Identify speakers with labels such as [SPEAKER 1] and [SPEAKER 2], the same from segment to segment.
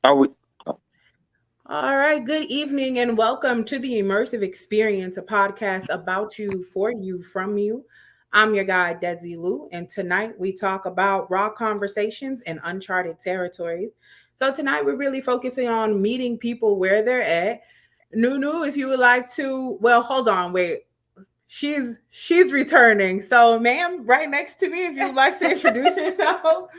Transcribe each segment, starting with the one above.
[SPEAKER 1] Are we?
[SPEAKER 2] All right, good evening and welcome to the Immersive Experience, a podcast about you, for you, from you. I'm your guide, Desi Lou, and tonight we talk about raw conversations and uncharted territories. So tonight we're really focusing on meeting people where they're at. Nunu, if you would like to, well, hold on, wait. She's returning. So, ma'am, right next to me, if you would like to introduce yourself.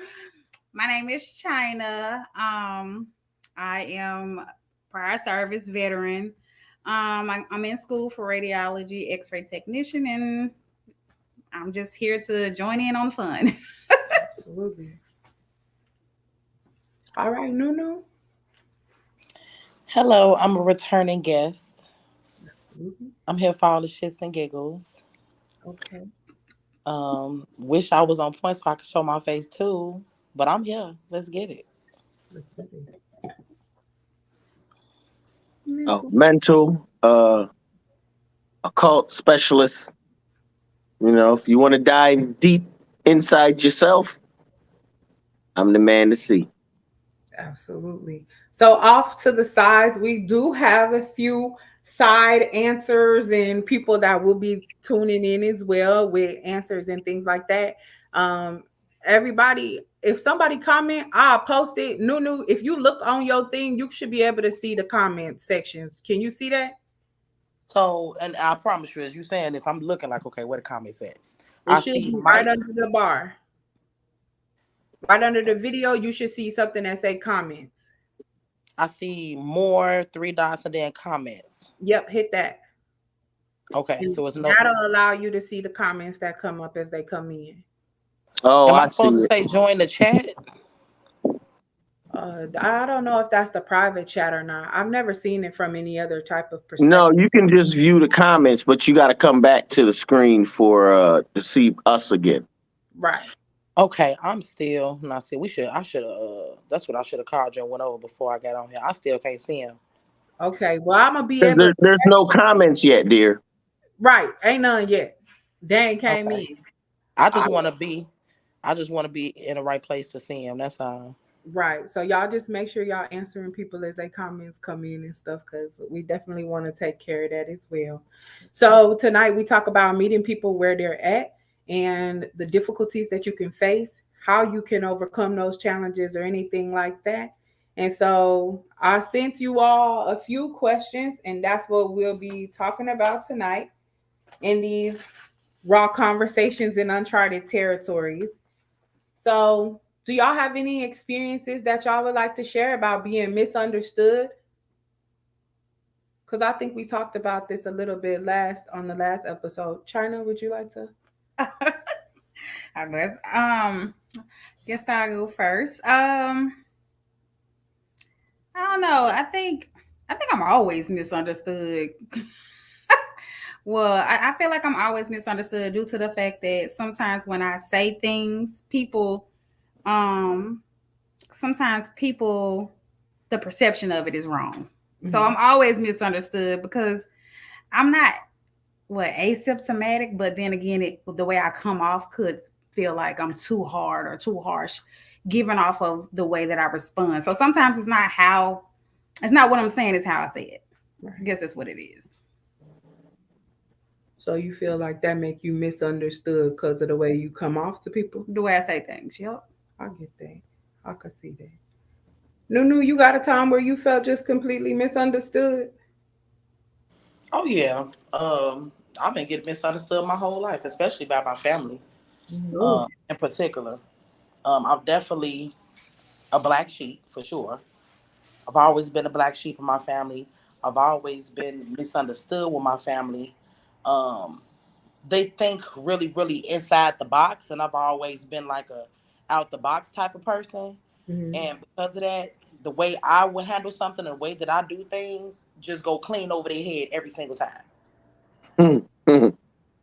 [SPEAKER 3] My name is China. I am prior service veteran. I'm in school for radiology, X-ray technician, and I'm just here to join in on the fun.
[SPEAKER 2] Absolutely. All right, Nunu.
[SPEAKER 4] Hello, I'm a returning guest.
[SPEAKER 2] Mhm.
[SPEAKER 4] I'm here for all the shits and giggles.
[SPEAKER 2] Okay.
[SPEAKER 4] Wish I was on point so I could show my face too, but I'm here. Let's get it.
[SPEAKER 2] Let's get it.
[SPEAKER 1] Oh,
[SPEAKER 2] Mental.
[SPEAKER 1] mental, occult specialist. If you want to dive deep inside yourself, I'm the man to see.
[SPEAKER 2] Absolutely. So off to the sides, we do have a few side answers and people that will be tuning in as well with answers and things like that. Um, everybody, if somebody comment, I'll post it. Nunu, if you look on your thing, you should be able to see the comment sections. Can you see that?
[SPEAKER 4] So, and I promise you, as you saying this, I'm looking like, okay, where the comments at?
[SPEAKER 2] It
[SPEAKER 4] I
[SPEAKER 2] should
[SPEAKER 4] see
[SPEAKER 2] be right
[SPEAKER 4] Mike.
[SPEAKER 2] under the bar. Right under the video, you should see something that say comments.
[SPEAKER 4] I see more three dots and then comments.
[SPEAKER 2] Yep, hit that.
[SPEAKER 4] Okay,
[SPEAKER 2] And
[SPEAKER 4] so it's no.
[SPEAKER 2] that'll allow you to see the comments that come up as they come in.
[SPEAKER 1] Oh,
[SPEAKER 4] Am I
[SPEAKER 1] I see
[SPEAKER 4] supposed to
[SPEAKER 1] it.
[SPEAKER 4] say join the chat?
[SPEAKER 2] I don't know if that's the private chat or not. I've never seen it from any other type of
[SPEAKER 1] No,
[SPEAKER 2] perspective.
[SPEAKER 1] you can just view the comments, but you got to come back to the screen for to see us again.
[SPEAKER 2] Right.
[SPEAKER 4] Okay, I'm still not see. I should have. That's what I should have called you and went over before I got on here. I still can't see him.
[SPEAKER 2] Okay. Well, I'm gonna be
[SPEAKER 1] 'Cause
[SPEAKER 2] able.
[SPEAKER 1] there's no comments yet, dear.
[SPEAKER 2] Right. Ain't none yet. Dan came
[SPEAKER 4] Okay,
[SPEAKER 2] in.
[SPEAKER 4] I just
[SPEAKER 2] I,
[SPEAKER 4] want to be. I just want to be in the right place to see him. That's all.
[SPEAKER 2] right. So y'all just make sure y'all answering people as they comments come in and stuff, because we definitely want to take care of that as well. So tonight we talk about meeting people where they're at and the difficulties that you can face, how you can overcome those challenges or anything like that. And so I sent you all a few questions, and that's what we'll be talking about tonight in these raw conversations in uncharted territories. So, do y'all have any experiences that y'all would like to share about being misunderstood? Because I think we talked about this a little bit last on the last episode. China, would you like to?
[SPEAKER 3] I guess I'll go first. I don't know. I think I'm always misunderstood. Well, I feel like I'm always misunderstood due to the fact that sometimes when I say things, um, sometimes people, the perception of it is wrong. So
[SPEAKER 2] Mhm.
[SPEAKER 3] I'm always misunderstood because I'm not asymptomatic, but then again, the way I come off could feel like I'm too hard or too harsh, given off of the way that I respond. So sometimes it's not what I'm saying, it's how I say it. I
[SPEAKER 2] Right.
[SPEAKER 3] guess that's what it is.
[SPEAKER 2] So you feel like that make you misunderstood because of the way you come off to people?
[SPEAKER 3] The way I say things. Yep.
[SPEAKER 2] I get that. I could see that. Nunu, you got a time where you felt just completely misunderstood?
[SPEAKER 4] Oh yeah. I've been getting misunderstood my whole life, especially by my family.
[SPEAKER 2] Mhm.
[SPEAKER 4] In particular. I'm definitely a black sheep for sure. I've always been a black sheep in my family. I've always been misunderstood with my family. Um, they think really, really inside the box, and I've always been like a out the box type of person.
[SPEAKER 2] Mhm.
[SPEAKER 4] And because of that, the way I would handle something, the way that I do things, just go clean over their head every single time.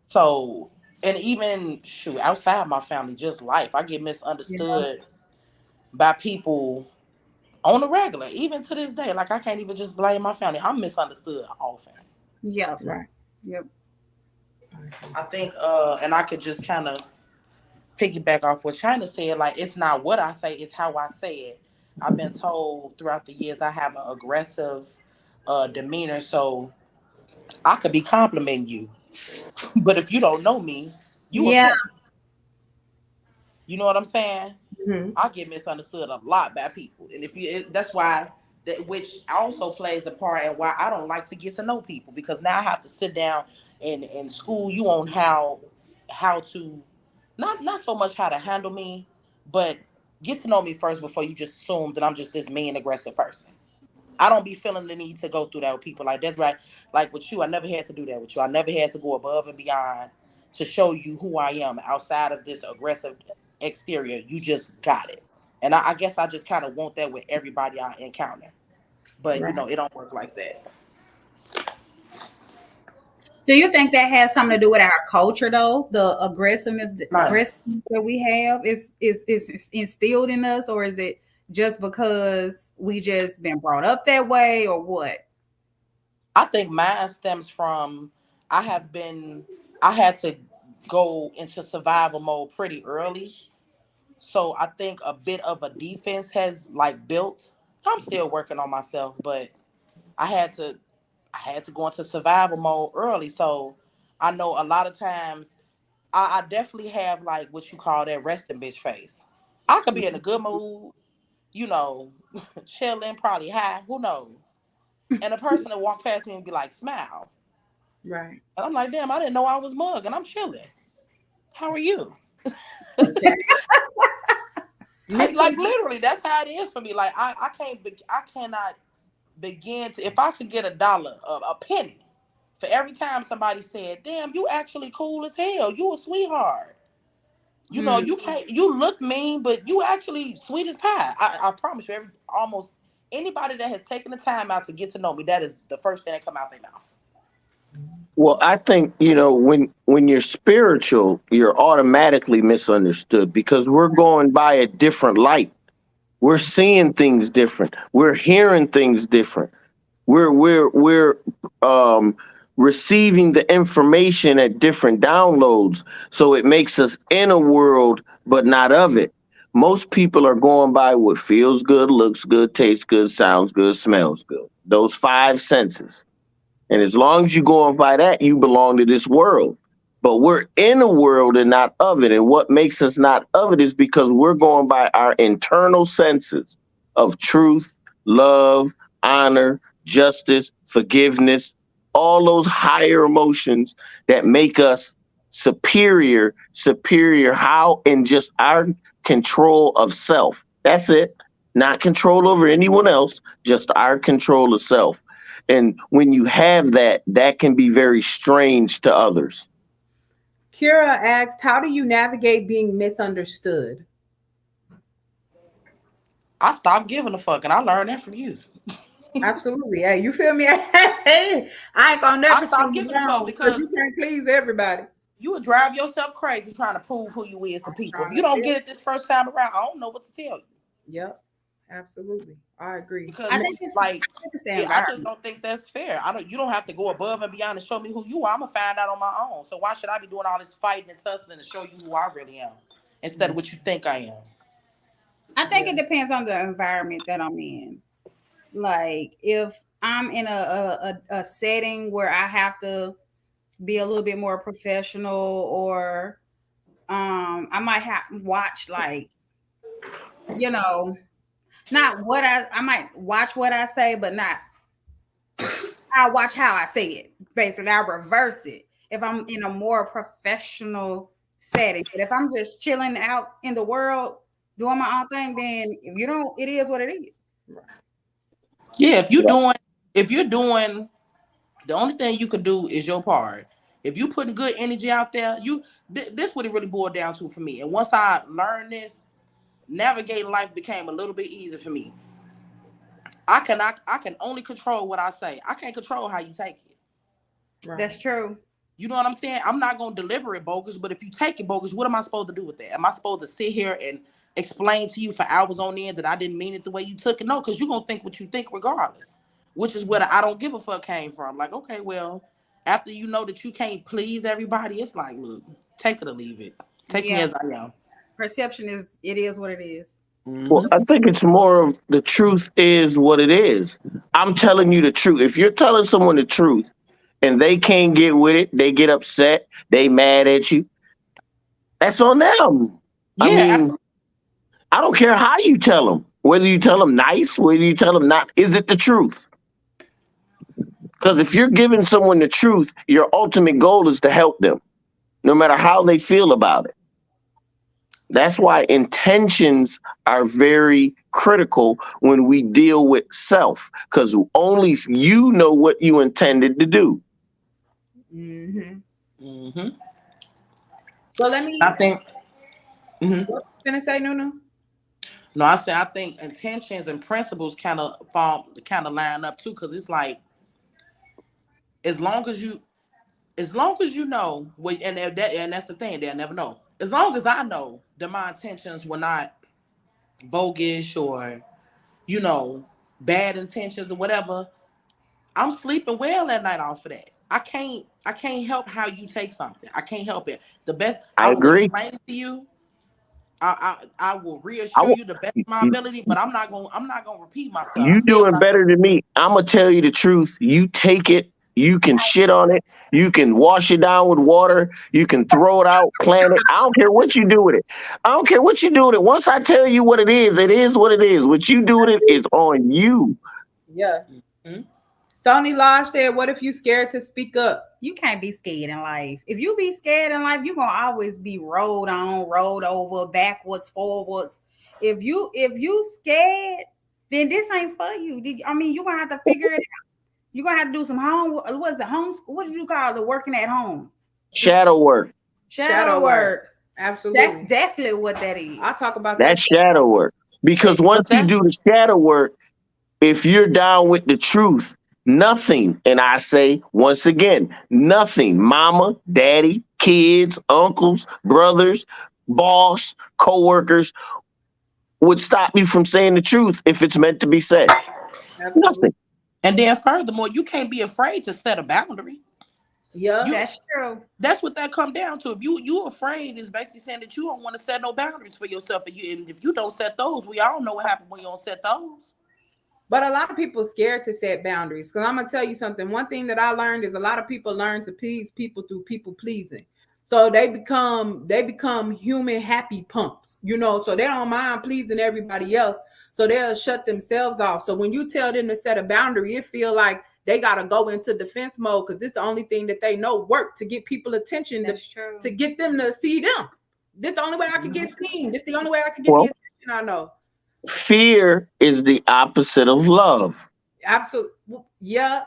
[SPEAKER 4] So, and even shoot, outside my family, just life, I get
[SPEAKER 2] Yeah.
[SPEAKER 4] misunderstood by people on the regular, even to this day. Like I can't even just blame my family. I'm misunderstood often.
[SPEAKER 3] Yep.
[SPEAKER 2] Right.
[SPEAKER 3] Yep.
[SPEAKER 4] I think, and I could just kind of piggyback off what China said. Like it's not what I say, it's how I say it. I've been told throughout the years I have an aggressive demeanor, so I could be complimenting you, but if you don't know me, you a
[SPEAKER 3] Yeah.
[SPEAKER 4] pimp. You know what I'm saying?
[SPEAKER 2] Mhm.
[SPEAKER 4] I get misunderstood a lot by people, and that's why that, which also plays a part in why I don't like to get to know people, because now I have to sit down and school you on how to not so much how to handle me, but get to know me first before you just assume that I'm just this mean aggressive person. I don't be feeling the need to go through that with people. Like that's right. Like with you, I never had to do that with you. I never had to go above and beyond to show you who I am outside of this aggressive exterior. You just got it. And I guess I just kind of want that with everybody I encounter. But
[SPEAKER 2] Right.
[SPEAKER 4] it don't work like that.
[SPEAKER 3] Do you think that has something to do with our culture, though? The
[SPEAKER 4] No.
[SPEAKER 3] aggressiveness that we have is instilled in us, or is it just because we just been brought up that way, or what?
[SPEAKER 4] I think mine stems from I have been I had to go into survival mode pretty early. So I think a bit of a defense has like built. I'm still working on myself, but I had to I had to go into survival mode early. So I know a lot of times I definitely have like what you call that resting bitch face. I could be in a good mood, you know, chilling, probably high, who knows? And a person that walk past me and be like, smile.
[SPEAKER 2] Right.
[SPEAKER 4] And I'm like, damn, I didn't know I was mug and I'm chilling. How are you?
[SPEAKER 2] Okay.
[SPEAKER 4] Like
[SPEAKER 2] Mentally.
[SPEAKER 4] literally, that's how it is for me. Like I cannot begin to, if I could get $1, a penny, for every time somebody said, "Damn, you actually cool as hell. You a sweetheart."
[SPEAKER 3] Mm.
[SPEAKER 4] You can't. You look mean, but you actually sweet as pie. I promise you. Almost anybody that has taken the time out to get to know me, that is the first thing that come out their mouth.
[SPEAKER 1] Well, I think, when you're spiritual, you're automatically misunderstood because we're going by a different light. We're seeing things different. We're hearing things different. We're receiving the information at different downloads. So it makes us in a world, but not of it. Most people are going by what feels good, looks good, tastes good, sounds good, smells good. Those five senses. And as long as you go on by that, you belong to this world. But we're in a world and not of it. And what makes us not of it is because we're going by our internal senses of truth, love, honor, justice, forgiveness, all those higher emotions that make us superior, how in just our control of self. That's it. Not control over anyone else, just our control of self. And when you have that, that can be very strange to others.
[SPEAKER 2] Kira asked, "How do you navigate being misunderstood?"
[SPEAKER 4] I stopped giving a fuck, and I learned that from you.
[SPEAKER 2] Absolutely. Hey, you feel me? I ain't gonna
[SPEAKER 4] I
[SPEAKER 2] never
[SPEAKER 4] stopped
[SPEAKER 2] sing you
[SPEAKER 4] giving a fuck
[SPEAKER 2] wrong because
[SPEAKER 4] because
[SPEAKER 2] you can't please everybody.
[SPEAKER 4] you would drive yourself crazy trying to prove who you is to
[SPEAKER 2] I'm
[SPEAKER 4] people. If
[SPEAKER 2] trying
[SPEAKER 4] you
[SPEAKER 2] to
[SPEAKER 4] don't
[SPEAKER 2] tell.
[SPEAKER 4] get it this first time around, I don't know what to tell you.
[SPEAKER 2] Yep. Absolutely. I agree.
[SPEAKER 4] Because
[SPEAKER 3] I think
[SPEAKER 4] like
[SPEAKER 3] it's the
[SPEAKER 4] I just
[SPEAKER 3] environment.
[SPEAKER 4] don't think that's fair. I don't You don't have to go above and beyond to show me who you are. I'm gonna find out on my own. So why should I be doing all this fighting and tussling to show you who I really am instead of
[SPEAKER 2] Mm,
[SPEAKER 4] what you think I am?
[SPEAKER 3] I think
[SPEAKER 2] yeah.
[SPEAKER 3] it depends on the environment that I'm in. Like if I'm in a setting where I have to be a little bit more professional, or I might have watch, like, you know, not what I might watch what I say, but not, I'll watch how I say it. Basically, I'll reverse it if I'm in a more professional setting. But if I'm just chilling out in the world doing my own thing, then if you don't, it is what it is.
[SPEAKER 2] Right.
[SPEAKER 4] Yeah, if you're doing the only thing you can do is your part. If you putting good energy out there, this what it really boiled down to for me. And once I learned this, navigating life became a little bit easier for me. I can only control what I say. I can't control how you take it.
[SPEAKER 2] Right.
[SPEAKER 3] That's true.
[SPEAKER 4] You know what I'm saying? I'm not gonna deliver it bogus, but if you take it bogus, what am I supposed to do with that? Am I supposed to sit here and explain to you for hours on end that I didn't mean it the way you took it? No, because you're gonna think what you think regardless. Which is where the I don't give a fuck came from. Like, okay, well, after you know that you can't please everybody, it's like, look, take it or leave it. Take me
[SPEAKER 3] Yeah.
[SPEAKER 4] as I am.
[SPEAKER 3] Perception is, it is what it is.
[SPEAKER 1] Well, I think it's more of the truth is what it is. I'm telling you the truth. If you're telling someone the truth and they can't get with it, they get upset, they mad at you, that's on them. I
[SPEAKER 4] Yeah,
[SPEAKER 1] mean,
[SPEAKER 4] absolutely.
[SPEAKER 1] I don't care how you tell them, whether you tell them nice, whether you tell them not, is it the truth? Because if you're giving someone the truth, your ultimate goal is to help them, no matter how they feel about it. That's why intentions are very critical when we deal with self, because only you know what you intended to do.
[SPEAKER 2] Mm-hmm.
[SPEAKER 4] Hmm.
[SPEAKER 2] So let
[SPEAKER 4] I
[SPEAKER 2] me.
[SPEAKER 4] think. Mhm.
[SPEAKER 2] What you gonna say, Nunu?
[SPEAKER 4] No, I say I think intentions and principles kind of line up too, because it's like as long as you, as long as you know, and that's the thing, they'll never know. As long as I know that my intentions were not bogus or you know bad intentions or whatever, I'm sleeping well at night off of that. I can't help how you take something. I can't help it. The best
[SPEAKER 1] I
[SPEAKER 4] I will
[SPEAKER 1] agree.
[SPEAKER 4] explain it to you. I will
[SPEAKER 1] I,
[SPEAKER 4] reassure
[SPEAKER 1] wa-
[SPEAKER 4] you the best of my ability, but I'm not gonna repeat myself. I
[SPEAKER 1] you
[SPEAKER 4] said what
[SPEAKER 1] doing
[SPEAKER 4] I said.
[SPEAKER 1] better than me. I'm gonna tell you the truth. You take it. You can shit on it. You can wash it down with water. You can throw it out, plant it. I don't care what you do with it. I don't care what you do with it. Once I tell you what it is what it is. What you do with it is on you.
[SPEAKER 2] Yeah.
[SPEAKER 4] Mhm.
[SPEAKER 2] Stony Lodge said, "What if you scared to speak up?"
[SPEAKER 3] You can't be scared in life. If you be scared in life, you're gonna always be rolled on, rolled over, backwards, forwards. If you scared, then this ain't for you. I mean, you're gonna have to figure it out. You're gonna have to do some home. What's the home? What did you call it? Working at home.
[SPEAKER 1] Shadow work.
[SPEAKER 3] Shadow
[SPEAKER 2] Shadow work.
[SPEAKER 3] work. That's
[SPEAKER 2] Absolutely.
[SPEAKER 3] definitely what that is.
[SPEAKER 2] I talk about that.
[SPEAKER 1] That's shadow work.
[SPEAKER 2] Shit.
[SPEAKER 1] Because
[SPEAKER 4] But
[SPEAKER 1] once you
[SPEAKER 4] that
[SPEAKER 1] do the shadow work, if you're down with the truth, nothing, and I say once again, nothing, mama, daddy, kids, uncles, brothers, boss, co-workers would stop you from saying the truth if it's meant to be said.
[SPEAKER 2] Absolutely.
[SPEAKER 1] Nothing.
[SPEAKER 4] and then furthermore, you can't be afraid to set a boundary.
[SPEAKER 2] Yeah.
[SPEAKER 4] You
[SPEAKER 3] That's true.
[SPEAKER 4] that's what that come down to. If you afraid, is basically saying that you don't want to set no boundaries for yourself, and if you don't set those, we all know what happens when you don't set those.
[SPEAKER 2] But a lot of people scared to set boundaries. Because I'm gonna tell you something. One thing that I learned is a lot of people learn to please people through people pleasing. So they become human happy pumps, so they don't mind pleasing everybody else. So they'll shut themselves off. So when you tell them to set a boundary, it feel like they gotta go into defense mode because this is the only thing that they know work to get people attention
[SPEAKER 3] That's true.
[SPEAKER 2] to get them to see them. This the only way I could
[SPEAKER 4] Mhm.
[SPEAKER 2] get seen. This the only way I could get the
[SPEAKER 1] Well,
[SPEAKER 2] attention I know.
[SPEAKER 1] fear is the opposite of love.
[SPEAKER 2] Absolutely. Yeah.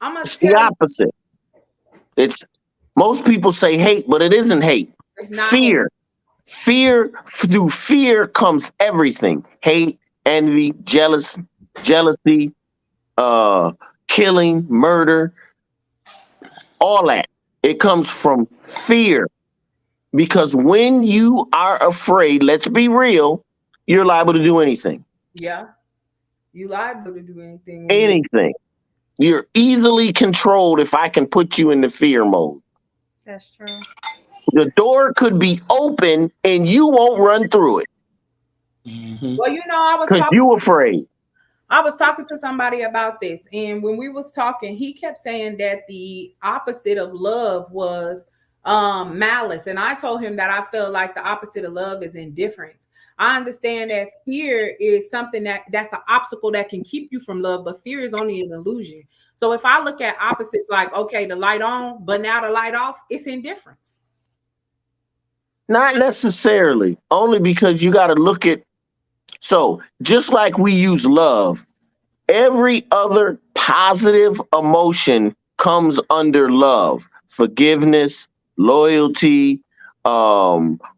[SPEAKER 2] I'm gonna
[SPEAKER 1] It's the
[SPEAKER 2] tell you,
[SPEAKER 1] opposite. It's most people say hate, but it isn't hate.
[SPEAKER 2] it's not hate.
[SPEAKER 1] Fear. Through fear comes everything. Hate, envy, jealousy, uh, killing, murder, all that. It comes from fear. Because when you are afraid, let's be real, you're liable to do anything.
[SPEAKER 2] Yeah. You liable to do anything when you
[SPEAKER 1] Anything. You're easily controlled if I can put you in the fear mode.
[SPEAKER 3] That's true.
[SPEAKER 1] The door could be open and you won't run through it
[SPEAKER 4] Mhm.
[SPEAKER 2] well, I was
[SPEAKER 1] because
[SPEAKER 2] talking
[SPEAKER 1] you afraid.
[SPEAKER 2] to somebody about this, and when we was talking, he kept saying that the opposite of love was malice. And I told him that I felt like the opposite of love is indifference. I understand that fear is something that's an obstacle that can keep you from love, but fear is only an illusion. So if I look at opposites like, okay, the light on, but now the light off, it's indifference.
[SPEAKER 1] Not necessarily, only because you got to look at. So, just like we use love, every other positive emotion comes under love. Forgiveness, loyalty,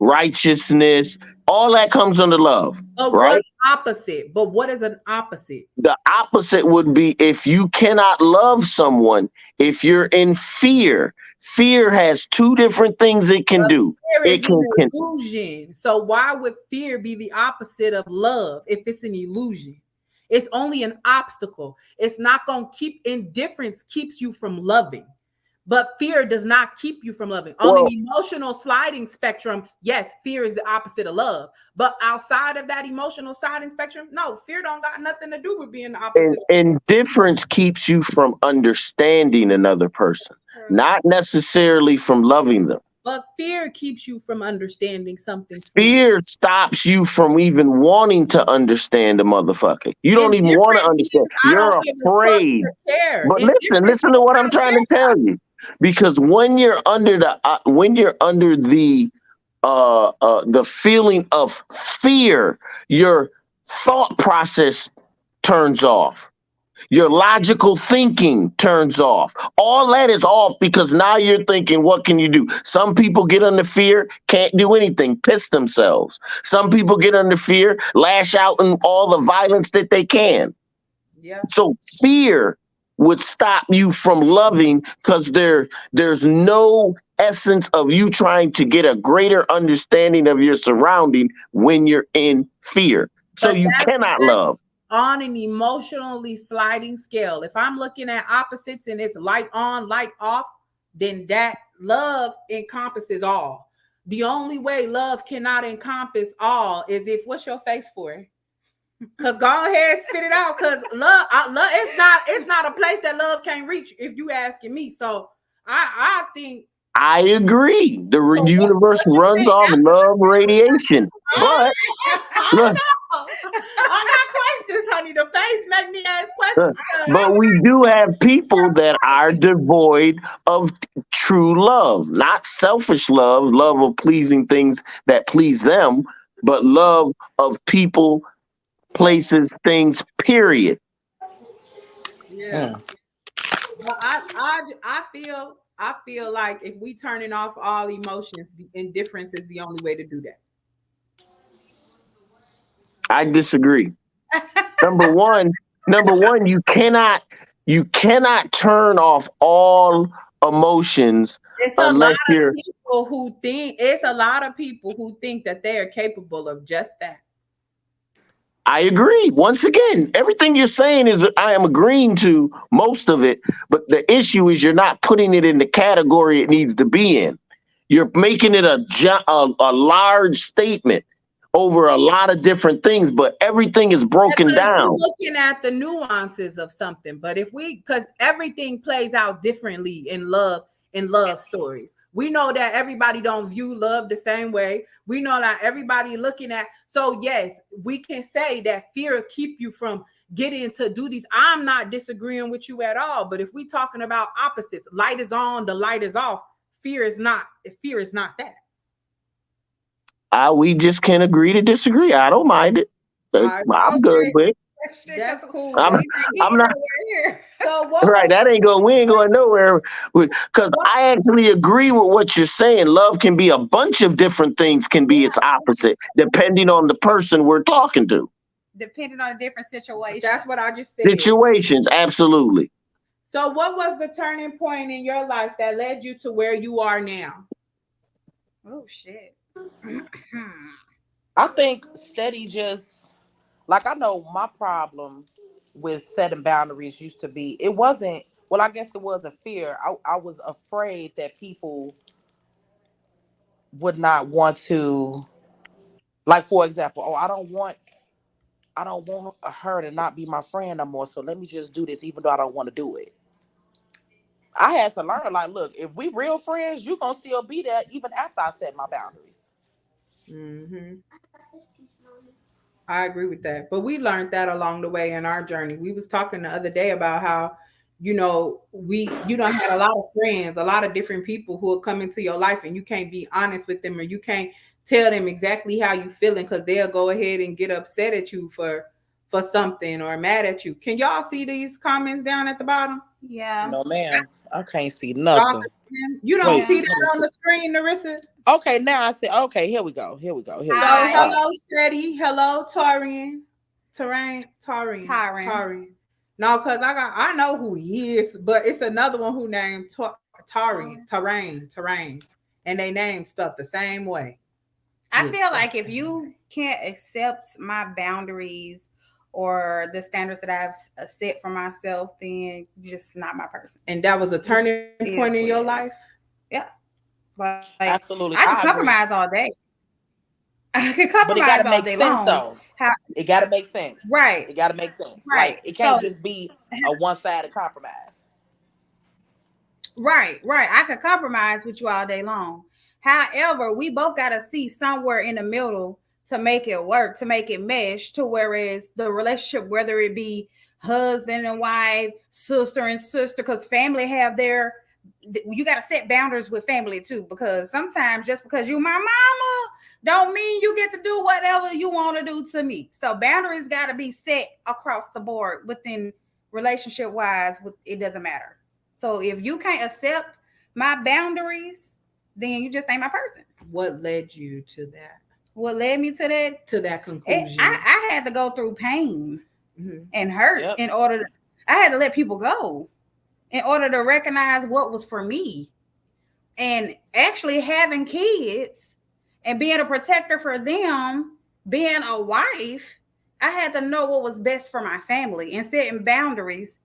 [SPEAKER 1] righteousness, all that comes under love,
[SPEAKER 2] But
[SPEAKER 1] right?
[SPEAKER 2] what's opposite? But what is an opposite?
[SPEAKER 1] The opposite would be if you cannot love someone, if you're in fear. Fear has two different things it can do.
[SPEAKER 2] Fear
[SPEAKER 1] It
[SPEAKER 2] is an
[SPEAKER 1] can
[SPEAKER 2] illusion. So why would fear be the opposite of love if it's an illusion? It's only an obstacle. It's not going to keep indifference keeps you from loving. But fear does not keep you from loving. On
[SPEAKER 1] Well,
[SPEAKER 2] an emotional sliding spectrum, yes, fear is the opposite of love. But outside of that emotional sliding spectrum, no, fear don't got nothing to do with being the opposite.
[SPEAKER 1] indifference keeps you from understanding another person, not necessarily from loving them.
[SPEAKER 2] But fear keeps you from understanding something too.
[SPEAKER 1] Fear stops you from even wanting to understand a motherfucker. You don't even want to
[SPEAKER 2] Indifference
[SPEAKER 1] understand.
[SPEAKER 2] means I
[SPEAKER 1] You're
[SPEAKER 2] don't give a fuck
[SPEAKER 1] afraid.
[SPEAKER 2] to care.
[SPEAKER 1] But
[SPEAKER 2] Indifference
[SPEAKER 1] listen
[SPEAKER 2] means
[SPEAKER 1] to what
[SPEAKER 2] I
[SPEAKER 1] I'm
[SPEAKER 2] don't
[SPEAKER 1] trying
[SPEAKER 2] care.
[SPEAKER 1] to tell you. Because when you're under the feeling of fear, your thought process turns off. Your logical thinking turns off. All that is off because now you're thinking, what can you do? Some people get under fear, can't do anything, piss themselves. Some people get under fear, lash out in all the violence that they can.
[SPEAKER 2] Yeah.
[SPEAKER 1] So fear would stop you from loving because there's no essence of you trying to get a greater understanding of your surrounding when you're in fear. So
[SPEAKER 2] But
[SPEAKER 1] you cannot
[SPEAKER 2] that's
[SPEAKER 1] love.
[SPEAKER 2] on an emotionally sliding scale. If I'm looking at opposites and it's light on, light off, then that love encompasses all. The only way love cannot encompass all is if what's your face for? Cause go ahead, spit it out. Cause love, it's not a place that love can't reach. If you asking me, so I think.
[SPEAKER 1] I agree. The
[SPEAKER 2] So
[SPEAKER 1] universe
[SPEAKER 2] what you
[SPEAKER 1] runs
[SPEAKER 2] think?
[SPEAKER 1] off love radiation. But
[SPEAKER 2] I
[SPEAKER 1] look,
[SPEAKER 2] know. I got questions, honey. The face make me ask
[SPEAKER 1] uh,
[SPEAKER 2] questions.
[SPEAKER 1] but we do have people that are devoid of true love, not selfish love, love of pleasing things that please them, but love of people, places, things, period.
[SPEAKER 2] Yeah,
[SPEAKER 4] Mm.
[SPEAKER 2] but I feel like if we turning off all emotions, the indifference is the only way to do that.
[SPEAKER 1] I disagree. Number one, number one, you cannot turn off all emotions
[SPEAKER 2] It's a lot
[SPEAKER 1] unless
[SPEAKER 2] of
[SPEAKER 1] you're
[SPEAKER 2] people who think it's a lot of people who think that they are capable of just that.
[SPEAKER 1] I agree. Once again, everything you're saying is I am agreeing to most of it, but the issue is you're not putting it in the category it needs to be in. You're making it a large statement over a lot of different things, but everything is broken
[SPEAKER 2] Because you're
[SPEAKER 1] down.
[SPEAKER 2] looking at the nuances of something. But if we, because everything plays out differently in love stories. We know that everybody don't view love the same way. We know that everybody looking at. So yes, we can say that fear keep you from getting to do these. I'm not disagreeing with you at all. But if we talking about opposites, light is on, the light is off. Fear is not. Fear is not that.
[SPEAKER 1] We just can agree to disagree. I don't mind it.
[SPEAKER 2] All right.
[SPEAKER 1] I'm good
[SPEAKER 2] Okay.
[SPEAKER 1] with it.
[SPEAKER 2] That's cool.
[SPEAKER 1] I'm,
[SPEAKER 2] That's
[SPEAKER 1] I'm not
[SPEAKER 3] Here.
[SPEAKER 2] so what
[SPEAKER 1] right.
[SPEAKER 2] was
[SPEAKER 1] That ain't going. We ain't going nowhere. Because
[SPEAKER 2] what
[SPEAKER 1] I actually agree with what you're saying. Love can be a bunch of different things. Can be its opposite depending on the person we're talking to.
[SPEAKER 3] Depending on a different situation.
[SPEAKER 2] that's what I just said.
[SPEAKER 1] Situations, absolutely.
[SPEAKER 2] So what was the turning point in your life that led you to where you are now?
[SPEAKER 3] Oh shit.
[SPEAKER 4] I think steady just like I know my problem with setting boundaries used to be it wasn't well, I guess it was a fear. I was afraid that people would not want to like for example, oh I don't want her to not be my friend no more. So let me just do this even though I don't want to do it. I had to learn like look, if we real friends, you gonna still be there even after I set my boundaries.
[SPEAKER 2] Mm-hmm. I agree with that. But we learned that along the way in our journey. We was talking the other day about how, you don't had a lot of friends, a lot of different people who will come into your life and you can't be honest with them or you can't tell them exactly how you feeling because they'll go ahead and get upset at you for something or mad at you. Can y'all see these comments down at the bottom?
[SPEAKER 3] Yeah.
[SPEAKER 4] No ma'am. I can't see
[SPEAKER 2] Y'all
[SPEAKER 4] nothing.
[SPEAKER 2] see them? You don't
[SPEAKER 4] Wait,
[SPEAKER 2] see
[SPEAKER 3] Yeah.
[SPEAKER 2] that on the screen, Narissa?
[SPEAKER 4] okay, now I see. Okay, here we go. Here we go. Here we
[SPEAKER 2] So
[SPEAKER 4] go.
[SPEAKER 3] Hi.
[SPEAKER 4] All right.
[SPEAKER 2] hello, Steady. Hello, Torian.
[SPEAKER 3] Tyron.
[SPEAKER 2] Tarian. No, because I know who he is, but it's another one who named Terrain. And they name spelled the same way.
[SPEAKER 3] I
[SPEAKER 2] Yeah.
[SPEAKER 3] feel like if you can't accept my boundaries or the standards that I've set for myself, then you're just not my person.
[SPEAKER 2] And that was a
[SPEAKER 3] Just
[SPEAKER 2] turning point in
[SPEAKER 3] is
[SPEAKER 2] your
[SPEAKER 3] what it
[SPEAKER 2] life?
[SPEAKER 3] is. Yeah. Like I could
[SPEAKER 4] Absolutely, I
[SPEAKER 3] compromise
[SPEAKER 4] agree.
[SPEAKER 3] all day. I could
[SPEAKER 4] But it
[SPEAKER 3] compromise
[SPEAKER 4] got to
[SPEAKER 3] all day
[SPEAKER 4] make sense
[SPEAKER 3] long.
[SPEAKER 4] though.
[SPEAKER 3] How
[SPEAKER 4] It got to make sense.
[SPEAKER 3] right,
[SPEAKER 4] It got to make sense.
[SPEAKER 3] right.
[SPEAKER 4] Like it
[SPEAKER 3] So
[SPEAKER 4] can't just be a one-sided compromise.
[SPEAKER 3] right. I could compromise with you all day long. However, we both got to see somewhere in the middle to make it work, to make it mesh, to whereas the relationship, whether it be husband and wife, sister and sister, because family have their, you got to set boundaries with family too, because sometimes just because you my mama don't mean you get to do whatever you want to do to me. So boundaries got to be set across the board within relationship wise. It doesn't matter. So if you can't accept my boundaries, then you just ain't my person.
[SPEAKER 2] What led you to that?
[SPEAKER 3] What led me
[SPEAKER 2] To that conclusion?
[SPEAKER 3] I had to go through pain
[SPEAKER 2] Mhm.
[SPEAKER 3] and hurt
[SPEAKER 4] Yep.
[SPEAKER 3] in order to, I had to let people go in order to recognize what was for me. And actually having kids and being a protector for them, being a wife, I had to know what was best for my family and setting boundaries.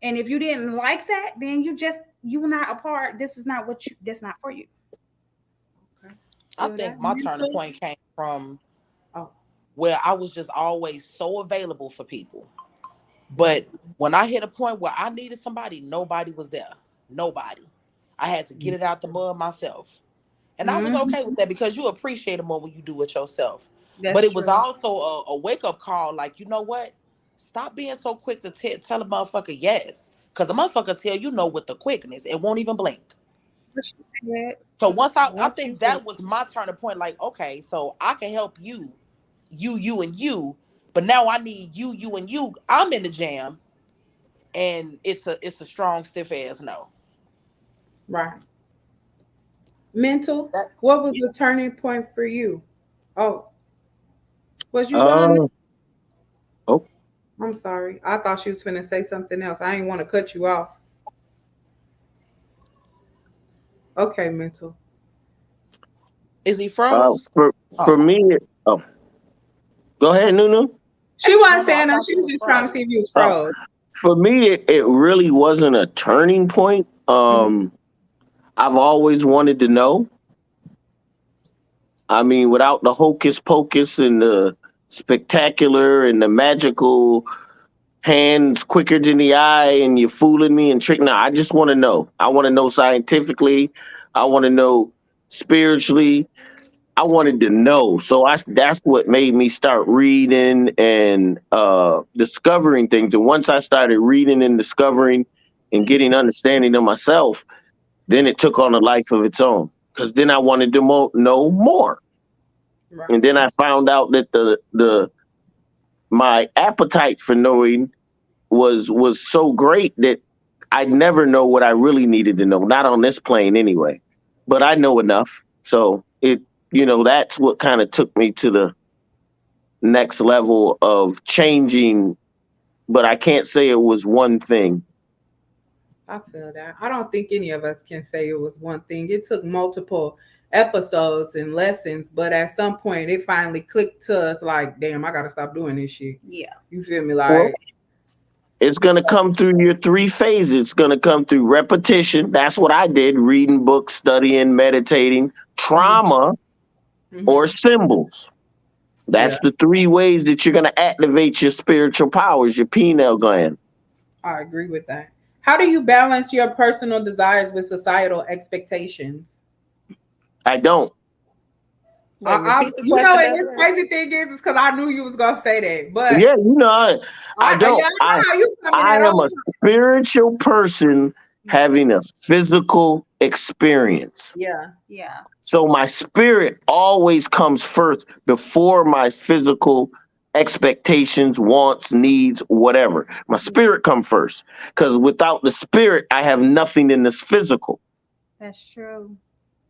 [SPEAKER 3] And if you didn't like that, then you're not a part. This is not what you, that's not for you.
[SPEAKER 2] Okay.
[SPEAKER 4] I
[SPEAKER 2] Feel
[SPEAKER 4] think
[SPEAKER 2] that?
[SPEAKER 4] my turning
[SPEAKER 2] Mental?
[SPEAKER 4] point came from
[SPEAKER 2] Oh,
[SPEAKER 4] where I was just always so available for people.
[SPEAKER 2] right.
[SPEAKER 4] But when I hit a point where I needed somebody, nobody was there. Nobody. I had to get it out the mud myself. And I was
[SPEAKER 3] Mm-hmm.
[SPEAKER 4] okay with that because you appreciate it more when you do it yourself. But
[SPEAKER 3] That's
[SPEAKER 4] it was
[SPEAKER 3] true.
[SPEAKER 4] also a wake up call like, you know what? Stop being so quick to tell a motherfucker yes. Because a motherfucker tell you no with the quickness and won't even blink.
[SPEAKER 3] What she said.
[SPEAKER 4] So once I
[SPEAKER 2] What you
[SPEAKER 4] think
[SPEAKER 2] said.
[SPEAKER 4] that was my turning point, like, okay, so I can help you, and you, but now I need you, and you. I'm in the jam, and it's a strong, stiff ass no.
[SPEAKER 2] Right. Mental?
[SPEAKER 4] That
[SPEAKER 2] What was the turning point for you? Oh, was you done?
[SPEAKER 1] Uh, oh,
[SPEAKER 2] I'm sorry. I thought she was finna say something else. I didn't want to cut you off. Okay, mental.
[SPEAKER 4] is he froze?
[SPEAKER 1] for
[SPEAKER 4] Oh,
[SPEAKER 1] me, oh, go ahead, Nunu.
[SPEAKER 2] She
[SPEAKER 4] no,
[SPEAKER 2] wasn't
[SPEAKER 4] no, I
[SPEAKER 2] saying that.
[SPEAKER 4] thought
[SPEAKER 2] She
[SPEAKER 4] he
[SPEAKER 2] was
[SPEAKER 4] was
[SPEAKER 2] just trying to see if
[SPEAKER 4] froze.
[SPEAKER 2] you was
[SPEAKER 1] Oh,
[SPEAKER 2] froze.
[SPEAKER 1] for me, it really wasn't a turning point.
[SPEAKER 2] Mhm.
[SPEAKER 1] I've always wanted to know. I mean, without the hocus pocus and the spectacular and the magical hands quicker than the eye and you're fooling me and tricking. No, I just want to know. I want to know scientifically. I want to know spiritually. I wanted to know. So that's what made me start reading and discovering things. And once I started reading and discovering and getting understanding of myself, then it took on a life of its own. Because then I wanted to know more.
[SPEAKER 2] Right.
[SPEAKER 1] And then I found out that the my appetite for knowing was so great that I'd never know what I really needed to know. Not on this plane anyway. But I know enough. So that's what kind of took me to the next level of changing, but I can't say it was one thing.
[SPEAKER 2] I feel that. I don't think any of us can say it was one thing. It took multiple episodes and lessons, but at some point it finally clicked to us like, damn, I gotta stop doing this shit.
[SPEAKER 3] Yeah.
[SPEAKER 2] You feel me?
[SPEAKER 1] Well,
[SPEAKER 2] Like,
[SPEAKER 1] it's going to come through your three phases. It's going to come through repetition. That's what I did, reading books, studying, meditating, trauma, or
[SPEAKER 2] mhm.
[SPEAKER 1] symbols.
[SPEAKER 2] Yeah,
[SPEAKER 1] That's the three ways that you're going to activate your spiritual powers, your pineal gland.
[SPEAKER 2] I agree with that. How do you balance your personal desires with societal expectations?
[SPEAKER 1] I don't.
[SPEAKER 4] Wait, repeat the
[SPEAKER 2] You know,
[SPEAKER 4] question,
[SPEAKER 2] and this
[SPEAKER 4] Desiree.
[SPEAKER 2] crazy thing is because I knew you was gonna say that, but
[SPEAKER 1] Yeah, I
[SPEAKER 2] yeah,
[SPEAKER 1] don't.
[SPEAKER 2] I know how you coming
[SPEAKER 1] I
[SPEAKER 2] at
[SPEAKER 1] am
[SPEAKER 2] all
[SPEAKER 1] a spiritual person
[SPEAKER 2] the time.
[SPEAKER 1] having a physical experience.
[SPEAKER 2] Yeah,
[SPEAKER 3] Yeah.
[SPEAKER 1] So my spirit always comes first before my physical expectations, wants, needs, whatever. My spirit come first because without the spirit, I have nothing in this physical.
[SPEAKER 3] That's true.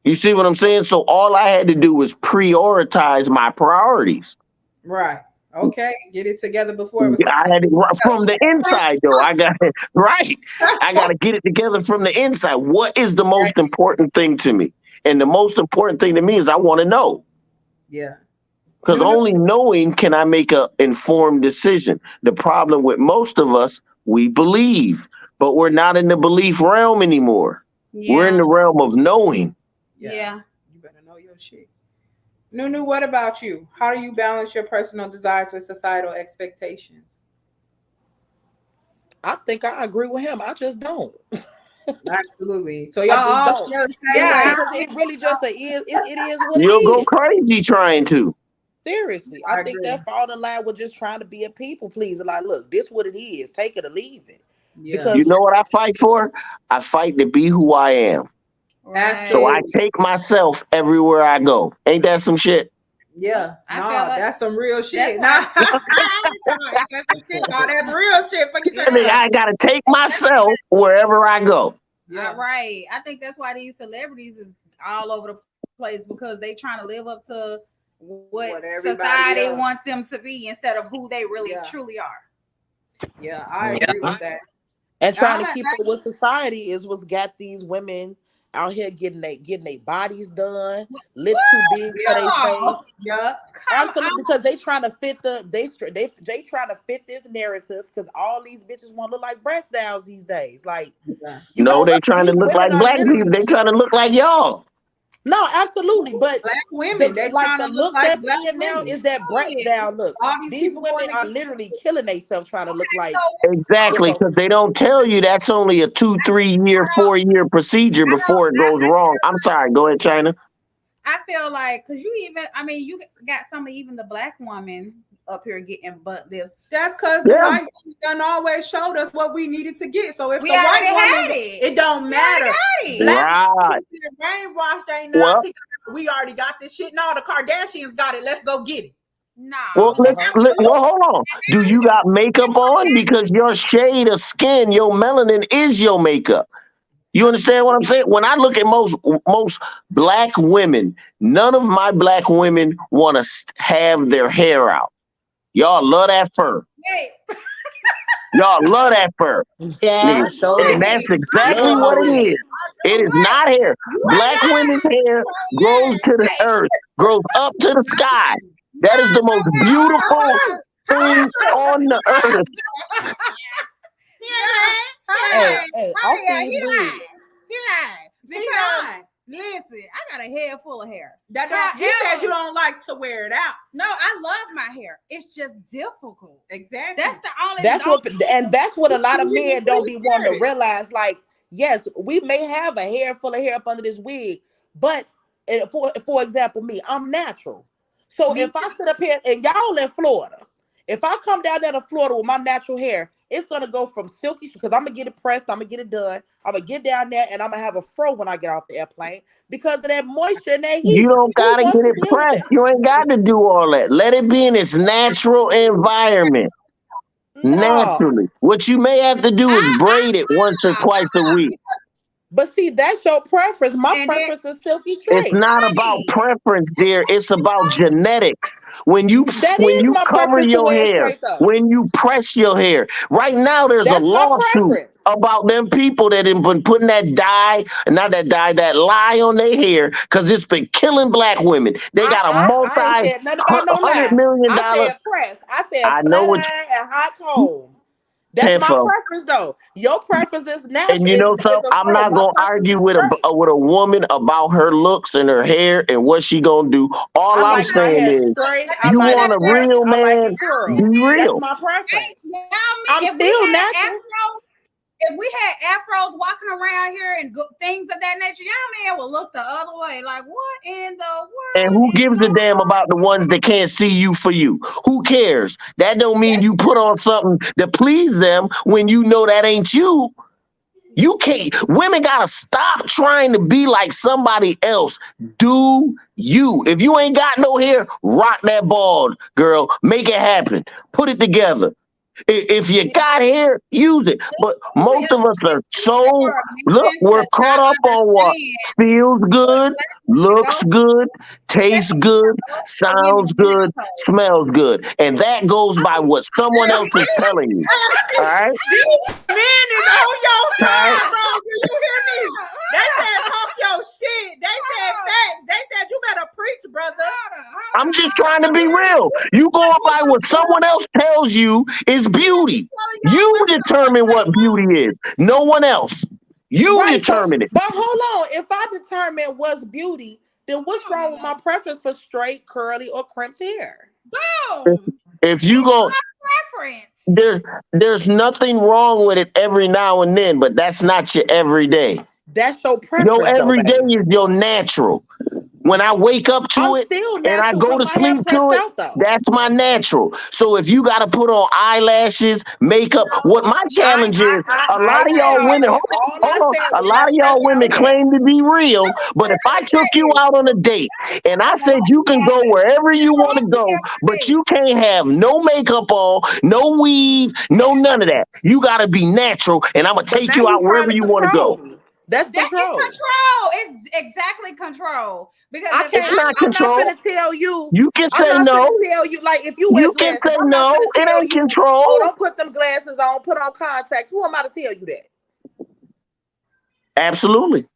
[SPEAKER 1] You see what I'm saying? So all I had to do was prioritize my priorities.
[SPEAKER 2] right. Okay, get it together before it was
[SPEAKER 1] I had it from the
[SPEAKER 2] time.
[SPEAKER 1] inside, though. I got it right. I got to get it together from the inside. What is the
[SPEAKER 2] Right.
[SPEAKER 1] most important thing to me? And the most important thing to me is I want to know.
[SPEAKER 2] Yeah,
[SPEAKER 1] Because
[SPEAKER 2] No, no.
[SPEAKER 1] only knowing can I make a informed decision. The problem with most of us, we believe, but we're not in the belief realm anymore. We're in
[SPEAKER 3] Yeah.
[SPEAKER 1] the realm of knowing.
[SPEAKER 3] Yeah.
[SPEAKER 2] You better know your shit. Nunu, what about you? How do you balance your personal desires with societal expectations?
[SPEAKER 4] I think I agree with him. I just don't.
[SPEAKER 2] Absolutely. So y'all
[SPEAKER 4] I just
[SPEAKER 2] all
[SPEAKER 4] don't.
[SPEAKER 2] feel the same
[SPEAKER 4] Yeah,
[SPEAKER 2] way.
[SPEAKER 3] Yeah.
[SPEAKER 4] because it really just it is what it
[SPEAKER 1] You'll go
[SPEAKER 4] is.
[SPEAKER 1] crazy trying to.
[SPEAKER 4] Seriously, I
[SPEAKER 2] I
[SPEAKER 4] think
[SPEAKER 2] agree.
[SPEAKER 4] that fall in line with just trying to be a people pleaser. Like, look, this what it is. Take it or leave it.
[SPEAKER 2] Yeah.
[SPEAKER 1] You
[SPEAKER 4] Because
[SPEAKER 1] know what I fight for? I fight to be who I am. So
[SPEAKER 3] Right.
[SPEAKER 1] I
[SPEAKER 2] Absolutely.
[SPEAKER 1] take myself everywhere I go. Ain't that some shit?
[SPEAKER 2] Yeah.
[SPEAKER 3] I feel
[SPEAKER 2] Nah,
[SPEAKER 3] like
[SPEAKER 2] that's some real shit.
[SPEAKER 3] that's
[SPEAKER 2] Nah,
[SPEAKER 3] why.
[SPEAKER 2] that's some shit. Nah, that's real shit. Fuck you
[SPEAKER 3] Yeah.
[SPEAKER 1] I
[SPEAKER 2] talking
[SPEAKER 1] think
[SPEAKER 2] about.
[SPEAKER 1] I gotta take myself wherever I go.
[SPEAKER 2] Yeah.
[SPEAKER 3] Right. I think that's why these celebrities is all over the place because they trying to live up to what
[SPEAKER 2] What everybody
[SPEAKER 3] society
[SPEAKER 2] else.
[SPEAKER 3] wants them to be instead of who they really
[SPEAKER 2] Yeah.
[SPEAKER 3] truly are.
[SPEAKER 2] Yeah, I agree with that.
[SPEAKER 4] and trying to
[SPEAKER 2] I'm
[SPEAKER 4] keep up with society is what's got these women out here getting their bodies done, lips too
[SPEAKER 3] What?
[SPEAKER 4] big for
[SPEAKER 2] yeah.
[SPEAKER 4] their face.
[SPEAKER 2] Yeah.
[SPEAKER 3] Come
[SPEAKER 4] Absolutely,
[SPEAKER 3] on.
[SPEAKER 4] because they trying to fit they trying to fit this narrative because all these bitches want to look like breast downs these days. Like,
[SPEAKER 2] Yeah.
[SPEAKER 4] you
[SPEAKER 1] No,
[SPEAKER 4] know
[SPEAKER 1] they
[SPEAKER 4] what?
[SPEAKER 1] trying to
[SPEAKER 4] These
[SPEAKER 1] look
[SPEAKER 4] women
[SPEAKER 1] like
[SPEAKER 4] are
[SPEAKER 1] black people.
[SPEAKER 4] literally
[SPEAKER 1] They trying to look like y'all.
[SPEAKER 4] no, absolutely, but
[SPEAKER 2] Black women,
[SPEAKER 4] the
[SPEAKER 2] they
[SPEAKER 4] like
[SPEAKER 2] trying
[SPEAKER 4] the
[SPEAKER 2] to look
[SPEAKER 4] look
[SPEAKER 2] like
[SPEAKER 4] that's
[SPEAKER 2] black
[SPEAKER 4] in now
[SPEAKER 2] women.
[SPEAKER 4] is that
[SPEAKER 3] Oh,
[SPEAKER 4] breast
[SPEAKER 3] yeah.
[SPEAKER 4] down look.
[SPEAKER 3] All these
[SPEAKER 4] These
[SPEAKER 3] people
[SPEAKER 4] women
[SPEAKER 3] going to
[SPEAKER 4] are
[SPEAKER 3] get
[SPEAKER 4] literally killing themselves trying to look like
[SPEAKER 3] so
[SPEAKER 4] this.
[SPEAKER 1] Exactly,
[SPEAKER 4] So
[SPEAKER 1] because they don't tell you that's only a 2, 3 year, 4 year procedure before it goes wrong. I'm sorry. Go ahead, China.
[SPEAKER 3] I feel like because you even I mean you got some of even the black woman up here getting butt lifts.
[SPEAKER 2] That's because the
[SPEAKER 1] Yeah.
[SPEAKER 2] white woman done always showed us what we needed to get. So if
[SPEAKER 3] We
[SPEAKER 2] the white
[SPEAKER 3] already
[SPEAKER 2] woman,
[SPEAKER 3] had it.
[SPEAKER 2] it don't
[SPEAKER 3] We already
[SPEAKER 2] matter.
[SPEAKER 3] got it.
[SPEAKER 2] Black
[SPEAKER 1] Right.
[SPEAKER 2] women brainwashed ain't
[SPEAKER 1] Well,
[SPEAKER 2] not. We already got this shit. No, the Kardashians got it. Let's go get it.
[SPEAKER 1] well,
[SPEAKER 3] No,
[SPEAKER 1] let's
[SPEAKER 4] uh-huh.
[SPEAKER 1] well hold on. Do you got makeup on? Because your shade of skin, your melanin is your makeup. You understand what I'm saying? When I look at most black women, none of my black women want to have their hair out. Y'all love that fur.
[SPEAKER 3] Hey,
[SPEAKER 1] Y'all love that fur.
[SPEAKER 4] Yeah, show
[SPEAKER 1] And
[SPEAKER 4] do.
[SPEAKER 1] that's exactly
[SPEAKER 4] Love
[SPEAKER 1] what
[SPEAKER 4] our
[SPEAKER 1] it is.
[SPEAKER 4] wigs.
[SPEAKER 1] It is
[SPEAKER 3] what?
[SPEAKER 1] not hair.
[SPEAKER 3] You
[SPEAKER 1] Black
[SPEAKER 3] ain't
[SPEAKER 1] women's hair grows to the
[SPEAKER 3] lying.
[SPEAKER 1] earth, grows up to the sky.
[SPEAKER 3] No,
[SPEAKER 1] That is the
[SPEAKER 3] no,
[SPEAKER 1] most beautiful
[SPEAKER 3] no,
[SPEAKER 1] thing on the earth.
[SPEAKER 4] Hey,
[SPEAKER 3] Hey,
[SPEAKER 4] hey, off
[SPEAKER 3] yeah,
[SPEAKER 4] these
[SPEAKER 3] he
[SPEAKER 4] wigs.
[SPEAKER 3] lied. He lied.
[SPEAKER 2] He
[SPEAKER 3] Because
[SPEAKER 2] lied.
[SPEAKER 3] listen, I got a head full of hair.
[SPEAKER 2] That don't, you said
[SPEAKER 3] However-
[SPEAKER 2] you don't like to wear it out.
[SPEAKER 3] No, I love my hair. It's just difficult.
[SPEAKER 2] Exactly.
[SPEAKER 3] That's the only.
[SPEAKER 4] That's what, and that's what a lot of
[SPEAKER 2] You
[SPEAKER 4] men don't be wanting to
[SPEAKER 2] serious.
[SPEAKER 4] realize. Like, yes, we may have a hair full of hair up under this wig, but for example, me, I'm natural. So
[SPEAKER 2] Me
[SPEAKER 4] if I sit up here and y'all in Florida, if I come down there to Florida with my natural hair, it's gonna go from silky because I'm gonna get it pressed, I'm gonna get it done, I'm gonna get down there and I'm gonna have a fro when I get off the airplane because of that moisture and that
[SPEAKER 1] You
[SPEAKER 4] heat.
[SPEAKER 1] don't
[SPEAKER 4] Who
[SPEAKER 1] gotta
[SPEAKER 4] wants
[SPEAKER 1] get
[SPEAKER 4] to
[SPEAKER 1] it
[SPEAKER 4] deal with
[SPEAKER 1] pressed.
[SPEAKER 4] that?
[SPEAKER 1] You ain't got to do all that. Let it be in its natural environment.
[SPEAKER 4] No.
[SPEAKER 1] Naturally. What you may have to do is braid it once or
[SPEAKER 3] Ah,
[SPEAKER 1] twice a week.
[SPEAKER 4] But see, that's your preference. My
[SPEAKER 3] and then
[SPEAKER 4] preference is silky
[SPEAKER 1] It's
[SPEAKER 4] straight.
[SPEAKER 1] not about
[SPEAKER 3] right.
[SPEAKER 1] preference, dear. It's about genetics. When you
[SPEAKER 4] That
[SPEAKER 1] when
[SPEAKER 4] is
[SPEAKER 1] you
[SPEAKER 4] my
[SPEAKER 1] cover
[SPEAKER 4] preference to
[SPEAKER 1] your
[SPEAKER 4] wear it
[SPEAKER 1] hair,
[SPEAKER 4] straight though.
[SPEAKER 1] when you press your hair. Right now, there's a
[SPEAKER 4] That's my
[SPEAKER 1] lawsuit
[SPEAKER 4] preference.
[SPEAKER 1] about them people that have been putting that dye, not that dye, that lye on their hair, because it's been killing black women. They got a
[SPEAKER 4] I ain't said nothing about no
[SPEAKER 1] $100
[SPEAKER 4] lie.
[SPEAKER 1] million.
[SPEAKER 4] I said press. I said
[SPEAKER 1] I know
[SPEAKER 4] flat
[SPEAKER 1] what
[SPEAKER 4] iron and hot
[SPEAKER 1] you
[SPEAKER 4] comb. That's my
[SPEAKER 1] tenfold.
[SPEAKER 4] preference though. Your preference is
[SPEAKER 1] And
[SPEAKER 4] natural
[SPEAKER 1] you know
[SPEAKER 4] is
[SPEAKER 1] something?
[SPEAKER 4] a
[SPEAKER 1] I'm
[SPEAKER 4] fro.
[SPEAKER 1] not
[SPEAKER 4] My
[SPEAKER 1] gonna
[SPEAKER 4] preference
[SPEAKER 1] argue
[SPEAKER 4] is straight.
[SPEAKER 1] with a woman about her looks and her hair and what she gonna do. All
[SPEAKER 4] I
[SPEAKER 1] I'm
[SPEAKER 4] like my
[SPEAKER 1] saying
[SPEAKER 4] hair
[SPEAKER 1] is,
[SPEAKER 4] straight.
[SPEAKER 3] Let me
[SPEAKER 4] I
[SPEAKER 1] you
[SPEAKER 3] put
[SPEAKER 4] like
[SPEAKER 3] that
[SPEAKER 1] want
[SPEAKER 4] it
[SPEAKER 1] a
[SPEAKER 3] there.
[SPEAKER 4] pressed.
[SPEAKER 1] real
[SPEAKER 4] I like
[SPEAKER 1] man,
[SPEAKER 4] it curled.
[SPEAKER 1] be
[SPEAKER 4] That's
[SPEAKER 1] real.
[SPEAKER 4] my
[SPEAKER 3] Hey,
[SPEAKER 4] preference.
[SPEAKER 3] y'all,
[SPEAKER 4] I'm
[SPEAKER 3] if we
[SPEAKER 4] still
[SPEAKER 3] had
[SPEAKER 4] natural.
[SPEAKER 3] afros, if we had afros walking around here and things of that nature, y'all man would look the other way. Like, what in the
[SPEAKER 1] And
[SPEAKER 3] world
[SPEAKER 1] who
[SPEAKER 3] is
[SPEAKER 1] gives a
[SPEAKER 3] going
[SPEAKER 1] damn about the ones that can't see you for you? Who cares? That don't mean you put on something to please them when you know that ain't you. You can't. Women gotta stop trying to be like somebody else. Do you? If you ain't got no hair, rock that bald, girl. Make it happen. Put it together. If you got hair, use it. But most of us are so
[SPEAKER 3] for a
[SPEAKER 1] look.
[SPEAKER 3] man
[SPEAKER 1] We're
[SPEAKER 3] to
[SPEAKER 1] caught
[SPEAKER 3] not
[SPEAKER 1] up on what
[SPEAKER 3] understand
[SPEAKER 1] feels
[SPEAKER 3] what a
[SPEAKER 1] good,
[SPEAKER 3] to
[SPEAKER 1] looks
[SPEAKER 3] go
[SPEAKER 1] good,
[SPEAKER 3] through,
[SPEAKER 1] tastes
[SPEAKER 3] especially
[SPEAKER 1] good,
[SPEAKER 3] for women
[SPEAKER 1] sounds
[SPEAKER 3] in
[SPEAKER 1] good,
[SPEAKER 3] household.
[SPEAKER 1] smells good, and that goes by what someone else is telling you. All right,
[SPEAKER 2] These men is on your
[SPEAKER 1] all right.
[SPEAKER 2] side, bro. Do you hear me? They said talk your shit. They said facts. They said you better preach, brother.
[SPEAKER 1] I'm just trying to be real. You going by what someone else tells you is beauty. You determine what beauty is. No one else. You
[SPEAKER 4] Right. So,
[SPEAKER 1] determine it.
[SPEAKER 4] but hold on. If I determine what's beauty, then what's wrong with my preference for straight, curly, or crimped hair?
[SPEAKER 3] Boom.
[SPEAKER 1] If you go,
[SPEAKER 3] Preference.
[SPEAKER 1] there's nothing wrong with it every now and then, but that's not your everyday.
[SPEAKER 4] That's your
[SPEAKER 1] Your
[SPEAKER 4] preference, though,
[SPEAKER 1] everyday
[SPEAKER 4] baby.
[SPEAKER 1] is your natural. When I wake up
[SPEAKER 4] I'm
[SPEAKER 1] to it
[SPEAKER 4] still
[SPEAKER 1] and I
[SPEAKER 4] natural
[SPEAKER 1] go
[SPEAKER 4] with
[SPEAKER 1] to
[SPEAKER 4] my hair
[SPEAKER 1] sleep to
[SPEAKER 4] pressed
[SPEAKER 1] it,
[SPEAKER 4] out, though.
[SPEAKER 1] that's my natural. So if you got to put on eyelashes, makeup, what my challenge is, a
[SPEAKER 4] I
[SPEAKER 1] lot of
[SPEAKER 4] said
[SPEAKER 1] y'all
[SPEAKER 4] all
[SPEAKER 1] women,
[SPEAKER 4] that. All I
[SPEAKER 1] hold on,
[SPEAKER 4] said
[SPEAKER 1] a
[SPEAKER 4] was my
[SPEAKER 1] lot of y'all
[SPEAKER 4] pressed
[SPEAKER 1] women
[SPEAKER 4] out hair.
[SPEAKER 1] claim to be real, but if I took you out on a date and I said you can go wherever you want to go, but you can't have no makeup on, no weave, no none of that. You got to be natural, and I'm going to
[SPEAKER 4] But
[SPEAKER 1] take
[SPEAKER 4] now
[SPEAKER 1] you
[SPEAKER 4] you
[SPEAKER 1] out
[SPEAKER 4] trying
[SPEAKER 1] wherever
[SPEAKER 4] to
[SPEAKER 1] you want to
[SPEAKER 4] control
[SPEAKER 1] go.
[SPEAKER 4] me. That's
[SPEAKER 3] That is
[SPEAKER 4] control.
[SPEAKER 3] control. It's exactly control. Because
[SPEAKER 4] I
[SPEAKER 3] if
[SPEAKER 1] It's
[SPEAKER 4] can't.
[SPEAKER 3] I
[SPEAKER 1] not
[SPEAKER 4] I'm not
[SPEAKER 1] control.
[SPEAKER 4] finna tell you.
[SPEAKER 1] You can
[SPEAKER 4] I'm
[SPEAKER 1] say
[SPEAKER 4] not
[SPEAKER 1] no.
[SPEAKER 4] finna tell you. Like if you wear
[SPEAKER 1] You can
[SPEAKER 4] glasses,
[SPEAKER 1] say
[SPEAKER 4] I'm not
[SPEAKER 1] no.
[SPEAKER 4] finna
[SPEAKER 1] It
[SPEAKER 4] tell
[SPEAKER 1] ain't
[SPEAKER 4] you. Oh,
[SPEAKER 1] control.
[SPEAKER 4] don't put them glasses on. Put on contacts. Who am I to tell you that?
[SPEAKER 1] Absolutely.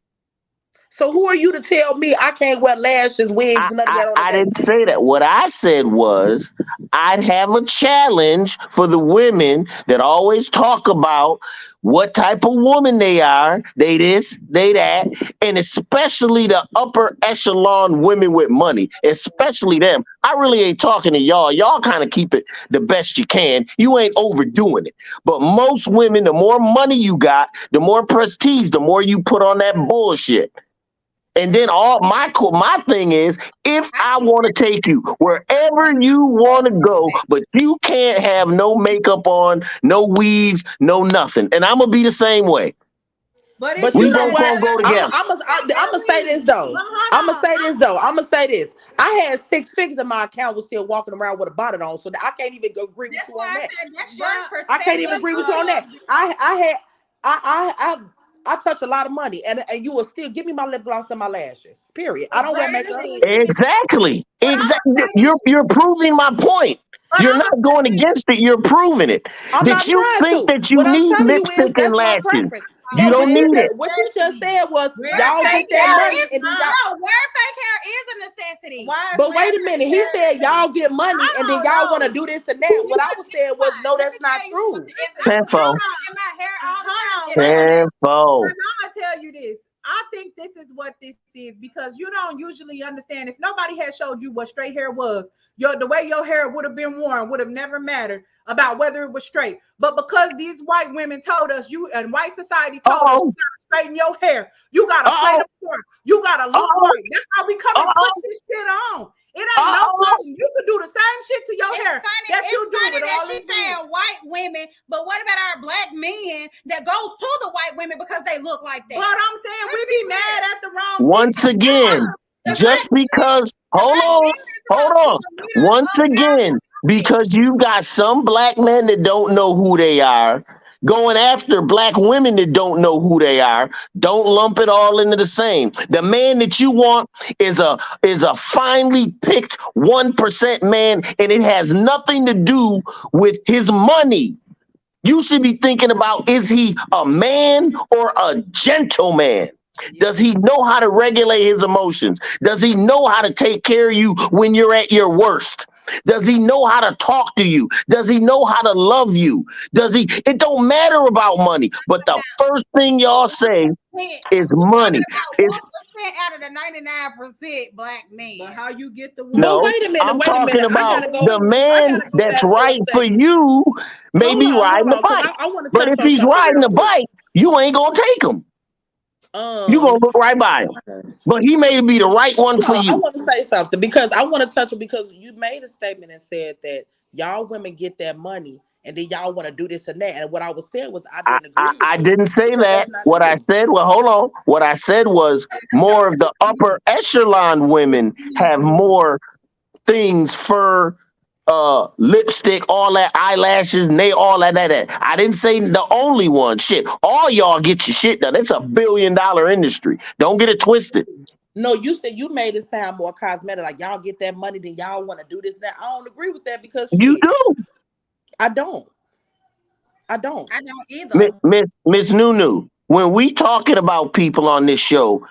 [SPEAKER 4] So who are you to tell me I can't wear lashes,
[SPEAKER 1] I,
[SPEAKER 4] wigs, none of
[SPEAKER 1] I,
[SPEAKER 4] that on a
[SPEAKER 1] I
[SPEAKER 4] date?
[SPEAKER 1] didn't say that. What I said was I'd have a challenge for the women that always talk about what type of woman they are, they this, they that, and especially the upper echelon women with money, especially them. I really ain't talking to y'all. Y'all kind of keep it the best you can. You ain't overdoing it. But most women, the more money you got, the more prestige, the more you put on that bullshit. And then my thing is, if I want to take you wherever you want to go, but you can't have no makeup on, no weaves, no nothing, and I'm gonna be the same way.
[SPEAKER 2] But if
[SPEAKER 4] But
[SPEAKER 1] We
[SPEAKER 4] you
[SPEAKER 2] you
[SPEAKER 4] know
[SPEAKER 1] both
[SPEAKER 4] what?
[SPEAKER 1] gonna go together.
[SPEAKER 4] I'm gonna say this though.
[SPEAKER 2] but
[SPEAKER 4] I'm gonna
[SPEAKER 2] hold
[SPEAKER 4] say
[SPEAKER 2] on.
[SPEAKER 4] this though. I'm gonna say this. I had 6 figures in my account, was still walking around with a bonnet on, so I can't even agree with
[SPEAKER 3] that's
[SPEAKER 4] you
[SPEAKER 3] why
[SPEAKER 4] on
[SPEAKER 3] I
[SPEAKER 4] that.
[SPEAKER 3] said that's your
[SPEAKER 2] But
[SPEAKER 4] I can't
[SPEAKER 3] perspective
[SPEAKER 4] even agree with you on
[SPEAKER 3] of
[SPEAKER 4] that. I had I touch a lot of money, and you will still give me my lip gloss and my lashes. Period. I don't wear makeup.
[SPEAKER 1] Exactly.
[SPEAKER 2] but I'm
[SPEAKER 1] Exactly.
[SPEAKER 2] gonna tell you,
[SPEAKER 1] You're proving my point.
[SPEAKER 2] but
[SPEAKER 1] You're
[SPEAKER 2] I'm
[SPEAKER 1] not
[SPEAKER 2] gonna
[SPEAKER 1] going
[SPEAKER 2] tell you,
[SPEAKER 1] against it. You're proving it.
[SPEAKER 4] I'm
[SPEAKER 1] That
[SPEAKER 4] not
[SPEAKER 1] you
[SPEAKER 4] trying
[SPEAKER 1] think
[SPEAKER 4] to.
[SPEAKER 1] that you
[SPEAKER 4] What I'm
[SPEAKER 1] need
[SPEAKER 4] telling you is
[SPEAKER 1] lipstick and
[SPEAKER 4] that's my
[SPEAKER 1] lashes.
[SPEAKER 4] preference.
[SPEAKER 1] You
[SPEAKER 4] But
[SPEAKER 1] don't
[SPEAKER 2] wear
[SPEAKER 1] need it.
[SPEAKER 4] what you just said was
[SPEAKER 2] wear
[SPEAKER 4] y'all
[SPEAKER 3] fake
[SPEAKER 4] get that
[SPEAKER 3] hair
[SPEAKER 4] money
[SPEAKER 3] is
[SPEAKER 4] and then y'all.
[SPEAKER 3] no wearing fake hair is a necessity.
[SPEAKER 2] why is
[SPEAKER 4] But
[SPEAKER 2] wearing
[SPEAKER 4] wait a minute,
[SPEAKER 2] fake
[SPEAKER 4] he
[SPEAKER 2] hair
[SPEAKER 4] said
[SPEAKER 2] today?
[SPEAKER 4] y'all get money and then
[SPEAKER 2] I don't
[SPEAKER 4] y'all want to
[SPEAKER 2] know.
[SPEAKER 4] do this and that. What I was saying was no,
[SPEAKER 3] Let me
[SPEAKER 4] that's not
[SPEAKER 3] tell you
[SPEAKER 4] true.
[SPEAKER 3] something. If I was
[SPEAKER 2] Hold
[SPEAKER 1] Tenfold.
[SPEAKER 3] in my hair all the time,
[SPEAKER 2] on,
[SPEAKER 3] if
[SPEAKER 2] wait
[SPEAKER 3] I
[SPEAKER 2] a
[SPEAKER 3] was
[SPEAKER 2] minute.
[SPEAKER 1] Tenfold.
[SPEAKER 2] Because I'm gonna tell you this. I think this is what this is because you don't usually understand. If nobody had showed you what straight hair was, the way your hair would have been worn would have never mattered about whether it was straight. But because these white women told us you and white society
[SPEAKER 1] Uh
[SPEAKER 2] told us
[SPEAKER 1] oh.
[SPEAKER 2] you gotta straighten your hair, you
[SPEAKER 1] Uh
[SPEAKER 2] gotta play
[SPEAKER 1] oh.
[SPEAKER 2] the part, you gotta
[SPEAKER 1] Uh
[SPEAKER 2] look
[SPEAKER 1] oh.
[SPEAKER 2] right. That's how we come
[SPEAKER 1] Uh
[SPEAKER 2] and put
[SPEAKER 1] oh.
[SPEAKER 2] this shit on. It ain't
[SPEAKER 1] Uh
[SPEAKER 2] no
[SPEAKER 1] oh.
[SPEAKER 2] problem. You could do the same shit to your hair that
[SPEAKER 3] it's
[SPEAKER 2] you do
[SPEAKER 3] funny
[SPEAKER 2] with
[SPEAKER 3] that
[SPEAKER 2] all
[SPEAKER 3] she's
[SPEAKER 2] this wigs.
[SPEAKER 3] saying white women, but what about our black men that goes to the white women because they look like that?
[SPEAKER 2] But I'm saying
[SPEAKER 3] Let's
[SPEAKER 2] we
[SPEAKER 3] be
[SPEAKER 2] be mad
[SPEAKER 3] clear.
[SPEAKER 2] at the wrong
[SPEAKER 1] Once
[SPEAKER 2] people.
[SPEAKER 1] again,
[SPEAKER 3] The black
[SPEAKER 1] just
[SPEAKER 3] men,
[SPEAKER 1] because,
[SPEAKER 3] the
[SPEAKER 1] hold
[SPEAKER 3] black
[SPEAKER 1] on,
[SPEAKER 3] men is
[SPEAKER 1] hold
[SPEAKER 3] supposed to be
[SPEAKER 1] on.
[SPEAKER 3] the leaders
[SPEAKER 1] Once
[SPEAKER 3] of our
[SPEAKER 1] again,
[SPEAKER 3] community.
[SPEAKER 1] because you got some black men that don't know who they are going after black women that don't know who they are, don't lump it all into the same. The man that you want is a finely picked 1% man, and it has nothing to do with his money. You should be thinking about, is he a man or a gentleman? Does he know how to regulate his emotions? Does he know how to take care of you when you're at your worst? Does he know how to talk to you? Does he know how to love you? Does he? It don't matter about money, but the first thing y'all say is
[SPEAKER 3] We talking
[SPEAKER 1] money.
[SPEAKER 3] about
[SPEAKER 1] Is
[SPEAKER 3] 1% out of the 99% black men.
[SPEAKER 2] But how you get the one?
[SPEAKER 4] But
[SPEAKER 1] no,
[SPEAKER 4] wait a minute,
[SPEAKER 1] I'm
[SPEAKER 4] wait a
[SPEAKER 1] talking
[SPEAKER 4] minute. I
[SPEAKER 1] about
[SPEAKER 4] gotta go.
[SPEAKER 1] the
[SPEAKER 4] I
[SPEAKER 1] man
[SPEAKER 4] gotta go
[SPEAKER 1] that's
[SPEAKER 4] back for a
[SPEAKER 1] right for
[SPEAKER 4] second.
[SPEAKER 1] you may be
[SPEAKER 4] Hold
[SPEAKER 1] riding the
[SPEAKER 4] on, because
[SPEAKER 1] bike.
[SPEAKER 4] I want to
[SPEAKER 1] But
[SPEAKER 4] touch
[SPEAKER 1] if
[SPEAKER 4] on
[SPEAKER 1] he's
[SPEAKER 4] something
[SPEAKER 1] riding
[SPEAKER 4] real
[SPEAKER 1] the
[SPEAKER 4] quick.
[SPEAKER 1] bike, you ain't gonna take him. You gonna
[SPEAKER 4] Um,
[SPEAKER 1] look right by him. But he may be the right one for
[SPEAKER 4] no, I
[SPEAKER 1] you.
[SPEAKER 4] want to say something because I want to touch it because you made a statement and said that y'all women get that money and then y'all want to do this and that. And what I was saying was I
[SPEAKER 1] I,
[SPEAKER 4] didn't
[SPEAKER 1] I,
[SPEAKER 4] agree
[SPEAKER 1] I
[SPEAKER 4] with you
[SPEAKER 1] didn't say
[SPEAKER 4] because
[SPEAKER 1] that.
[SPEAKER 4] that's not
[SPEAKER 1] What I
[SPEAKER 4] true.
[SPEAKER 1] said, well, hold on. What I said was more of the upper echelon women have more things, fur, lipstick, all that, eyelashes, nail, all that. I didn't say the only one. Shit, all y'all get your shit done. It's $1 billion industry. Don't get it twisted.
[SPEAKER 4] No, you said you made it sound more cosmetic, like y'all get that money, then y'all want to do this and that. I don't agree with that because
[SPEAKER 1] You
[SPEAKER 4] shit,
[SPEAKER 1] do,
[SPEAKER 4] I don't. I don't.
[SPEAKER 3] I don't either.
[SPEAKER 1] Miss Nunu. When we talking about people on this show,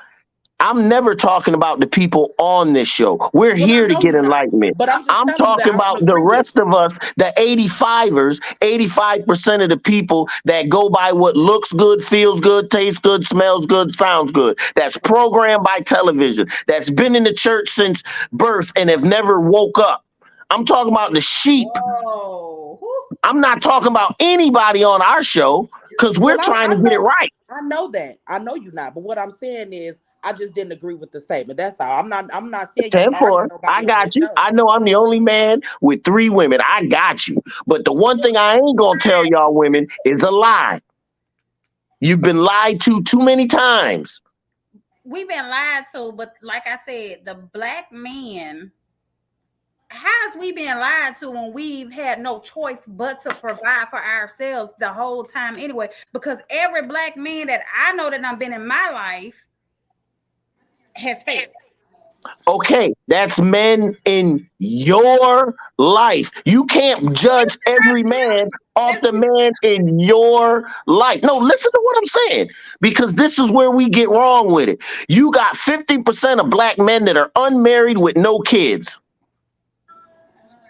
[SPEAKER 1] I'm never talking about the people on this show. We're
[SPEAKER 4] Well, I
[SPEAKER 1] here to
[SPEAKER 4] know
[SPEAKER 1] get
[SPEAKER 4] you're not,
[SPEAKER 1] enlightenment.
[SPEAKER 4] but I'm just
[SPEAKER 1] I'm
[SPEAKER 4] telling you that
[SPEAKER 1] talking
[SPEAKER 4] I don't
[SPEAKER 1] about the
[SPEAKER 4] agree with
[SPEAKER 1] rest
[SPEAKER 4] you.
[SPEAKER 1] of us, the 85ers, 85% of the people that go by what looks good, feels good, tastes good, smells good, sounds good. That's programmed by television, that's been in the church since birth and have never woke up. I'm talking about the sheep.
[SPEAKER 2] Whoa.
[SPEAKER 1] I'm not talking about anybody on our show because we're
[SPEAKER 4] Well,
[SPEAKER 1] trying
[SPEAKER 4] I
[SPEAKER 1] to get it
[SPEAKER 4] know,
[SPEAKER 1] right.
[SPEAKER 4] I know that. I know you're not. But what I'm saying is, I just didn't agree with the statement. That's all. I'm not saying you
[SPEAKER 1] 10
[SPEAKER 4] targeting
[SPEAKER 1] 4. I
[SPEAKER 4] nobody on
[SPEAKER 1] got
[SPEAKER 4] this
[SPEAKER 1] you.
[SPEAKER 4] show.
[SPEAKER 1] I know I'm the only man with 3 women. I got you. But the one thing I ain't going to tell y'all women is a lie. You've been lied to too many times.
[SPEAKER 3] We've been lied to, but like I said, the black men, how's we been lied to when we've had no choice but to provide for ourselves the whole time anyway? Because every black man that I know that I've been in my life has failed.
[SPEAKER 1] Okay, that's men in your life. You can't judge every man off the man in your life. No, listen to what I'm saying because this is where we get wrong with it. You got 50% of black men that are unmarried with no kids.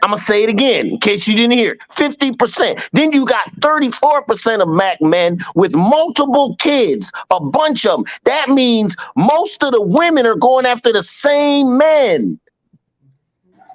[SPEAKER 1] I'm gonna say it again in case you didn't hear. 50%. Then you got 34% of black men with multiple kids, a bunch of them. That means most of the women are going after the same men.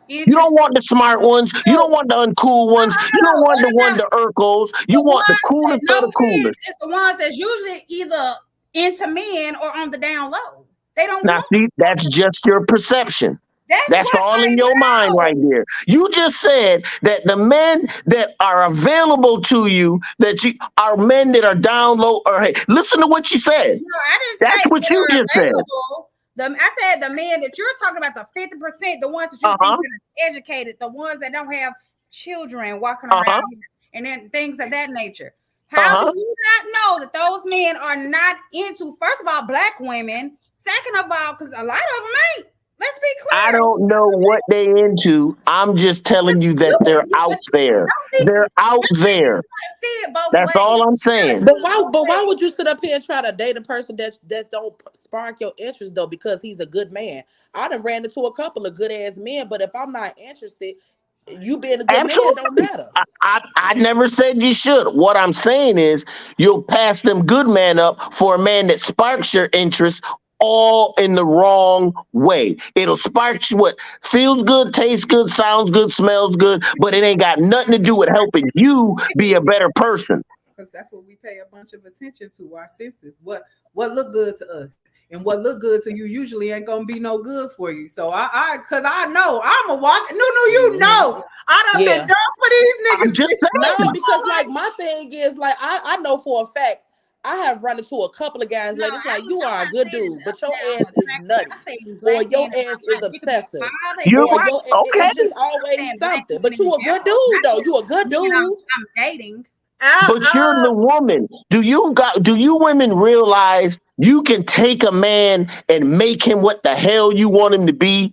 [SPEAKER 1] You don't
[SPEAKER 3] Interesting.
[SPEAKER 1] want the smart ones. You don't
[SPEAKER 3] So,
[SPEAKER 1] want the uncool ones. You don't
[SPEAKER 3] no,
[SPEAKER 1] want
[SPEAKER 3] what
[SPEAKER 1] the one
[SPEAKER 3] about
[SPEAKER 1] the Urkels. You
[SPEAKER 3] the
[SPEAKER 1] want the
[SPEAKER 3] ones that
[SPEAKER 1] coolest of
[SPEAKER 3] no
[SPEAKER 1] the
[SPEAKER 3] kids?
[SPEAKER 1] coolest.
[SPEAKER 3] It's the ones that's usually either into men or on the down low. They don't
[SPEAKER 1] Now,
[SPEAKER 3] want.
[SPEAKER 1] see, that's just your perception.
[SPEAKER 3] That's
[SPEAKER 1] That's
[SPEAKER 3] what
[SPEAKER 1] all
[SPEAKER 3] I
[SPEAKER 1] in your mind right
[SPEAKER 3] know.
[SPEAKER 1] there. You just said that the men that are available to you, that you are men that are down low. Or hey, listen to what you said.
[SPEAKER 3] No, I didn't
[SPEAKER 1] That's
[SPEAKER 3] say
[SPEAKER 1] what
[SPEAKER 3] that
[SPEAKER 1] you
[SPEAKER 3] are
[SPEAKER 1] just said.
[SPEAKER 3] available. I said the men that you're talking about, the 50%, the ones that you
[SPEAKER 1] Uh
[SPEAKER 3] think
[SPEAKER 1] huh.
[SPEAKER 3] that are educated, the ones that don't have children walking
[SPEAKER 1] Uh huh.
[SPEAKER 3] around here, and then things of that nature.
[SPEAKER 1] Uh
[SPEAKER 3] How do
[SPEAKER 1] huh.
[SPEAKER 3] you not know that those men are not into, first of all, black women? Second of all, because a lot of them ain't. Let's be
[SPEAKER 1] I
[SPEAKER 3] clear.
[SPEAKER 1] don't know what they into. I'm just telling you that they're out
[SPEAKER 3] But
[SPEAKER 1] there.
[SPEAKER 3] don't be,
[SPEAKER 1] They're out there.
[SPEAKER 3] see it both
[SPEAKER 1] That's
[SPEAKER 3] ways.
[SPEAKER 1] all I'm
[SPEAKER 3] You gotta
[SPEAKER 1] saying.
[SPEAKER 3] see it both
[SPEAKER 4] But why
[SPEAKER 3] ways.
[SPEAKER 4] would you sit up here and try to date a person that don't spark your interest though? Because he's a good man. I done ran into a couple of good ass men, but if I'm not interested, you being a good man don't
[SPEAKER 1] Absolutely.
[SPEAKER 4] matter.
[SPEAKER 1] I never said you should. What I'm saying is you'll pass them good man up for a man that sparks your interest all in the wrong way. It'll spark you what feels good, tastes good, sounds good, smells good, but it ain't got nothing to do with helping you be a better person.
[SPEAKER 2] Because that's what we pay a bunch of attention to, our senses. What look good to us and what look good to you usually ain't gonna be no good for you. So cause I know I'm a walk. No, you
[SPEAKER 4] Hmm.
[SPEAKER 2] know I done been
[SPEAKER 4] Yeah.
[SPEAKER 2] done for these
[SPEAKER 1] I'm
[SPEAKER 2] niggas.
[SPEAKER 1] just
[SPEAKER 4] No,
[SPEAKER 1] saying.
[SPEAKER 4] because like my thing is like I know for a fact I have run into a couple of guys
[SPEAKER 3] No,
[SPEAKER 4] like it's like you
[SPEAKER 3] I'm
[SPEAKER 4] are a
[SPEAKER 3] not
[SPEAKER 4] good
[SPEAKER 3] saying
[SPEAKER 4] dude,
[SPEAKER 3] it's up
[SPEAKER 4] but your
[SPEAKER 3] down
[SPEAKER 4] ass is
[SPEAKER 3] attractive.
[SPEAKER 4] nutty,
[SPEAKER 3] I'm saying
[SPEAKER 4] or
[SPEAKER 3] black
[SPEAKER 4] your
[SPEAKER 3] men in
[SPEAKER 4] ass
[SPEAKER 3] my
[SPEAKER 4] is
[SPEAKER 3] life. You could be
[SPEAKER 4] obsessive,
[SPEAKER 3] all they
[SPEAKER 1] You're
[SPEAKER 3] want.
[SPEAKER 4] or
[SPEAKER 1] right.
[SPEAKER 4] it's
[SPEAKER 1] Okay.
[SPEAKER 4] just always
[SPEAKER 3] Saying black
[SPEAKER 4] something.
[SPEAKER 3] women
[SPEAKER 4] But
[SPEAKER 3] in
[SPEAKER 4] you a good
[SPEAKER 3] general,
[SPEAKER 4] dude
[SPEAKER 3] not
[SPEAKER 4] though. You
[SPEAKER 3] just
[SPEAKER 4] a good
[SPEAKER 3] men
[SPEAKER 4] dude.
[SPEAKER 3] I'm dating.
[SPEAKER 1] But you're the woman. Do you women realize you can take a man and make him what the hell you want him to be?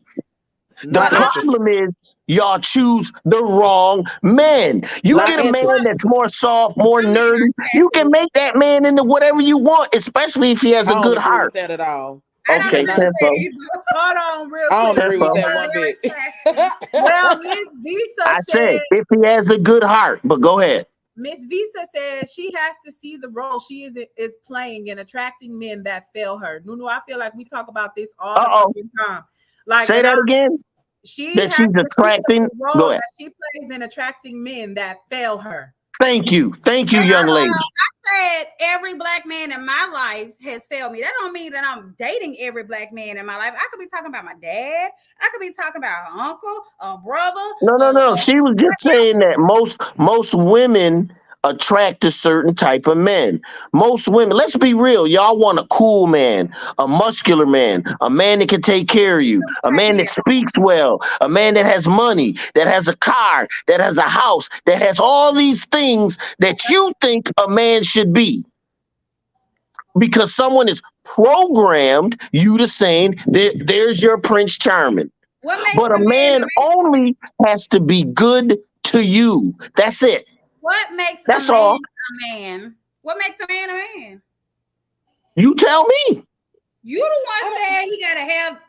[SPEAKER 1] The
[SPEAKER 4] Not
[SPEAKER 3] But
[SPEAKER 4] interested.
[SPEAKER 1] problem is y'all choose the wrong man. You
[SPEAKER 4] Not
[SPEAKER 1] get a
[SPEAKER 3] guess
[SPEAKER 1] man
[SPEAKER 3] what?
[SPEAKER 4] interested.
[SPEAKER 1] that's more soft, more
[SPEAKER 3] Some men
[SPEAKER 1] nerdy.
[SPEAKER 3] are
[SPEAKER 1] You can
[SPEAKER 3] sassy.
[SPEAKER 1] make that man into whatever you want, especially if he has
[SPEAKER 4] I
[SPEAKER 1] a
[SPEAKER 4] don't
[SPEAKER 1] good
[SPEAKER 4] agree with
[SPEAKER 1] heart.
[SPEAKER 4] that at all.
[SPEAKER 3] I don't
[SPEAKER 1] Okay,
[SPEAKER 3] agree
[SPEAKER 4] Not.
[SPEAKER 3] with that
[SPEAKER 1] tenfold,
[SPEAKER 3] either.
[SPEAKER 2] Hold on, real
[SPEAKER 4] I don't
[SPEAKER 2] quick.
[SPEAKER 4] agree with
[SPEAKER 1] tenfold.
[SPEAKER 4] that
[SPEAKER 3] Some
[SPEAKER 4] one
[SPEAKER 3] very
[SPEAKER 4] bit.
[SPEAKER 3] sassy.
[SPEAKER 2] Well, Miss Visa
[SPEAKER 1] I
[SPEAKER 2] said
[SPEAKER 1] said if he has a good heart, but go ahead.
[SPEAKER 2] Miss Visa says she has to see the role she is playing in attracting men that fail her. Nunu, I feel like we talk about this all
[SPEAKER 1] Uh
[SPEAKER 2] the
[SPEAKER 1] oh.
[SPEAKER 2] fucking time. Like,
[SPEAKER 1] Say
[SPEAKER 2] and
[SPEAKER 1] that again.
[SPEAKER 2] she
[SPEAKER 1] That
[SPEAKER 2] has
[SPEAKER 1] she's
[SPEAKER 2] to see
[SPEAKER 1] attracting.
[SPEAKER 2] the role
[SPEAKER 1] Go ahead.
[SPEAKER 2] that she plays in attracting men that fail her.
[SPEAKER 1] Thank you. Thank you,
[SPEAKER 3] And
[SPEAKER 1] young lady.
[SPEAKER 3] I said every black man in my life has failed me. That don't mean that I'm dating every black man in my life. I could be talking about my dad. I could be talking about an uncle, a brother,
[SPEAKER 1] No, no, no. She was just saying that most women attract a certain type of men. Most women, let's be real, y'all want a cool man, a muscular man, a man that can take care of you, a
[SPEAKER 3] type
[SPEAKER 1] man that
[SPEAKER 3] man.
[SPEAKER 1] speaks well, a man that has money, that has a car, that has a house, that has all these things that you think a man should be. Because someone is programmed you to saying there's your Prince Charming.
[SPEAKER 3] What makes
[SPEAKER 1] But
[SPEAKER 3] a
[SPEAKER 1] a
[SPEAKER 3] man a
[SPEAKER 1] man
[SPEAKER 3] man?
[SPEAKER 1] only has to be good to you. That's it.
[SPEAKER 3] What makes a
[SPEAKER 1] That's
[SPEAKER 3] man
[SPEAKER 1] all.
[SPEAKER 3] a man? What makes a man a man?
[SPEAKER 1] You tell me.
[SPEAKER 3] You the one said he gotta have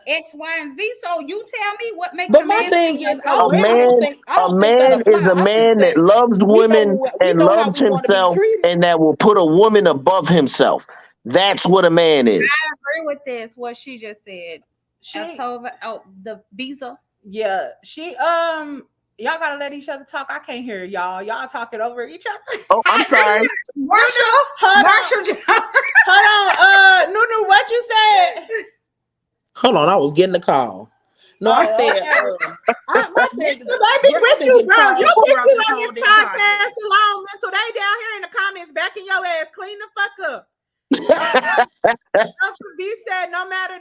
[SPEAKER 3] X, Y, and Z. So you tell me what makes
[SPEAKER 4] But
[SPEAKER 3] a
[SPEAKER 4] my
[SPEAKER 3] man
[SPEAKER 4] thing
[SPEAKER 3] feel
[SPEAKER 4] is,
[SPEAKER 3] like
[SPEAKER 4] I,
[SPEAKER 3] a
[SPEAKER 1] A
[SPEAKER 4] well, I
[SPEAKER 3] woman.
[SPEAKER 4] don't
[SPEAKER 1] man,
[SPEAKER 4] think I
[SPEAKER 1] a
[SPEAKER 4] don't think that
[SPEAKER 1] man is
[SPEAKER 4] apply.
[SPEAKER 1] a
[SPEAKER 4] I think
[SPEAKER 1] man that
[SPEAKER 4] that
[SPEAKER 1] loves women
[SPEAKER 4] we
[SPEAKER 1] and
[SPEAKER 4] know how
[SPEAKER 1] loves
[SPEAKER 4] we want to be
[SPEAKER 1] himself
[SPEAKER 4] treated.
[SPEAKER 1] and that will put a woman above himself. That's what a man is.
[SPEAKER 3] I agree with this. What she just said.
[SPEAKER 2] She,
[SPEAKER 3] October. Oh, the visa.
[SPEAKER 2] yeah, she, y'all gotta let each other talk. I can't hear y'all. Y'all talking over each other.
[SPEAKER 1] Oh, I'm sorry.
[SPEAKER 3] Marshall.
[SPEAKER 2] Hold on,
[SPEAKER 3] Marshall Johnson.
[SPEAKER 2] hold on. Nunu, what you said?
[SPEAKER 4] Hold on, I was getting the call. No, I
[SPEAKER 2] Oh,
[SPEAKER 4] said,
[SPEAKER 2] okay.
[SPEAKER 4] my thing is,
[SPEAKER 2] So they be
[SPEAKER 4] girl, I've
[SPEAKER 2] with
[SPEAKER 4] been
[SPEAKER 2] you,
[SPEAKER 4] getting
[SPEAKER 2] bro. You
[SPEAKER 4] calls
[SPEAKER 2] think
[SPEAKER 4] throughout
[SPEAKER 2] you
[SPEAKER 4] this
[SPEAKER 2] on
[SPEAKER 4] whole
[SPEAKER 2] this
[SPEAKER 4] damn
[SPEAKER 2] podcast
[SPEAKER 4] podcast.
[SPEAKER 2] alone, man. So they down here in the comments backing your ass. Clean the fuck up. Dr. V said, no matter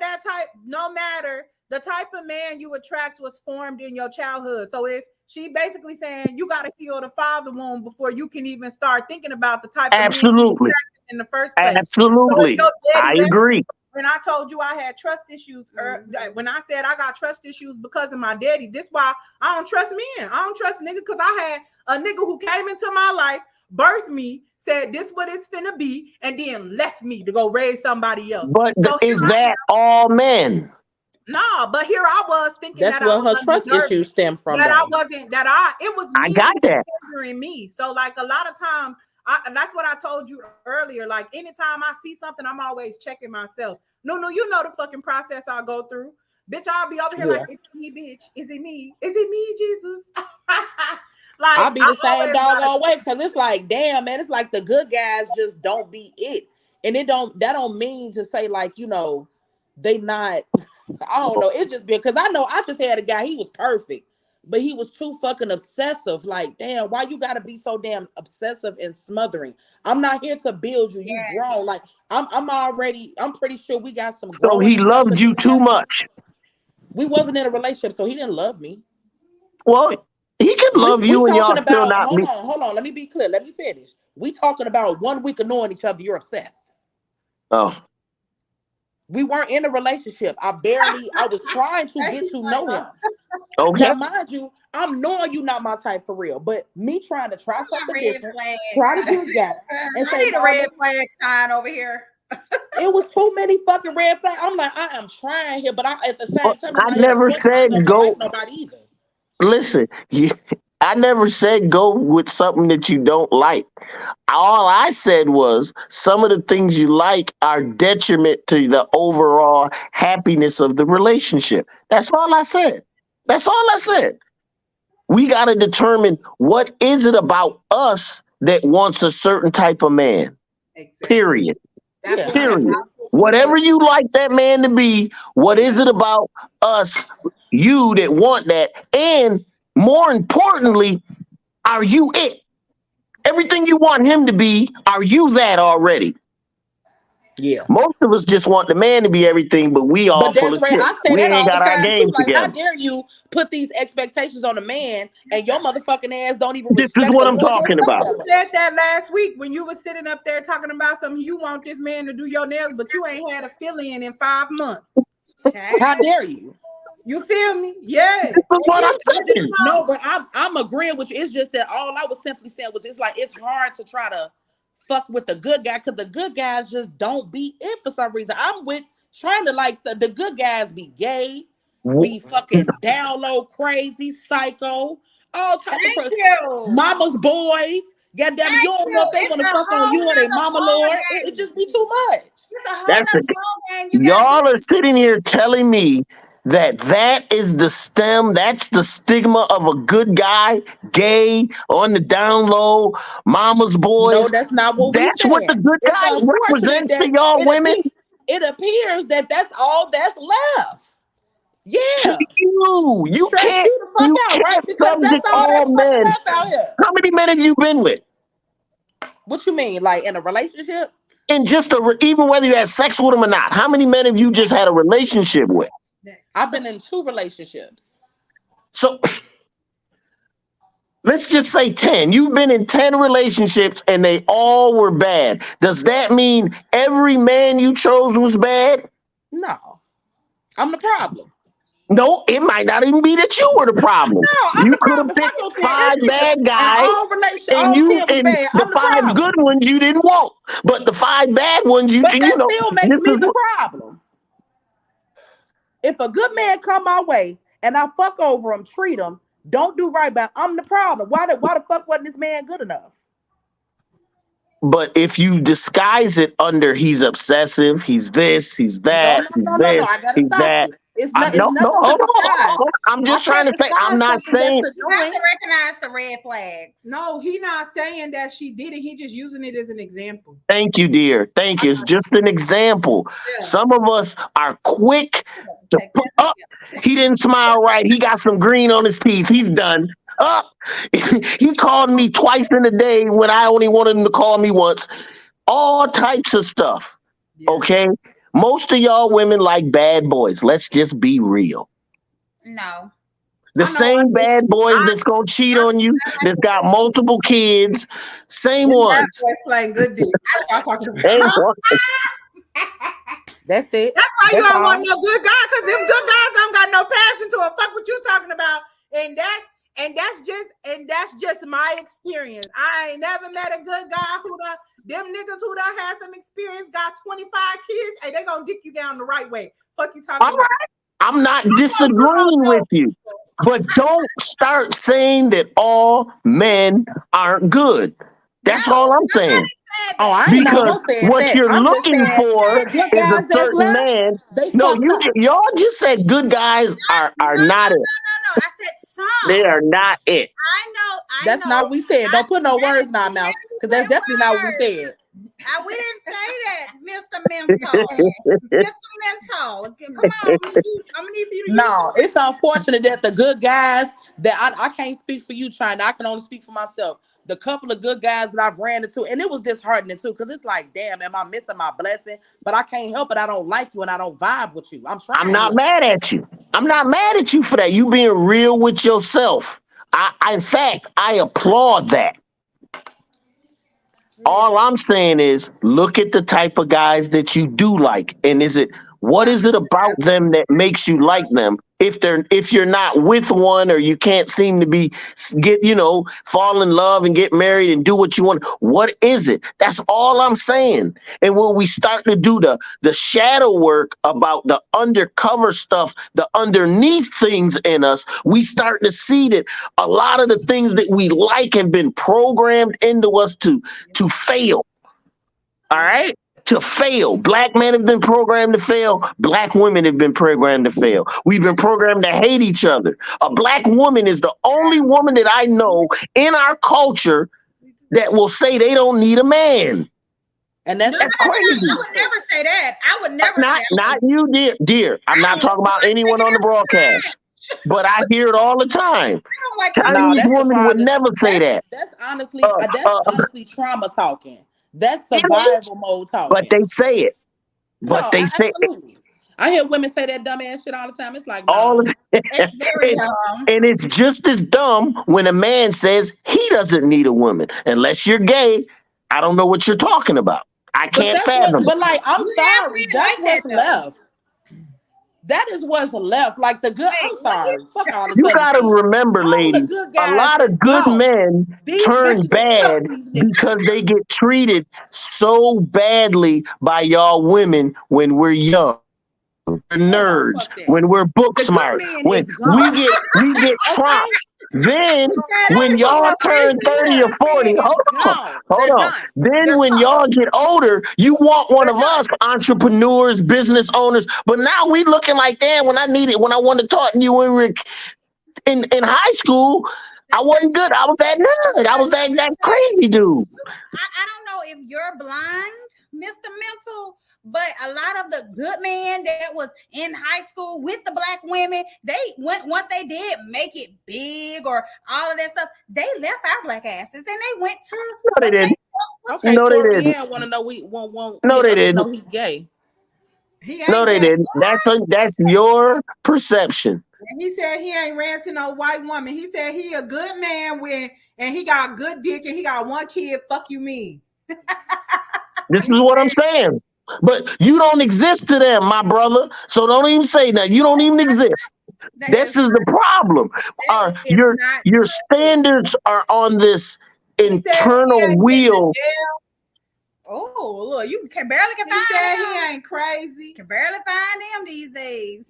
[SPEAKER 2] the type of man you attract was formed in your childhood. So if she basically saying you got to heal the father wound before you can even start thinking about the type of men you
[SPEAKER 1] Absolutely.
[SPEAKER 2] attracted in the first place. So if
[SPEAKER 1] Absolutely.
[SPEAKER 2] your daddy
[SPEAKER 1] I
[SPEAKER 2] left,
[SPEAKER 1] agree.
[SPEAKER 2] when I told you I had trust issues, when I said I got trust issues because of my daddy, this why I don't trust men. I don't trust niggas because I had a nigga who came into my life, birthed me, said this what it's finna be, and then left me to go raise somebody else.
[SPEAKER 1] But
[SPEAKER 2] So
[SPEAKER 1] is that all men?
[SPEAKER 2] nah, but here I was thinking
[SPEAKER 4] That's
[SPEAKER 2] that I
[SPEAKER 4] where
[SPEAKER 2] was
[SPEAKER 4] her trust
[SPEAKER 2] undeserving,
[SPEAKER 4] issues stem from,
[SPEAKER 2] that I
[SPEAKER 4] though.
[SPEAKER 2] wasn't, it was
[SPEAKER 1] I
[SPEAKER 2] me
[SPEAKER 1] got that.
[SPEAKER 2] hindering me. So like a lot of times, and that's what I told you earlier. Like anytime I see something, I'm always checking myself. No, you know the fucking process I go through. Bitch, I'll be over here like,
[SPEAKER 4] Yeah.
[SPEAKER 2] is it me, bitch? Is it me? Is it me, Jesus? Like
[SPEAKER 4] I'll be
[SPEAKER 2] I
[SPEAKER 4] the same
[SPEAKER 2] always gotta.
[SPEAKER 4] doggone way because it's like, damn, man, it's like the good guys just don't be it. And that don't mean to say like, they not, I don't know. It just because I know I just had a guy, he was perfect, but he was too fucking obsessive. Like, damn, why you gotta be so damn obsessive and smothering? I'm not here to build you. You
[SPEAKER 3] Yeah.
[SPEAKER 4] grown. Like, I'm pretty sure we got some
[SPEAKER 1] So
[SPEAKER 4] growing
[SPEAKER 1] he
[SPEAKER 4] and stuff to
[SPEAKER 1] loved
[SPEAKER 4] do
[SPEAKER 1] you too
[SPEAKER 4] together.
[SPEAKER 1] much.
[SPEAKER 4] We wasn't in a relationship, so he didn't love me.
[SPEAKER 1] Well, he could
[SPEAKER 4] We
[SPEAKER 1] love
[SPEAKER 4] we
[SPEAKER 1] you and y'all
[SPEAKER 4] talking
[SPEAKER 1] still
[SPEAKER 4] about,
[SPEAKER 1] not meet.
[SPEAKER 4] hold on, let me be clear. Let me finish. We talking about 1 week of knowing each other, you're obsessed.
[SPEAKER 1] Oh,
[SPEAKER 4] We weren't in a relationship. I was trying to get to know him.
[SPEAKER 1] okay.
[SPEAKER 4] Now, mind you, I'm knowing you not my type for real, but me trying to try
[SPEAKER 3] A
[SPEAKER 4] something
[SPEAKER 3] red
[SPEAKER 4] different,
[SPEAKER 3] flag.
[SPEAKER 4] try to get together and
[SPEAKER 3] I
[SPEAKER 4] say,
[SPEAKER 3] need a
[SPEAKER 4] no,
[SPEAKER 3] red flag sign over here.
[SPEAKER 4] it was too many fucking red flags. I'm like, I am trying here, but at the
[SPEAKER 1] But
[SPEAKER 4] same time, in
[SPEAKER 1] I
[SPEAKER 4] my head, of
[SPEAKER 1] never
[SPEAKER 4] course, I ain't
[SPEAKER 1] said
[SPEAKER 4] gonna like
[SPEAKER 1] go.
[SPEAKER 4] nobody either.
[SPEAKER 1] Listen, I never said go with something that you don't like. All I said was some of the things you like are detriment to the overall happiness of the relationship. That's all I said. That's all I said. We got to determine what is it about us that wants a certain type of man.
[SPEAKER 2] Exactly.
[SPEAKER 1] Period.
[SPEAKER 2] That's
[SPEAKER 4] Yeah,
[SPEAKER 2] what
[SPEAKER 4] I
[SPEAKER 2] I'm
[SPEAKER 1] Period.
[SPEAKER 4] agree.
[SPEAKER 2] absolutely.
[SPEAKER 1] Whatever you like that man to be, what is
[SPEAKER 2] Yeah.
[SPEAKER 1] it about us, you that want that? And more importantly, are you it? Everything you want him to be, are you that already?
[SPEAKER 4] Yeah.
[SPEAKER 1] Most of us just want the man to be everything, but we all
[SPEAKER 4] But
[SPEAKER 1] full of
[SPEAKER 4] Desiree,
[SPEAKER 1] shit.
[SPEAKER 4] I say
[SPEAKER 1] We
[SPEAKER 4] that
[SPEAKER 1] ain't
[SPEAKER 4] all the
[SPEAKER 1] got our
[SPEAKER 4] time too.
[SPEAKER 1] game
[SPEAKER 4] Like, how
[SPEAKER 1] together.
[SPEAKER 4] dare you put these expectations on a man and your motherfucking ass don't even
[SPEAKER 1] This is
[SPEAKER 4] respect
[SPEAKER 1] what
[SPEAKER 4] the
[SPEAKER 1] I'm
[SPEAKER 4] woman
[SPEAKER 1] talking
[SPEAKER 4] yourself
[SPEAKER 1] about.
[SPEAKER 4] that
[SPEAKER 2] You
[SPEAKER 4] much?
[SPEAKER 2] said that last week when you were sitting up there talking about something. You want this man to do your nails, but you ain't had a fill-in in 5 months.
[SPEAKER 3] Child.
[SPEAKER 4] How dare you?
[SPEAKER 2] You feel me? Yeah.
[SPEAKER 1] This is what I'm saying.
[SPEAKER 4] No, but I'm agreeing with you. It's just that all I was simply saying was it's like it's hard to try to fuck with the good guy because the good guys just don't be it for some reason. I'm with trying to like the good guys be gay, be fucking down low, crazy, psycho, all type of
[SPEAKER 3] Thank you.
[SPEAKER 4] mama's boys. Goddamn it, you
[SPEAKER 3] Thank
[SPEAKER 4] don't know
[SPEAKER 3] you.
[SPEAKER 4] if they
[SPEAKER 3] It's
[SPEAKER 4] want
[SPEAKER 3] a
[SPEAKER 4] to fuck on
[SPEAKER 3] whole
[SPEAKER 4] you or they
[SPEAKER 3] nother
[SPEAKER 4] mama
[SPEAKER 3] ball
[SPEAKER 4] lord. It
[SPEAKER 3] game.
[SPEAKER 4] just be too much.
[SPEAKER 3] It's a whole
[SPEAKER 1] That's the
[SPEAKER 3] nother ball game. You gotta be
[SPEAKER 1] Y'all are sitting here telling me that that is the stem, that's the stigma of a good guy, gay, on the down low, mama's
[SPEAKER 4] No,
[SPEAKER 1] boys.
[SPEAKER 4] that's not what we
[SPEAKER 1] That's what the
[SPEAKER 4] saying.
[SPEAKER 1] good
[SPEAKER 4] It's
[SPEAKER 1] guy
[SPEAKER 4] unfortunate
[SPEAKER 1] represents to
[SPEAKER 4] that
[SPEAKER 1] y'all women.
[SPEAKER 4] it appears that that's all that's left.
[SPEAKER 1] To
[SPEAKER 4] Yeah.
[SPEAKER 1] you.
[SPEAKER 4] Stress you the fuck
[SPEAKER 1] You
[SPEAKER 4] out, right?
[SPEAKER 1] can't
[SPEAKER 4] Because that's
[SPEAKER 1] subject
[SPEAKER 4] all
[SPEAKER 1] all
[SPEAKER 4] that's fucking
[SPEAKER 1] men.
[SPEAKER 4] left out here.
[SPEAKER 1] How many men have you been with?
[SPEAKER 4] What you mean? Like in a relationship?
[SPEAKER 1] And just even whether you had sex with them or not, how many men have you just had a relationship with?
[SPEAKER 4] I've been in 2 relationships.
[SPEAKER 1] So let's just say 10. You've been in 10 relationships and they all were bad. Does that mean every man you chose was bad?
[SPEAKER 4] No. I'm the problem.
[SPEAKER 1] No, it might not even be that you were the problem.
[SPEAKER 5] No, I'm
[SPEAKER 1] You
[SPEAKER 5] the
[SPEAKER 1] could have
[SPEAKER 5] problem. Fuck
[SPEAKER 1] picked
[SPEAKER 5] your 10.
[SPEAKER 1] five
[SPEAKER 5] It's either
[SPEAKER 1] bad
[SPEAKER 5] and
[SPEAKER 1] guys,
[SPEAKER 5] all relationship,
[SPEAKER 1] and
[SPEAKER 5] all 10 was
[SPEAKER 1] and
[SPEAKER 5] bad.
[SPEAKER 1] the
[SPEAKER 5] I'm the
[SPEAKER 1] five
[SPEAKER 5] problem.
[SPEAKER 1] good ones you didn't want, but the five bad ones
[SPEAKER 5] But
[SPEAKER 1] you
[SPEAKER 5] that
[SPEAKER 1] know.
[SPEAKER 5] still makes
[SPEAKER 1] This
[SPEAKER 5] me
[SPEAKER 1] is
[SPEAKER 5] the
[SPEAKER 1] what
[SPEAKER 5] problem. If a good man come my way and I fuck over him, treat him, don't do right by him, I'm the problem. Why the fuck wasn't this man good enough?
[SPEAKER 1] But if you disguise it under he's obsessive, he's this, he's
[SPEAKER 5] No,
[SPEAKER 1] that,
[SPEAKER 5] no,
[SPEAKER 1] he's
[SPEAKER 5] no, no, no.
[SPEAKER 1] this,
[SPEAKER 5] I gotta
[SPEAKER 1] he's
[SPEAKER 5] stop
[SPEAKER 1] that.
[SPEAKER 5] you. It's
[SPEAKER 1] I,
[SPEAKER 5] not. It's
[SPEAKER 1] no, no,
[SPEAKER 5] nothing to
[SPEAKER 1] hold on, hold on,
[SPEAKER 5] disguise.
[SPEAKER 1] hold on. I'm
[SPEAKER 5] I
[SPEAKER 1] just trying
[SPEAKER 5] can't
[SPEAKER 1] to say, I'm
[SPEAKER 5] disguise
[SPEAKER 1] not
[SPEAKER 5] something that's
[SPEAKER 1] saying,
[SPEAKER 3] You have
[SPEAKER 5] annoying.
[SPEAKER 3] to recognize the red flags.
[SPEAKER 2] No, he not saying that she did it. He just using it as an example.
[SPEAKER 1] thank you, dear. Thank you. It's just an example.
[SPEAKER 2] Yeah.
[SPEAKER 1] Some of us are quick to
[SPEAKER 3] Take
[SPEAKER 1] put
[SPEAKER 3] that.
[SPEAKER 1] up. He didn't smile right. He got some green on his teeth. He's done. Up. He called me twice in a day when I only wanted him to call me once. All types of stuff.
[SPEAKER 2] Yeah.
[SPEAKER 1] Okay. Most of y'all women like bad boys. Let's just be real.
[SPEAKER 3] No.
[SPEAKER 1] The
[SPEAKER 2] I know.
[SPEAKER 1] same bad boys
[SPEAKER 2] I,
[SPEAKER 1] that's gonna cheat on you, that's got multiple kids, same
[SPEAKER 2] Them bad
[SPEAKER 1] ones.
[SPEAKER 2] boys playing good dick. That's what y'all talking
[SPEAKER 1] Same
[SPEAKER 2] about.
[SPEAKER 1] ones.
[SPEAKER 5] That's it.
[SPEAKER 2] That's why you
[SPEAKER 5] That's
[SPEAKER 2] don't want
[SPEAKER 5] all.
[SPEAKER 2] no good guy, because them good guys don't got no passion to it. Fuck what you talking about. And that's just my experience. I ain't never met a good guy them niggas who done had some experience, got 25 kids, hey, they gonna dick you down the right way. Fuck you talking
[SPEAKER 1] All
[SPEAKER 2] about.
[SPEAKER 1] right. I'm not
[SPEAKER 2] You don't
[SPEAKER 1] disagreeing
[SPEAKER 2] know
[SPEAKER 1] with you,
[SPEAKER 2] people.
[SPEAKER 1] but don't start saying that all men aren't good. That's
[SPEAKER 3] No,
[SPEAKER 1] all I'm saying.
[SPEAKER 3] nobody said
[SPEAKER 5] Oh,
[SPEAKER 3] that.
[SPEAKER 5] I ain't
[SPEAKER 1] Because
[SPEAKER 5] never said
[SPEAKER 1] what
[SPEAKER 5] that.
[SPEAKER 1] you're
[SPEAKER 5] I'm just
[SPEAKER 1] looking
[SPEAKER 5] saying
[SPEAKER 1] for
[SPEAKER 5] the good
[SPEAKER 1] is a
[SPEAKER 5] guys that's
[SPEAKER 1] certain
[SPEAKER 5] left,
[SPEAKER 1] man.
[SPEAKER 5] they
[SPEAKER 1] No,
[SPEAKER 5] fucked up.
[SPEAKER 1] y'all just said good guys are
[SPEAKER 3] No, no,
[SPEAKER 1] not it.
[SPEAKER 3] no. I said
[SPEAKER 1] They
[SPEAKER 3] some.
[SPEAKER 1] are not it.
[SPEAKER 3] I
[SPEAKER 5] That's
[SPEAKER 3] know.
[SPEAKER 5] not what we said. Don't put no words in our
[SPEAKER 3] Let
[SPEAKER 5] mouth
[SPEAKER 3] me
[SPEAKER 5] because that's
[SPEAKER 3] say
[SPEAKER 5] definitely not what we
[SPEAKER 3] words.
[SPEAKER 5] said.
[SPEAKER 3] We didn't say that, Mr. Mental. Mr. Mental. Come on. I'm gonna need for you to use
[SPEAKER 5] No, it's unfortunate that the good guys that I can't speak for you, China. I can only speak for myself. The couple of good guys that I've ran into, and it was disheartening too, because it's like, damn, am I missing my blessing? But I can't help it. I don't like you and I don't vibe with you. I'm
[SPEAKER 1] I'm
[SPEAKER 5] trying
[SPEAKER 1] not
[SPEAKER 5] here.
[SPEAKER 1] mad at you. I'm not mad at you for that. You being real with yourself. In fact, I applaud that. All I'm saying is look at the type of guys that you do like. And what is it about them that makes you like them? If you're not with one or you can't seem to fall in love and get married and do what you want, what is it? That's all I'm saying. And when we start to do the shadow work about the undercover stuff, the underneath things in us, we start to see that a lot of the things that we like have been programmed into us to fail. All right? To fail. Black men have been programmed to fail. Black women have been programmed to fail. We've been programmed to hate each other. A black woman is the only woman that I know in our culture that will say they don't need a man.
[SPEAKER 5] And that's
[SPEAKER 1] That's
[SPEAKER 3] I
[SPEAKER 1] crazy.
[SPEAKER 3] would never say that. I would never say
[SPEAKER 1] Not you, dear. I'm not talking about anyone on the broadcast, but I hear it all the time.
[SPEAKER 3] like
[SPEAKER 5] no,
[SPEAKER 1] Chinese
[SPEAKER 5] that's the
[SPEAKER 1] women would
[SPEAKER 5] father.
[SPEAKER 1] never say that.
[SPEAKER 5] That's honestly
[SPEAKER 1] Uh,
[SPEAKER 5] that's
[SPEAKER 1] uh,
[SPEAKER 5] honestly trauma talking. That's
[SPEAKER 1] it is,
[SPEAKER 5] survival mode
[SPEAKER 1] but
[SPEAKER 5] talking.
[SPEAKER 1] they say it.
[SPEAKER 5] No,
[SPEAKER 1] But they say it.
[SPEAKER 5] absolutely. I hear women say that dumb ass shit all the time. It's like,
[SPEAKER 1] All
[SPEAKER 5] nah.
[SPEAKER 1] of
[SPEAKER 3] it's very
[SPEAKER 1] and,
[SPEAKER 3] dumb.
[SPEAKER 1] and it's just as dumb when a man says he doesn't need a woman. Unless you're gay, I don't know what you're talking about. I
[SPEAKER 5] But
[SPEAKER 1] can't
[SPEAKER 5] that's what.
[SPEAKER 1] fathom it.
[SPEAKER 5] But like, I'm
[SPEAKER 3] You have
[SPEAKER 5] sorry.
[SPEAKER 3] women
[SPEAKER 5] That's
[SPEAKER 3] like that
[SPEAKER 5] what's
[SPEAKER 3] though.
[SPEAKER 5] left. That is what's left. Like the good. I'm
[SPEAKER 3] Wait, what
[SPEAKER 5] sorry.
[SPEAKER 3] is
[SPEAKER 5] Fuck all this
[SPEAKER 1] You
[SPEAKER 5] other
[SPEAKER 1] gotta
[SPEAKER 5] shit.
[SPEAKER 1] remember,
[SPEAKER 5] All the
[SPEAKER 1] ladies,
[SPEAKER 5] good
[SPEAKER 1] a
[SPEAKER 5] guys
[SPEAKER 1] lot
[SPEAKER 5] is
[SPEAKER 1] of good
[SPEAKER 5] gone.
[SPEAKER 1] men
[SPEAKER 5] These
[SPEAKER 1] turn
[SPEAKER 5] bitches will fuck
[SPEAKER 1] bad
[SPEAKER 5] these niggas.
[SPEAKER 1] because they get treated so badly by y'all women when we're young. We're
[SPEAKER 5] Oh no,
[SPEAKER 1] nerds,
[SPEAKER 5] fuck that.
[SPEAKER 1] when we're book
[SPEAKER 5] The good
[SPEAKER 1] smart,
[SPEAKER 5] man
[SPEAKER 1] when
[SPEAKER 5] is
[SPEAKER 1] we
[SPEAKER 5] gone.
[SPEAKER 1] get
[SPEAKER 5] Okay.
[SPEAKER 1] trumped. Then
[SPEAKER 5] Fuck
[SPEAKER 1] when
[SPEAKER 5] you talking
[SPEAKER 1] y'all
[SPEAKER 5] about,
[SPEAKER 1] turn
[SPEAKER 5] Stacey. The
[SPEAKER 1] 30 or
[SPEAKER 5] good
[SPEAKER 1] 40,
[SPEAKER 5] man is gone.
[SPEAKER 1] hold
[SPEAKER 5] They're
[SPEAKER 1] on.
[SPEAKER 5] done.
[SPEAKER 1] Then
[SPEAKER 5] They're
[SPEAKER 1] when
[SPEAKER 5] toast.
[SPEAKER 1] y'all get older, you want one
[SPEAKER 5] They're
[SPEAKER 1] of us
[SPEAKER 5] done.
[SPEAKER 1] entrepreneurs, business owners. But now we looking like, damn, when I wanted to talk to you when we were in high school, I wasn't good. I was that nerd. I was that crazy dude.
[SPEAKER 3] I don't know if you're blind, Mr. Mental, but a lot of the good men that was in high school with the black women, they went once they did make it big or all of that stuff, they left our black asses and they went to
[SPEAKER 1] No, they
[SPEAKER 3] what they
[SPEAKER 1] didn't.
[SPEAKER 3] was.
[SPEAKER 5] Okay,
[SPEAKER 1] No, they
[SPEAKER 5] Tori
[SPEAKER 1] didn't.
[SPEAKER 5] Ann want to know we want
[SPEAKER 1] No, they
[SPEAKER 5] us to
[SPEAKER 1] didn't.
[SPEAKER 5] know he's gay.
[SPEAKER 2] He
[SPEAKER 1] No,
[SPEAKER 2] ain't
[SPEAKER 1] they
[SPEAKER 2] gay.
[SPEAKER 1] didn't. That's your perception.
[SPEAKER 2] He said he ain't ran to no white woman. He said he a good man and he got good dick and he got one kid. Fuck you mean?
[SPEAKER 1] This is what I'm saying. But you don't exist to them, my brother. So don't even say that. You don't even exist.
[SPEAKER 3] That
[SPEAKER 1] This
[SPEAKER 3] is
[SPEAKER 1] is the problem.
[SPEAKER 3] that is
[SPEAKER 1] Your
[SPEAKER 3] not
[SPEAKER 1] your standards are on this
[SPEAKER 2] He said he
[SPEAKER 1] internal
[SPEAKER 2] ain't been to
[SPEAKER 1] wheel.
[SPEAKER 2] jail.
[SPEAKER 3] oh look, you can barely
[SPEAKER 2] He
[SPEAKER 3] find
[SPEAKER 2] said
[SPEAKER 3] them.
[SPEAKER 2] he ain't crazy.
[SPEAKER 3] Can barely find them these days.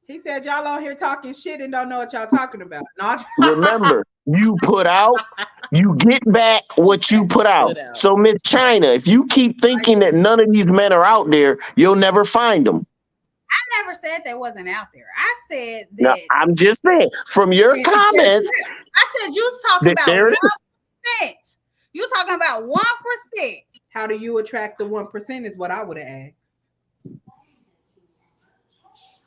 [SPEAKER 2] He said y'all on here talking shit and don't know what y'all talking about. No,
[SPEAKER 1] Remember, you put out, you get back what you put out.
[SPEAKER 5] Put out.
[SPEAKER 1] So, Miss China, if you keep thinking that none of these men are out there, you'll never find them.
[SPEAKER 3] I never said that wasn't out there. I said
[SPEAKER 1] Now,
[SPEAKER 3] that
[SPEAKER 1] I'm just saying, from your comments,
[SPEAKER 3] I said you was talking
[SPEAKER 1] that
[SPEAKER 3] about
[SPEAKER 1] there it is.
[SPEAKER 3] 1%. You talking about 1%.
[SPEAKER 2] how do you attract the 1% is what I would have asked.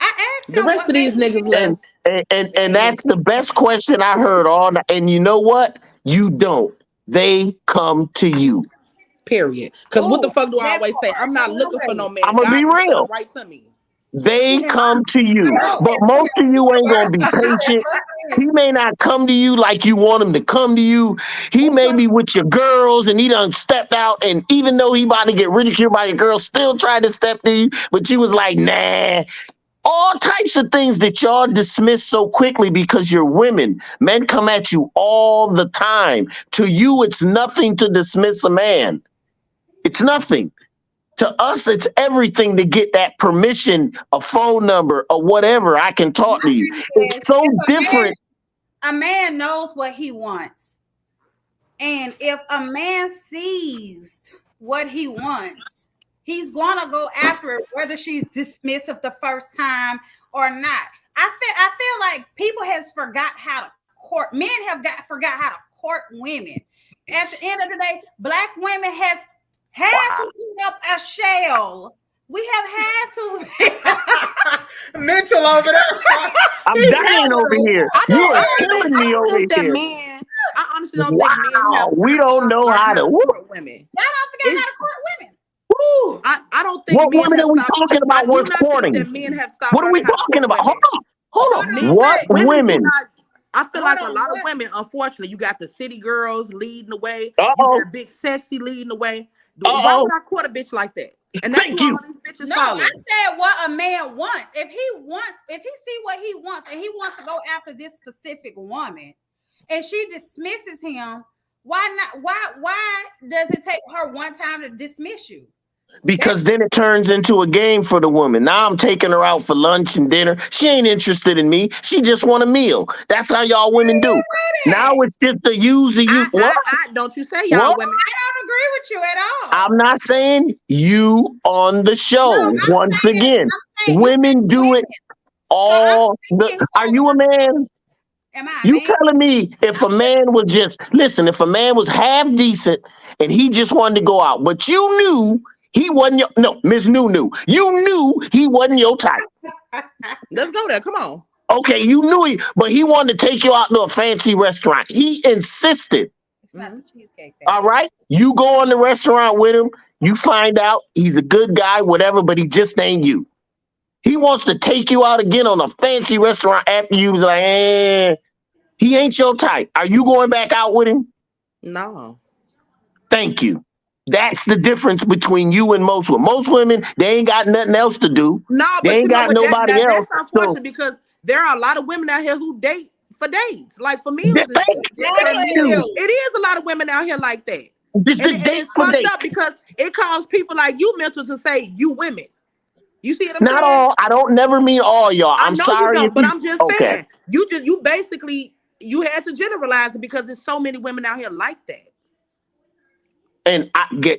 [SPEAKER 3] I asked
[SPEAKER 5] The
[SPEAKER 3] him
[SPEAKER 5] rest
[SPEAKER 3] what
[SPEAKER 5] of these
[SPEAKER 3] made
[SPEAKER 5] niggas
[SPEAKER 3] you
[SPEAKER 5] left.
[SPEAKER 1] And that's the best question I heard all night. And you know what? You don't. They come to you.
[SPEAKER 5] Period. Because what the
[SPEAKER 3] Ooh,
[SPEAKER 5] fuck do I
[SPEAKER 3] that
[SPEAKER 5] always say?
[SPEAKER 3] part.
[SPEAKER 5] I'm not
[SPEAKER 3] Hold on,
[SPEAKER 5] looking for no
[SPEAKER 3] wait.
[SPEAKER 1] I'm
[SPEAKER 5] man.
[SPEAKER 1] gonna be
[SPEAKER 5] God gonna send them
[SPEAKER 1] real.
[SPEAKER 5] right to me.
[SPEAKER 1] They come to you.
[SPEAKER 2] No,
[SPEAKER 1] But most of you ain't gonna be patient. He may not come to you like you want him to come to you. He may be with your girls and he done stepped out. And even though he about to get ridiculed by your girl, still tried to step to you. But you was like, nah. All types of things that y'all dismiss so quickly because you're women. Men come at you all the time. To you, it's nothing to dismiss a man. It's nothing. To us, it's everything to get that permission, a phone number, or whatever. I can
[SPEAKER 3] My
[SPEAKER 1] talk to you.
[SPEAKER 3] thing
[SPEAKER 1] It's
[SPEAKER 3] is,
[SPEAKER 1] so
[SPEAKER 3] if
[SPEAKER 1] different.
[SPEAKER 3] a man knows what he wants, and if a man sees what he wants, he's gonna go after it, whether she's dismissive the first time or not. I feel like people has forgot how to court. Men have forgot how to court women. At the end of the day, black women has had to put up a shell. We have had to.
[SPEAKER 2] mental over there.
[SPEAKER 1] I'm dying over here.
[SPEAKER 5] I
[SPEAKER 1] You
[SPEAKER 5] don't.
[SPEAKER 1] are
[SPEAKER 5] I don't think.
[SPEAKER 1] killing
[SPEAKER 5] I
[SPEAKER 1] me
[SPEAKER 5] don't
[SPEAKER 1] over
[SPEAKER 5] think that
[SPEAKER 1] here.
[SPEAKER 5] men. I honestly don't think men
[SPEAKER 1] Wow. We
[SPEAKER 5] have
[SPEAKER 1] don't
[SPEAKER 5] stopped
[SPEAKER 1] know
[SPEAKER 5] learning
[SPEAKER 1] how
[SPEAKER 5] how
[SPEAKER 1] to.
[SPEAKER 5] to court women.
[SPEAKER 3] Y'all don't forget how to court women.
[SPEAKER 1] Woo.
[SPEAKER 5] I don't think
[SPEAKER 1] What
[SPEAKER 5] men
[SPEAKER 1] women
[SPEAKER 5] have
[SPEAKER 1] are we
[SPEAKER 5] stopped.
[SPEAKER 1] talking
[SPEAKER 5] I
[SPEAKER 1] about
[SPEAKER 5] do
[SPEAKER 1] worth
[SPEAKER 5] not think
[SPEAKER 1] courting?
[SPEAKER 5] that men have stopped
[SPEAKER 1] What are we
[SPEAKER 5] learning how to
[SPEAKER 1] talking
[SPEAKER 5] court
[SPEAKER 1] about?
[SPEAKER 5] women.
[SPEAKER 1] Hold on.
[SPEAKER 5] Men,
[SPEAKER 1] What
[SPEAKER 5] women do
[SPEAKER 1] women?
[SPEAKER 5] not. I feel like a
[SPEAKER 3] Hold on,
[SPEAKER 5] lot of
[SPEAKER 3] what?
[SPEAKER 5] women, unfortunately, you got the city girls leading the way.
[SPEAKER 1] Uh
[SPEAKER 5] You
[SPEAKER 1] oh.
[SPEAKER 5] got big sexy leading the way.
[SPEAKER 1] Uh
[SPEAKER 5] Why would
[SPEAKER 1] oh.
[SPEAKER 5] I court a bitch like that? And that's
[SPEAKER 1] Thank
[SPEAKER 5] who all
[SPEAKER 1] you.
[SPEAKER 5] these bitches
[SPEAKER 3] No, I
[SPEAKER 5] follow.
[SPEAKER 3] said what a man wants. If he see what he wants and he wants to go after this specific woman and she dismisses him, why not? Why does it take her one time to dismiss you? That
[SPEAKER 1] Because then it turns into a game for the woman. Now I'm taking her out for lunch and dinner. She ain't interested in me. She just want a meal. That's how y'all women do. Now
[SPEAKER 3] I
[SPEAKER 1] it's just the use of you. What?
[SPEAKER 5] Don't you say y'all
[SPEAKER 1] What?
[SPEAKER 5] women?
[SPEAKER 3] don't agree with you at all.
[SPEAKER 1] I'm not saying you on the
[SPEAKER 3] No,
[SPEAKER 1] show. Once again,
[SPEAKER 3] I'm saying you said
[SPEAKER 1] women do
[SPEAKER 3] women.
[SPEAKER 1] it
[SPEAKER 3] So I'm
[SPEAKER 1] all
[SPEAKER 3] speaking
[SPEAKER 1] the. Are
[SPEAKER 3] for
[SPEAKER 1] you a man?
[SPEAKER 3] am I a
[SPEAKER 1] You
[SPEAKER 3] man?
[SPEAKER 1] telling me if a man was just listen, if a man was half decent and he just wanted to go out, but you knew he wasn't your no, Miss New. You knew he wasn't your type.
[SPEAKER 5] Let's go there. Come on.
[SPEAKER 1] Okay, you knew he, but he wanted to take you out to a fancy restaurant. He insisted.
[SPEAKER 3] It's not the cheesecake
[SPEAKER 1] All
[SPEAKER 3] factory.
[SPEAKER 1] right. You go on the restaurant with him, you find out he's a good guy, whatever, but he just ain't you. He wants to take you out again on a fancy restaurant after you was like, he ain't your type. Are you going back out with him?
[SPEAKER 5] No.
[SPEAKER 1] Thank you. That's the difference between you and most women. Most women, they ain't got nothing else to do.
[SPEAKER 5] No,
[SPEAKER 1] They
[SPEAKER 5] but you
[SPEAKER 1] ain't
[SPEAKER 5] know
[SPEAKER 1] got
[SPEAKER 5] what?
[SPEAKER 1] nobody else.
[SPEAKER 5] That's
[SPEAKER 1] So
[SPEAKER 5] unfortunate because there are a lot of women out here who date for dates, like for meals and
[SPEAKER 1] thank
[SPEAKER 5] shit.
[SPEAKER 1] you.
[SPEAKER 2] Exactly.
[SPEAKER 5] It is a lot of women out here like that.
[SPEAKER 1] Just the
[SPEAKER 5] And
[SPEAKER 1] date
[SPEAKER 5] it's
[SPEAKER 1] for
[SPEAKER 5] fucked
[SPEAKER 1] date.
[SPEAKER 5] up because it calls people like you mental to say you women. You see what I'm
[SPEAKER 1] Not
[SPEAKER 5] saying?
[SPEAKER 1] all. I don't never mean all y'all.
[SPEAKER 5] I
[SPEAKER 1] I'm
[SPEAKER 5] know you
[SPEAKER 1] sorry if
[SPEAKER 5] don't, but
[SPEAKER 1] you.
[SPEAKER 5] I'm just
[SPEAKER 1] Okay.
[SPEAKER 5] saying. You basically you had to generalize it because there's so many women out here like that.
[SPEAKER 1] And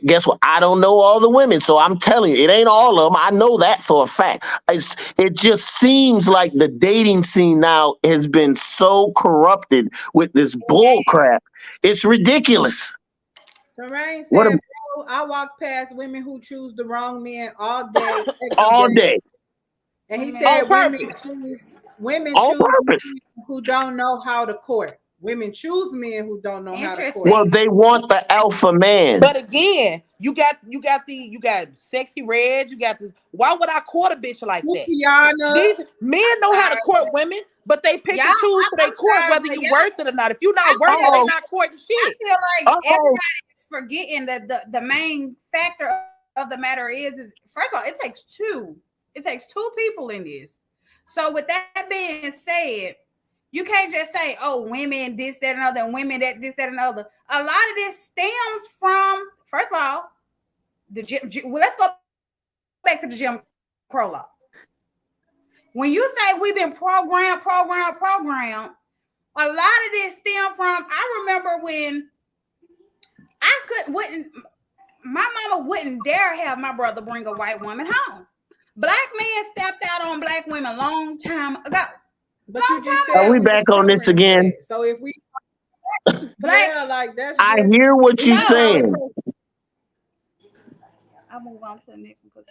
[SPEAKER 1] guess what? I don't know all the women, so I'm telling you, it ain't all of them. I know that for a fact. It just seems like the dating scene now has been so corrupted with this bull crap. It's ridiculous.
[SPEAKER 2] Terrain
[SPEAKER 1] What
[SPEAKER 2] said, bro, I walk past women who choose the wrong men all day, every
[SPEAKER 1] all
[SPEAKER 2] day.
[SPEAKER 1] day
[SPEAKER 2] And he
[SPEAKER 3] On
[SPEAKER 2] said
[SPEAKER 5] On purpose.
[SPEAKER 2] women
[SPEAKER 1] on
[SPEAKER 2] choose
[SPEAKER 1] purpose.
[SPEAKER 2] men who don't know how to court. Women choose men who don't know how to court.
[SPEAKER 1] Well,
[SPEAKER 3] Interesting.
[SPEAKER 1] they want the alpha man.
[SPEAKER 5] But again, you got sexy red, you got this. Why would I court a bitch like that?
[SPEAKER 2] Luciana.
[SPEAKER 5] These men know how to
[SPEAKER 3] Sorry.
[SPEAKER 5] court women, but they pick
[SPEAKER 3] Y'all,
[SPEAKER 5] and choose who they
[SPEAKER 3] I'm
[SPEAKER 5] court
[SPEAKER 3] sorry,
[SPEAKER 5] whether
[SPEAKER 3] but
[SPEAKER 5] you
[SPEAKER 3] y'all,
[SPEAKER 5] worth it or not. If you're
[SPEAKER 3] I
[SPEAKER 5] not worth it,
[SPEAKER 3] feel,
[SPEAKER 5] they
[SPEAKER 1] Oh,
[SPEAKER 5] not courting
[SPEAKER 3] I
[SPEAKER 5] shit.
[SPEAKER 3] feel like
[SPEAKER 1] oh,
[SPEAKER 3] everybody is forgetting that the main factor of the matter is first of all, it takes two. It takes two people in this. So with that being said, you can't just say, "Oh, women this, that, and other, and women that this, that, and other." A lot of this stems from, first of all, well, let's go back to the Jim Crow laws. When you say we've been programmed, a lot of this stem from. I remember when I wouldn't, my mama wouldn't dare have my brother bring a white woman home. Black men stepped out on black women long time ago.
[SPEAKER 2] But you just
[SPEAKER 1] Are
[SPEAKER 2] said
[SPEAKER 1] we
[SPEAKER 2] we was
[SPEAKER 1] back on this
[SPEAKER 2] programmed for
[SPEAKER 1] again?
[SPEAKER 2] that. So if we
[SPEAKER 3] Black,
[SPEAKER 2] yeah, like that's
[SPEAKER 1] I
[SPEAKER 2] just
[SPEAKER 1] hear what
[SPEAKER 2] it's
[SPEAKER 1] you're
[SPEAKER 2] just how it
[SPEAKER 1] saying,
[SPEAKER 3] I'll move on to the next one because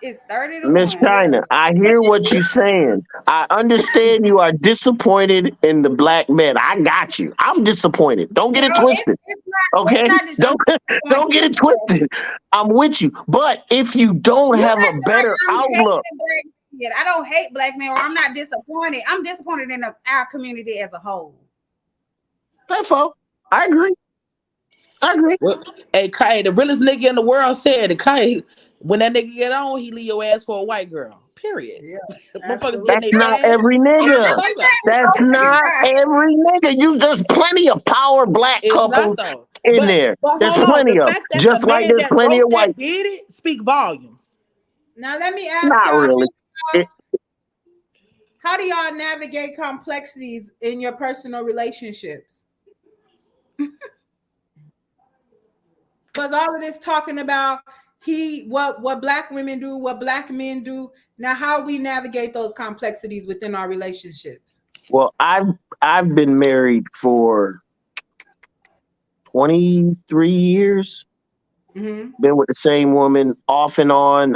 [SPEAKER 3] it's 30 to
[SPEAKER 1] Miss
[SPEAKER 3] 1.
[SPEAKER 1] China. I hear what you're saying. I understand you are disappointed in the black men. I got you. I'm disappointed. Don't get
[SPEAKER 3] No,
[SPEAKER 1] it twisted.
[SPEAKER 3] it's
[SPEAKER 1] Okay?
[SPEAKER 3] not just I'm
[SPEAKER 1] Don't don't get it twisted. I'm with you. But if you don't
[SPEAKER 3] You
[SPEAKER 1] have a
[SPEAKER 3] acting like
[SPEAKER 1] better
[SPEAKER 3] I'm
[SPEAKER 1] outlook,
[SPEAKER 3] hating black men. I don't hate black men, or I'm not disappointed. I'm disappointed in our community as a whole.
[SPEAKER 1] that's all. I agree. I agree.
[SPEAKER 5] Well, hey, Kai, the realest nigga in the world said, Kai, when that nigga get on, he leave your ass for a white girl. Period.
[SPEAKER 2] yeah,
[SPEAKER 5] Motherfuckers getting
[SPEAKER 1] That's
[SPEAKER 2] absolutely.
[SPEAKER 5] their
[SPEAKER 1] not
[SPEAKER 5] bag.
[SPEAKER 1] every
[SPEAKER 3] I'm
[SPEAKER 5] Fuck the
[SPEAKER 1] nigga.
[SPEAKER 3] just
[SPEAKER 5] polo.
[SPEAKER 3] saying,
[SPEAKER 1] That's
[SPEAKER 3] so
[SPEAKER 1] not every nigga. There's plenty of power black
[SPEAKER 5] It's not
[SPEAKER 1] couples
[SPEAKER 5] though.
[SPEAKER 1] in
[SPEAKER 5] But
[SPEAKER 1] there.
[SPEAKER 5] but
[SPEAKER 1] There's
[SPEAKER 5] hold on. The
[SPEAKER 1] plenty of.
[SPEAKER 5] fact that the
[SPEAKER 1] Just like
[SPEAKER 5] man
[SPEAKER 1] there's
[SPEAKER 5] that
[SPEAKER 1] plenty
[SPEAKER 5] wrote
[SPEAKER 1] of white.
[SPEAKER 5] that did it speak volumes.
[SPEAKER 2] Now let me ask
[SPEAKER 1] Not
[SPEAKER 2] y'all,
[SPEAKER 1] really. It,
[SPEAKER 2] how do y'all navigate complexities in your personal relationships? Because all of this talking about what black women do, what black men do. Now, how we navigate those complexities within our relationships?
[SPEAKER 1] well, I've been married for 23 years.
[SPEAKER 2] Mm-hmm.
[SPEAKER 1] Been with the same woman off and on.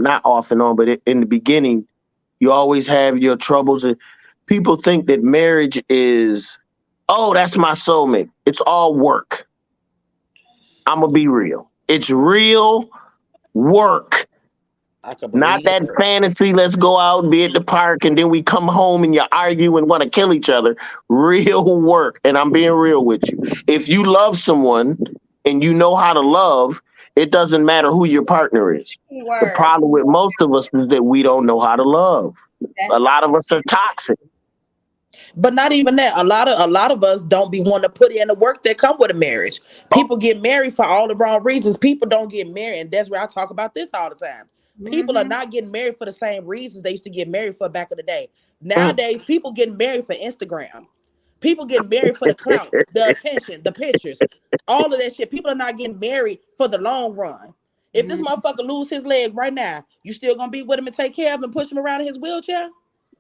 [SPEAKER 1] Not off and on, but in the beginning, you always have your troubles. And people think that marriage is, oh, that's my soulmate. It's all work. I'm gonna be real. It's real work.
[SPEAKER 5] I could
[SPEAKER 1] Not
[SPEAKER 5] believe
[SPEAKER 1] that
[SPEAKER 5] that.
[SPEAKER 1] fantasy, let's go out and be at the park and then we come home and you argue and want to kill each other. Real work. And I'm being real with you. If you love someone and you know how to love, it doesn't matter who your partner is. The
[SPEAKER 3] word.
[SPEAKER 1] problem with most of us is that we don't know how to love. A
[SPEAKER 3] That's
[SPEAKER 1] lot of us are toxic.
[SPEAKER 5] But not even that. A lot of us don't be wanting to put in the work that come with a marriage.
[SPEAKER 1] Oh,
[SPEAKER 5] People get married for all the wrong reasons. People don't get married, and that's where I talk about this all the time. People are
[SPEAKER 2] Mm-hmm.
[SPEAKER 5] not getting married for the same reasons they used to get married for back in the day.
[SPEAKER 1] mm.
[SPEAKER 5] Nowadays, people getting married for Instagram. People get married for the clout, the attention, the pictures, all of that shit. People are not getting married for the long run. If this
[SPEAKER 2] Mm-hmm.
[SPEAKER 5] motherfucker lose his leg right now, you still gonna be with him and take care of him and push him around in his wheelchair?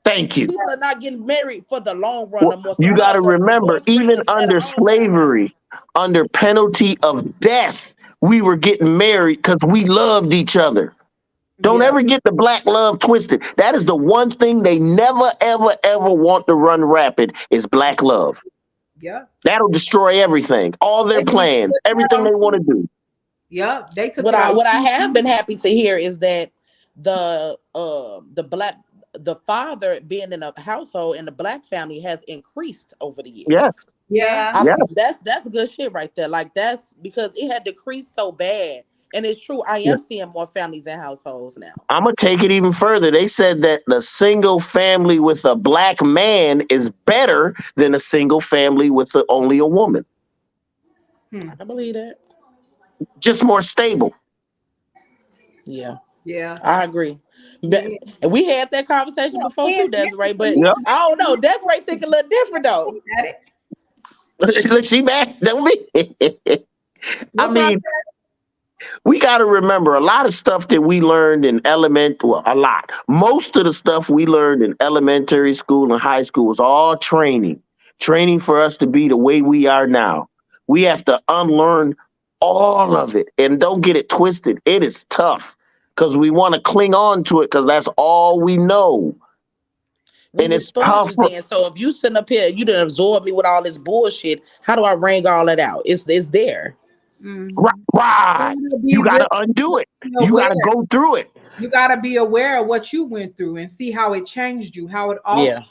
[SPEAKER 1] Thank you.
[SPEAKER 5] People are not getting married for the long run
[SPEAKER 1] Well,
[SPEAKER 5] no more. So
[SPEAKER 1] you got
[SPEAKER 5] no,
[SPEAKER 1] to
[SPEAKER 5] the
[SPEAKER 1] remember,
[SPEAKER 5] divorce rate
[SPEAKER 1] even
[SPEAKER 5] is at an
[SPEAKER 1] under
[SPEAKER 5] all time high.
[SPEAKER 1] slavery, under penalty of death, we were getting married because we loved each other. Don't
[SPEAKER 2] Yeah.
[SPEAKER 1] ever get the black love twisted. That is the one thing they never, ever, ever want to run rapid is black love.
[SPEAKER 2] Yeah.
[SPEAKER 1] That'll destroy everything, all their
[SPEAKER 2] They took
[SPEAKER 1] plans,
[SPEAKER 2] that
[SPEAKER 1] everything
[SPEAKER 2] on.
[SPEAKER 1] they want to do.
[SPEAKER 2] Yeah. They took
[SPEAKER 5] What
[SPEAKER 2] it
[SPEAKER 5] I
[SPEAKER 2] off.
[SPEAKER 5] what I have been happy to hear is that the black the father being in a household in the black family has increased over the years.
[SPEAKER 1] Yes,
[SPEAKER 2] Yeah.
[SPEAKER 3] yeah.
[SPEAKER 5] I
[SPEAKER 1] yes.
[SPEAKER 5] think that's good shit right there. Like that's because it had decreased so bad. And it's true, I
[SPEAKER 1] Yeah.
[SPEAKER 5] am seeing more families and households now.
[SPEAKER 1] I'm going to take it even further. They said that the single family with a black man is better than a single family with only a woman.
[SPEAKER 2] Hmm.
[SPEAKER 5] I can believe that.
[SPEAKER 1] Just more stable.
[SPEAKER 5] Yeah.
[SPEAKER 2] Yeah.
[SPEAKER 5] I agree. But
[SPEAKER 2] Yeah.
[SPEAKER 5] and we had that conversation before too,
[SPEAKER 3] Yes, yes,
[SPEAKER 5] Desiree. But
[SPEAKER 1] Yep.
[SPEAKER 5] I don't know. Desiree think a little different though.
[SPEAKER 3] got it.
[SPEAKER 1] Look, she mad. Don't be. I
[SPEAKER 2] What part?
[SPEAKER 1] mean, we got to remember a lot of stuff that we learned in well, a lot. Most of the stuff we learned in elementary school and high school was all training for us to be the way we are now. We have to unlearn all of it. And don't get it twisted. It is tough because we want to cling on to it because that's all we know.
[SPEAKER 5] We
[SPEAKER 1] And
[SPEAKER 5] were
[SPEAKER 1] it's tough.
[SPEAKER 5] sponges then. So if you sitting up here, you didn't absorb me with all this bullshit. How do I wring all that out? It's there.
[SPEAKER 1] Right.
[SPEAKER 3] Mm-hmm.
[SPEAKER 1] Right.
[SPEAKER 2] You gotta be
[SPEAKER 1] You got
[SPEAKER 2] really
[SPEAKER 1] to undo it. You got
[SPEAKER 2] aware.
[SPEAKER 1] to go through it.
[SPEAKER 2] You gotta be aware of what you went through and see how it changed you, how it altered,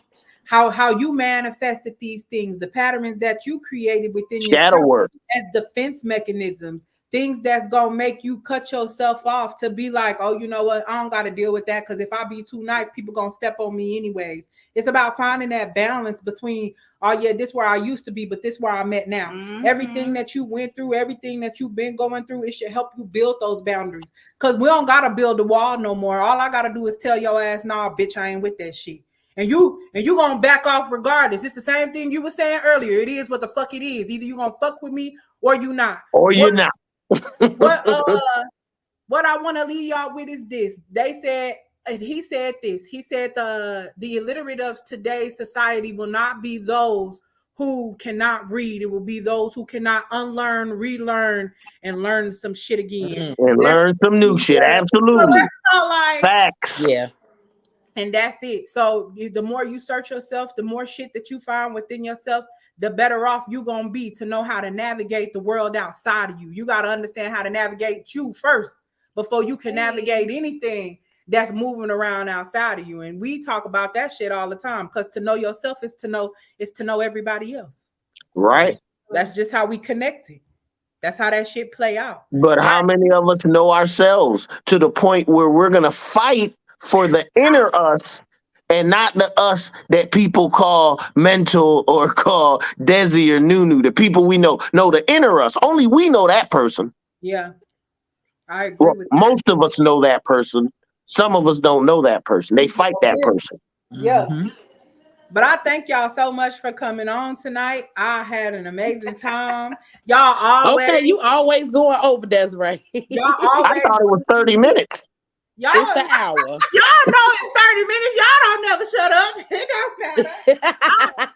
[SPEAKER 5] Yeah.
[SPEAKER 2] how you manifested these things, the patterns that you created within
[SPEAKER 1] Shadow
[SPEAKER 2] yourself
[SPEAKER 1] work.
[SPEAKER 2] as defense mechanisms things that's gonna make you cut yourself off to be like, oh, you know what, I don't gotta deal with that because if I be too nice, people gonna step on me anyways. It's about finding that balance between, oh yeah, this where I used to be, but this where I'm at now. Everything that you went through, everything that you've been going through, it should help you build those boundaries. Cause we don't gotta build a wall no more. All I gotta do is tell your ass, nah, bitch, I ain't with that shit. And you gonna back off regardless. It's the same thing you were saying earlier. It is what the fuck it is. Either you gonna fuck with me or you not.
[SPEAKER 1] Or you're not.
[SPEAKER 2] What what I want to leave y'all with is this. They said, and he said this. He said the illiterate of today's society will not be those who cannot read. It will be those who cannot unlearn, relearn, and learn some shit again.
[SPEAKER 1] And learn some new shit. Absolutely.
[SPEAKER 2] Like,
[SPEAKER 1] facts.
[SPEAKER 5] Yeah.
[SPEAKER 2] And that's it. So the more you search yourself, the more shit that you find within yourself, the better off you're going to be to know how to navigate the world outside of you. You got to understand how to navigate you first before you can navigate anything that's moving around outside of you. And we talk about that shit all the time because to know yourself is to know everybody else.
[SPEAKER 1] Right.
[SPEAKER 2] That's just how we connected. That's how that shit play out.
[SPEAKER 1] But how many of us know ourselves to the point where we're going to fight for the inner us and not the us that people call mental or call Desi or Nunu, the people we know the inner us. Only we know that person.
[SPEAKER 2] Yeah, I agree with that.
[SPEAKER 1] Most of us know that person. Some of us don't know that person. They fight that person.
[SPEAKER 2] Yeah. But I thank y'all so much for coming on tonight. I had an amazing time. Y'all always...
[SPEAKER 5] Okay, you always going over, Desiree.
[SPEAKER 2] Y'all always...
[SPEAKER 1] I thought it was 30 minutes.
[SPEAKER 2] Y'all,
[SPEAKER 5] it's an hour.
[SPEAKER 2] Y'all know it's 30 minutes. Y'all don't never shut up. It don't matter.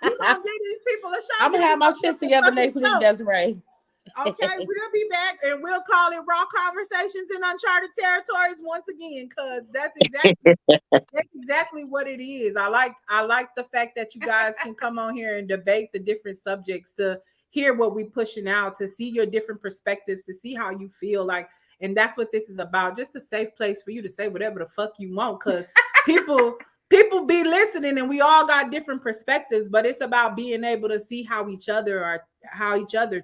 [SPEAKER 2] You gonna give these people a shot.
[SPEAKER 5] I'm gonna have my shit together next week, Desiree.
[SPEAKER 2] Okay, we'll be back and we'll call it Raw Conversations in Uncharted Territories once again, because that's exactly what it is. I like the fact that you guys can come on here and debate the different subjects, to hear what we're pushing out, to see your different perspectives, to see how you feel like. And that's what this is about. Just a safe place for you to say whatever the fuck you want, because people be listening and we all got different perspectives, but it's about being able to see how each other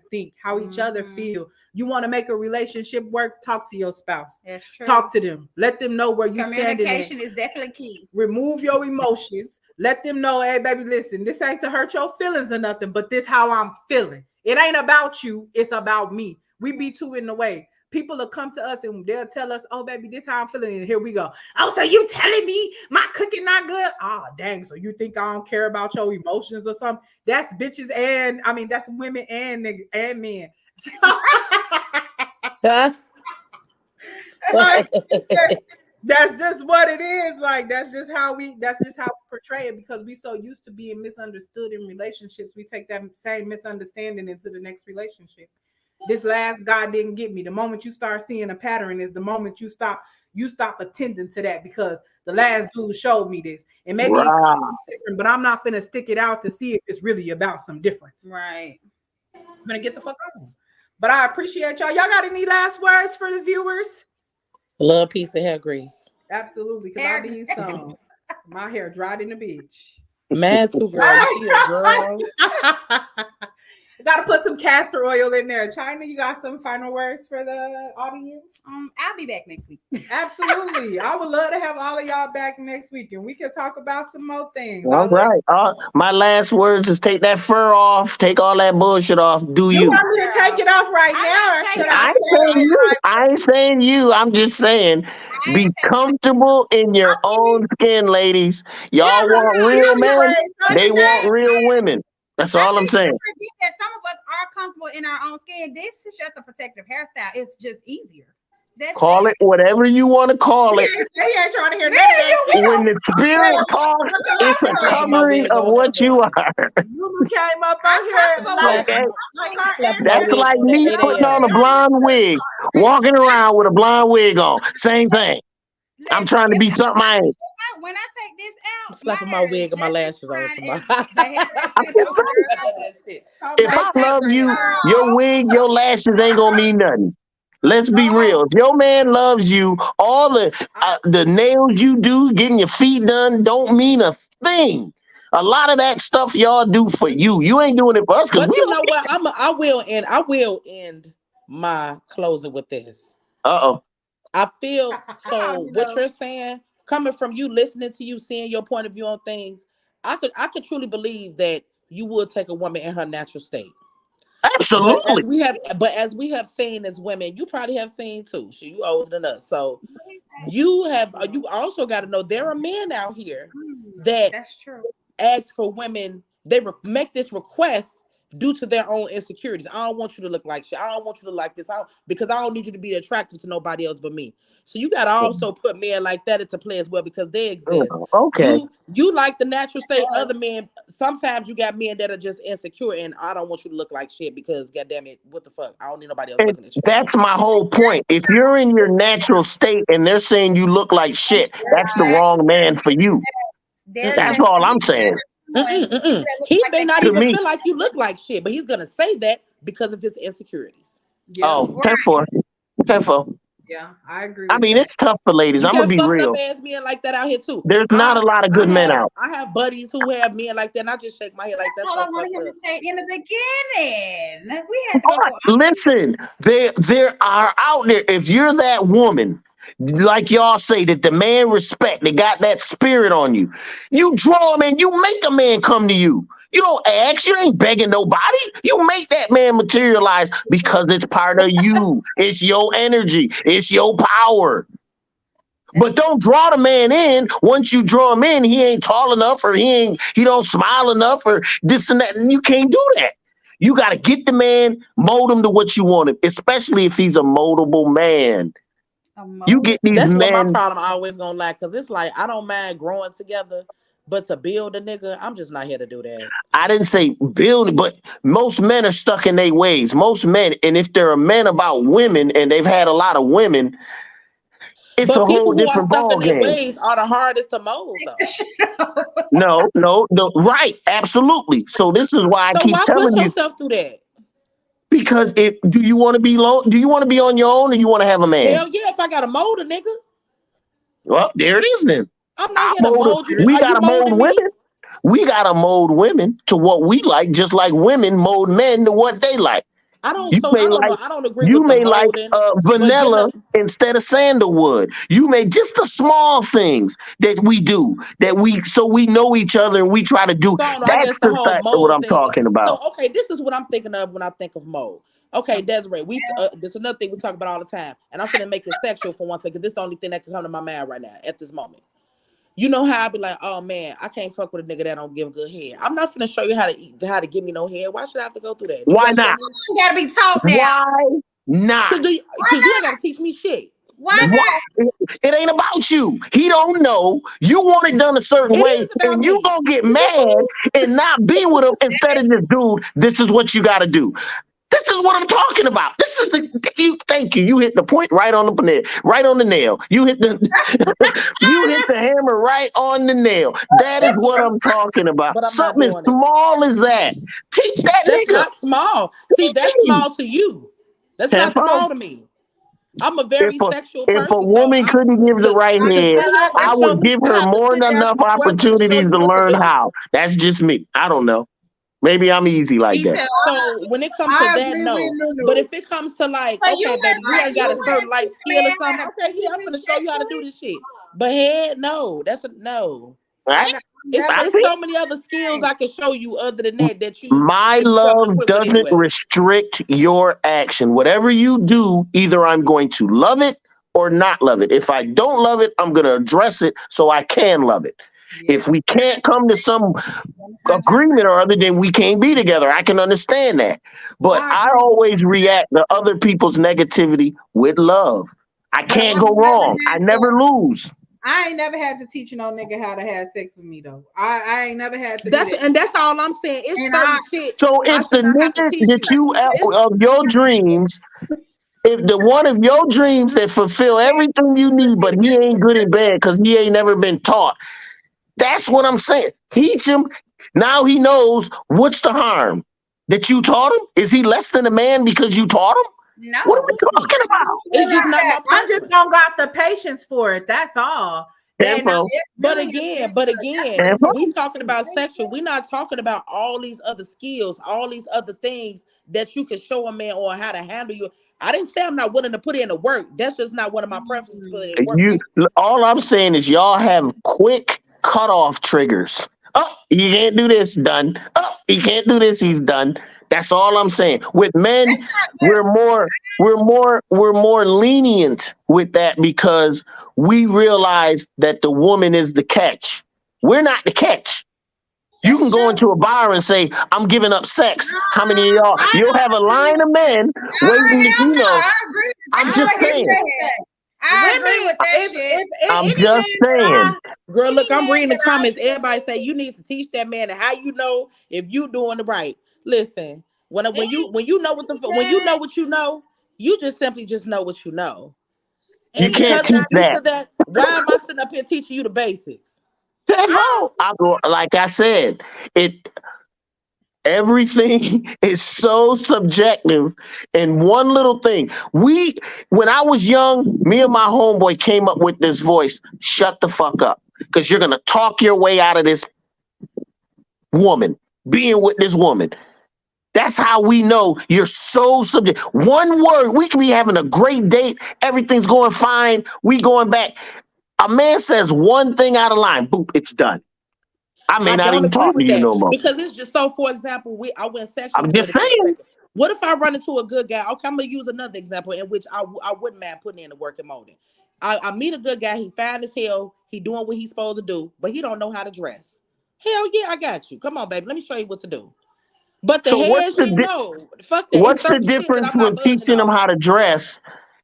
[SPEAKER 2] think, how each other feel. You want to make a relationship work, talk to your spouse.
[SPEAKER 3] That's true.
[SPEAKER 2] Talk to them. Let them know where you stand.
[SPEAKER 3] Communication is definitely key.
[SPEAKER 2] Remove your emotions. Let them know, hey, baby, listen, this ain't to hurt your feelings or nothing, but this how I'm feeling. It ain't about you. It's about me. We be too in the way. People will come to us and they'll tell us, oh, baby, this how I'm feeling. And here we go. Oh, so you telling me my cooking not good? Oh, dang. So you think I don't care about your emotions or something? That's bitches that's women and men. Like, that's just what it is. Like, that's just how we portray it, because we so used to being misunderstood in relationships. We take that same misunderstanding into the next relationship. This last guy didn't get me. The moment you start seeing a pattern is the moment you stop attending to that, because the last dude showed me this. And maybe it's different, but I'm not finna stick it out to see if it's really about some difference.
[SPEAKER 3] Right.
[SPEAKER 2] I'm gonna get the fuck on. But I appreciate y'all. Y'all got any last words for the viewers?
[SPEAKER 5] Love, peace, and hair grease.
[SPEAKER 2] Absolutely, because I need some. My hair dried in the beach.
[SPEAKER 5] Man, too, girl.
[SPEAKER 2] Gotta put some castor oil in there. China, you got some final words for the audience?
[SPEAKER 3] I'll be back next week.
[SPEAKER 2] Absolutely. I would love to have all of y'all back next week and we can talk about some more things.
[SPEAKER 1] All right. My last words is take that fur off, take all that bullshit off. Do you?
[SPEAKER 2] You want me to take it off right now? Or should
[SPEAKER 1] I ain't saying you. I'm just saying be comfortable in your own skin, ladies. Y'all want real men. They want real women. That's all I'm saying.
[SPEAKER 3] Forget that some of us are comfortable in our own skin. This is just a protective hairstyle. It's just easier.
[SPEAKER 1] Call it whatever you want to call it.
[SPEAKER 2] They ain't trying to hear that.
[SPEAKER 1] When the spirit talks, it's a covering of what you are.
[SPEAKER 2] You came up out here.
[SPEAKER 1] Okay. That's like me putting on a blonde wig, walking around with a blonde wig on. Same thing. I'm trying to be something I ain't.
[SPEAKER 3] When I take this out,
[SPEAKER 5] slapping my wig and my lashes on somebody.
[SPEAKER 1] If I love you, your wig, your lashes ain't gonna mean nothing. Let's be real. If your man loves you, all the nails you do, getting your feet done, don't mean a thing. A lot of that stuff y'all do for you. You ain't doing it for us.
[SPEAKER 5] But you know what? I will end my closing with this.
[SPEAKER 1] Uh
[SPEAKER 5] I feel so
[SPEAKER 2] You
[SPEAKER 5] what
[SPEAKER 2] know,
[SPEAKER 5] you're saying, coming from you, listening to you, seeing your point of view on things, I could truly believe that you would take a woman in her natural state.
[SPEAKER 1] oh,
[SPEAKER 5] But
[SPEAKER 1] absolutely.
[SPEAKER 5] as we have seen as women, you probably have seen too. So you older than us. So you also got to know there are men out here that
[SPEAKER 3] That's true.
[SPEAKER 5] ask for women. They make this request due to their own insecurities. I don't want you to look like shit. I don't want you to look like this. Because I don't need you to be attractive to nobody else but me. So you got to also put men like that into play as well because they exist.
[SPEAKER 1] Okay.
[SPEAKER 5] You like the natural state. Other men, sometimes you got men that are just insecure, and I don't want you to look like shit because goddamn it, what the fuck? I don't need nobody else
[SPEAKER 1] And
[SPEAKER 5] looking at you.
[SPEAKER 1] that's my whole point. If you're in your natural state and they're saying you look like shit, that's the wrong man for you.
[SPEAKER 3] There's
[SPEAKER 5] Mm-mm.
[SPEAKER 1] That's
[SPEAKER 3] that
[SPEAKER 1] all I'm saying.
[SPEAKER 5] Mm-mm, mm-mm.
[SPEAKER 3] that looks
[SPEAKER 5] He
[SPEAKER 3] like
[SPEAKER 5] may
[SPEAKER 3] they
[SPEAKER 5] not
[SPEAKER 1] To
[SPEAKER 5] even
[SPEAKER 1] me.
[SPEAKER 5] feel like you look like shit, but he's gonna say that because of his insecurities.
[SPEAKER 2] yep,
[SPEAKER 1] Oh, 10 4. 10 4.
[SPEAKER 2] yeah, I agree
[SPEAKER 1] I
[SPEAKER 2] with
[SPEAKER 1] mean,
[SPEAKER 2] that.
[SPEAKER 1] it's tough for ladies.
[SPEAKER 5] You
[SPEAKER 1] I'm going
[SPEAKER 5] got
[SPEAKER 1] to be
[SPEAKER 5] fucked up
[SPEAKER 1] real.
[SPEAKER 5] ass men like that out here too.
[SPEAKER 1] There's not a lot of good men out.
[SPEAKER 5] I have buddies who have men like that, and I just shake my head like
[SPEAKER 3] That's
[SPEAKER 5] that's
[SPEAKER 3] all I
[SPEAKER 5] so
[SPEAKER 3] wanted
[SPEAKER 5] fucked
[SPEAKER 3] him to
[SPEAKER 5] up.
[SPEAKER 3] say in the beginning. We had to go.
[SPEAKER 1] But listen, there are out there. If you're that woman, like y'all say, that the man respect, they got that spirit on you. You draw him and you make a man come to you. You don't ask, you ain't begging nobody. You make that man materialize because it's part of you. It's your energy, it's your power. But don't draw the man in. Once you draw him in, he ain't tall enough, or he don't smile enough, or this and that. And you can't do that. You got to get the man, mold him to what you want him, especially if he's a moldable man.
[SPEAKER 3] A
[SPEAKER 1] You
[SPEAKER 3] mode.
[SPEAKER 1] get these
[SPEAKER 5] That's what my
[SPEAKER 1] men.
[SPEAKER 5] problem always gonna lie, cause it's like I don't mind growing together, but to build a nigga, I'm just not here to do that.
[SPEAKER 1] I didn't say build, but most men are stuck in their ways. Most men, and if there are men about women and they've had a lot of women, it's a
[SPEAKER 5] But
[SPEAKER 1] whole
[SPEAKER 5] people who are
[SPEAKER 1] different
[SPEAKER 5] stuck
[SPEAKER 1] ball
[SPEAKER 5] in their
[SPEAKER 1] game.
[SPEAKER 5] ways are the hardest to mold, though.
[SPEAKER 1] No, no, no, right, absolutely. So this is why I
[SPEAKER 5] So
[SPEAKER 1] keep
[SPEAKER 5] why put
[SPEAKER 1] telling you.
[SPEAKER 5] yourself through that?
[SPEAKER 1] Because if do you want to be alone? Do you want to be on your own, or you want to have a man?
[SPEAKER 5] Hell yeah, if I gotta mold a nigga,
[SPEAKER 1] Well, there it is. Then
[SPEAKER 5] I'm not
[SPEAKER 1] I
[SPEAKER 5] here to
[SPEAKER 1] mold.
[SPEAKER 5] mold you.
[SPEAKER 1] We
[SPEAKER 5] Are you
[SPEAKER 1] gotta mold
[SPEAKER 5] molding me?
[SPEAKER 1] women. We gotta mold women to what we like, just like women mold men to what they like. You may
[SPEAKER 5] I don't know.
[SPEAKER 1] like
[SPEAKER 5] I don't agree
[SPEAKER 1] you
[SPEAKER 5] with the
[SPEAKER 1] may like
[SPEAKER 5] molding, but getting
[SPEAKER 1] vanilla
[SPEAKER 5] up.
[SPEAKER 1] instead of sandalwood. You may just the small things that we do that we so we know each other and we try to do.
[SPEAKER 5] So I don't know. I
[SPEAKER 1] That's
[SPEAKER 5] guess the whole
[SPEAKER 1] what
[SPEAKER 5] mold
[SPEAKER 1] I'm
[SPEAKER 5] thing.
[SPEAKER 1] talking
[SPEAKER 5] So
[SPEAKER 1] about.
[SPEAKER 5] okay, this is what I'm thinking of when I think of mold. Okay, Desiree, this is another thing we talk about all the time, and I'm finna make it sexual for one second. This is the only thing that can come to my mind right now at this moment. You know how I be like, oh man, I can't fuck with a nigga that don't give good head. I'm not finna show you how to give me no head. Why should I have to go through that? You
[SPEAKER 1] Why
[SPEAKER 5] gotta show
[SPEAKER 1] not?
[SPEAKER 5] me
[SPEAKER 3] You gotta be taught now.
[SPEAKER 1] Why not?
[SPEAKER 3] Why
[SPEAKER 5] because you ain't
[SPEAKER 3] not?
[SPEAKER 5] gotta teach me shit.
[SPEAKER 3] Why
[SPEAKER 1] Why?
[SPEAKER 3] not?
[SPEAKER 1] It ain't about you. He don't know. You want it done a certain
[SPEAKER 5] It
[SPEAKER 1] way,
[SPEAKER 5] is about
[SPEAKER 1] and you
[SPEAKER 5] me.
[SPEAKER 1] gonna get
[SPEAKER 5] Is you
[SPEAKER 1] mad
[SPEAKER 5] cool?
[SPEAKER 1] and not be with him instead of just, dude, this is what you gotta do. This is what I'm talking about. This is you. Thank you. You hit the point right on right on the nail. You hit the you hit the hammer right on the nail. That is
[SPEAKER 5] That's what
[SPEAKER 1] what I'm talking about.
[SPEAKER 5] but I'm not
[SPEAKER 1] Something as
[SPEAKER 5] doing it.
[SPEAKER 1] small as that. Teach that
[SPEAKER 5] That's
[SPEAKER 1] nigga.
[SPEAKER 5] not small. See,
[SPEAKER 1] Teach
[SPEAKER 5] that's
[SPEAKER 1] him.
[SPEAKER 5] small to you. That's not
[SPEAKER 1] Tenfold.
[SPEAKER 5] small to me. I'm a
[SPEAKER 1] If
[SPEAKER 5] very
[SPEAKER 1] a
[SPEAKER 5] sexual
[SPEAKER 1] if a
[SPEAKER 5] person, so
[SPEAKER 1] woman
[SPEAKER 5] I
[SPEAKER 1] couldn't give the right
[SPEAKER 5] to
[SPEAKER 1] head,
[SPEAKER 5] sit here and
[SPEAKER 1] I
[SPEAKER 5] show
[SPEAKER 1] would
[SPEAKER 5] me.
[SPEAKER 1] give
[SPEAKER 5] I
[SPEAKER 1] her
[SPEAKER 5] have to
[SPEAKER 1] more
[SPEAKER 5] sit
[SPEAKER 1] than
[SPEAKER 5] there
[SPEAKER 1] enough
[SPEAKER 5] square and show
[SPEAKER 1] opportunities
[SPEAKER 5] you
[SPEAKER 1] to
[SPEAKER 5] what to
[SPEAKER 1] learn
[SPEAKER 5] do.
[SPEAKER 1] how. That's just me. I don't know. Maybe I'm easy like that.
[SPEAKER 3] Detail.
[SPEAKER 5] So when it comes to
[SPEAKER 2] I
[SPEAKER 5] that,
[SPEAKER 2] agree with
[SPEAKER 5] no. But
[SPEAKER 2] Lulu.
[SPEAKER 5] if it comes to like,
[SPEAKER 3] So
[SPEAKER 5] okay, baby, you ain't got a certain life
[SPEAKER 3] teach a
[SPEAKER 5] skill or
[SPEAKER 3] man
[SPEAKER 5] something.
[SPEAKER 3] how to
[SPEAKER 5] Okay, yeah, I'm
[SPEAKER 3] please
[SPEAKER 5] gonna
[SPEAKER 3] you
[SPEAKER 5] show you how to do
[SPEAKER 3] sexually?
[SPEAKER 5] this shit. But head, no, that's a no.
[SPEAKER 1] Right?
[SPEAKER 2] I'm
[SPEAKER 5] It's
[SPEAKER 2] never
[SPEAKER 1] I
[SPEAKER 5] it's
[SPEAKER 1] see.
[SPEAKER 5] so many other skills I can show you other than that you
[SPEAKER 1] My
[SPEAKER 5] should be coming to
[SPEAKER 1] love
[SPEAKER 5] quit with
[SPEAKER 1] doesn't
[SPEAKER 5] anyway.
[SPEAKER 1] restrict your action. Whatever you do, either I'm going to love it or not love it. If I don't love it, I'm going to address it so I can love it. If
[SPEAKER 2] yeah.
[SPEAKER 1] we can't come to some
[SPEAKER 3] 100.
[SPEAKER 1] agreement or other, then we can't be together. I can understand that. But
[SPEAKER 2] I
[SPEAKER 1] I
[SPEAKER 2] agree with
[SPEAKER 1] always react to other people's negativity with love. I
[SPEAKER 2] but
[SPEAKER 1] can't go wrong. I never lose.
[SPEAKER 2] I ain't never had to teach no nigga how to have sex with me though. I ain't never had to do that.
[SPEAKER 5] That's all I'm saying. It's
[SPEAKER 2] And
[SPEAKER 5] certain
[SPEAKER 2] I
[SPEAKER 5] shit
[SPEAKER 1] So
[SPEAKER 5] I
[SPEAKER 1] if the
[SPEAKER 5] should not have to
[SPEAKER 1] nigga
[SPEAKER 5] teach
[SPEAKER 1] that
[SPEAKER 5] you.
[SPEAKER 1] you
[SPEAKER 5] It's
[SPEAKER 1] of your dreams, if the one of your dreams that fulfill everything you need, but he ain't good in bed because he ain't never been taught. That's what I'm saying. Teach him. Now he knows what's the harm that you taught him. Is he less than a man because you taught him? What are we
[SPEAKER 3] No.
[SPEAKER 1] talking about?
[SPEAKER 5] it's just not my
[SPEAKER 2] I just
[SPEAKER 5] preference.
[SPEAKER 2] don't got the patience for it. That's all. And
[SPEAKER 1] Tempo.
[SPEAKER 2] it
[SPEAKER 5] But
[SPEAKER 2] really
[SPEAKER 5] again,
[SPEAKER 2] is
[SPEAKER 5] but
[SPEAKER 2] that's
[SPEAKER 5] again,
[SPEAKER 2] what it
[SPEAKER 1] Tempo.
[SPEAKER 5] we
[SPEAKER 2] is.
[SPEAKER 5] talking about sexual. We're not talking about all these other skills, all these other things that you can show a man or how to handle you. I didn't say I'm not willing to put in the work. That's just not one of my preferences to put in work
[SPEAKER 1] You,
[SPEAKER 5] with.
[SPEAKER 1] all I'm saying is y'all have quick cutoff triggers. Oh, he can't do this, done. Oh, he can't do this, he's done. That's all I'm saying. With men, we're more lenient with that because we realize that the woman is the catch. We're not the catch. You
[SPEAKER 5] That's
[SPEAKER 1] can go
[SPEAKER 5] true.
[SPEAKER 1] into a bar and say, I'm giving up sex. How many of y'all?
[SPEAKER 2] I
[SPEAKER 1] You'll have a line of men waiting to,
[SPEAKER 3] Hell no, I agree.
[SPEAKER 1] I'm
[SPEAKER 3] I
[SPEAKER 1] just
[SPEAKER 3] agree with
[SPEAKER 1] saying.
[SPEAKER 3] that. I agree with that shit.
[SPEAKER 1] I'm
[SPEAKER 2] any
[SPEAKER 1] just
[SPEAKER 2] man that
[SPEAKER 1] saying.
[SPEAKER 5] Girl,
[SPEAKER 2] any
[SPEAKER 5] look, I'm
[SPEAKER 2] man
[SPEAKER 5] reading the
[SPEAKER 2] that I
[SPEAKER 5] comments. Everybody say you need to teach that man and how you know if you doing the right. Listen, when
[SPEAKER 2] any
[SPEAKER 5] you know what when you
[SPEAKER 2] man,
[SPEAKER 5] know what you just simply just know what you know.
[SPEAKER 1] You
[SPEAKER 5] And
[SPEAKER 2] any man
[SPEAKER 1] can't
[SPEAKER 5] because
[SPEAKER 1] teach
[SPEAKER 5] in due
[SPEAKER 1] that.
[SPEAKER 5] to that, why am I sitting up here teaching you the basics?
[SPEAKER 1] I go, like I said, it everything is so subjective in one little thing. When I was young, me and my homeboy came up with this voice, shut the fuck up. Because you're gonna talk your way out of this woman, being with this woman. That's how we know you're so subject. One word, we could be having a great date, everything's going fine, we going back. A man says one thing out of line, boop, it's done. I may
[SPEAKER 5] I
[SPEAKER 1] not
[SPEAKER 5] don't
[SPEAKER 1] even
[SPEAKER 5] agree
[SPEAKER 1] talk to
[SPEAKER 5] with
[SPEAKER 1] you
[SPEAKER 5] that
[SPEAKER 1] no more.
[SPEAKER 5] because it's just so. For example, I went
[SPEAKER 1] I'm
[SPEAKER 5] sexual with
[SPEAKER 1] just
[SPEAKER 5] it for a
[SPEAKER 1] saying.
[SPEAKER 5] second. What if I run into a good guy? Okay, I'm gonna use another example in which I wouldn't mind putting in the work and molding. I meet a good guy. He fine as hell. He doing what he's supposed to do, but he don't know how to dress. Hell yeah, I got you. Come on, baby. Let me show you what to do. But the
[SPEAKER 1] So
[SPEAKER 5] head shit, no. Fuck that. It's
[SPEAKER 1] what's the
[SPEAKER 5] certain shit that
[SPEAKER 1] difference
[SPEAKER 5] I'm not
[SPEAKER 1] with
[SPEAKER 5] budging
[SPEAKER 1] teaching them
[SPEAKER 5] on.
[SPEAKER 1] how to dress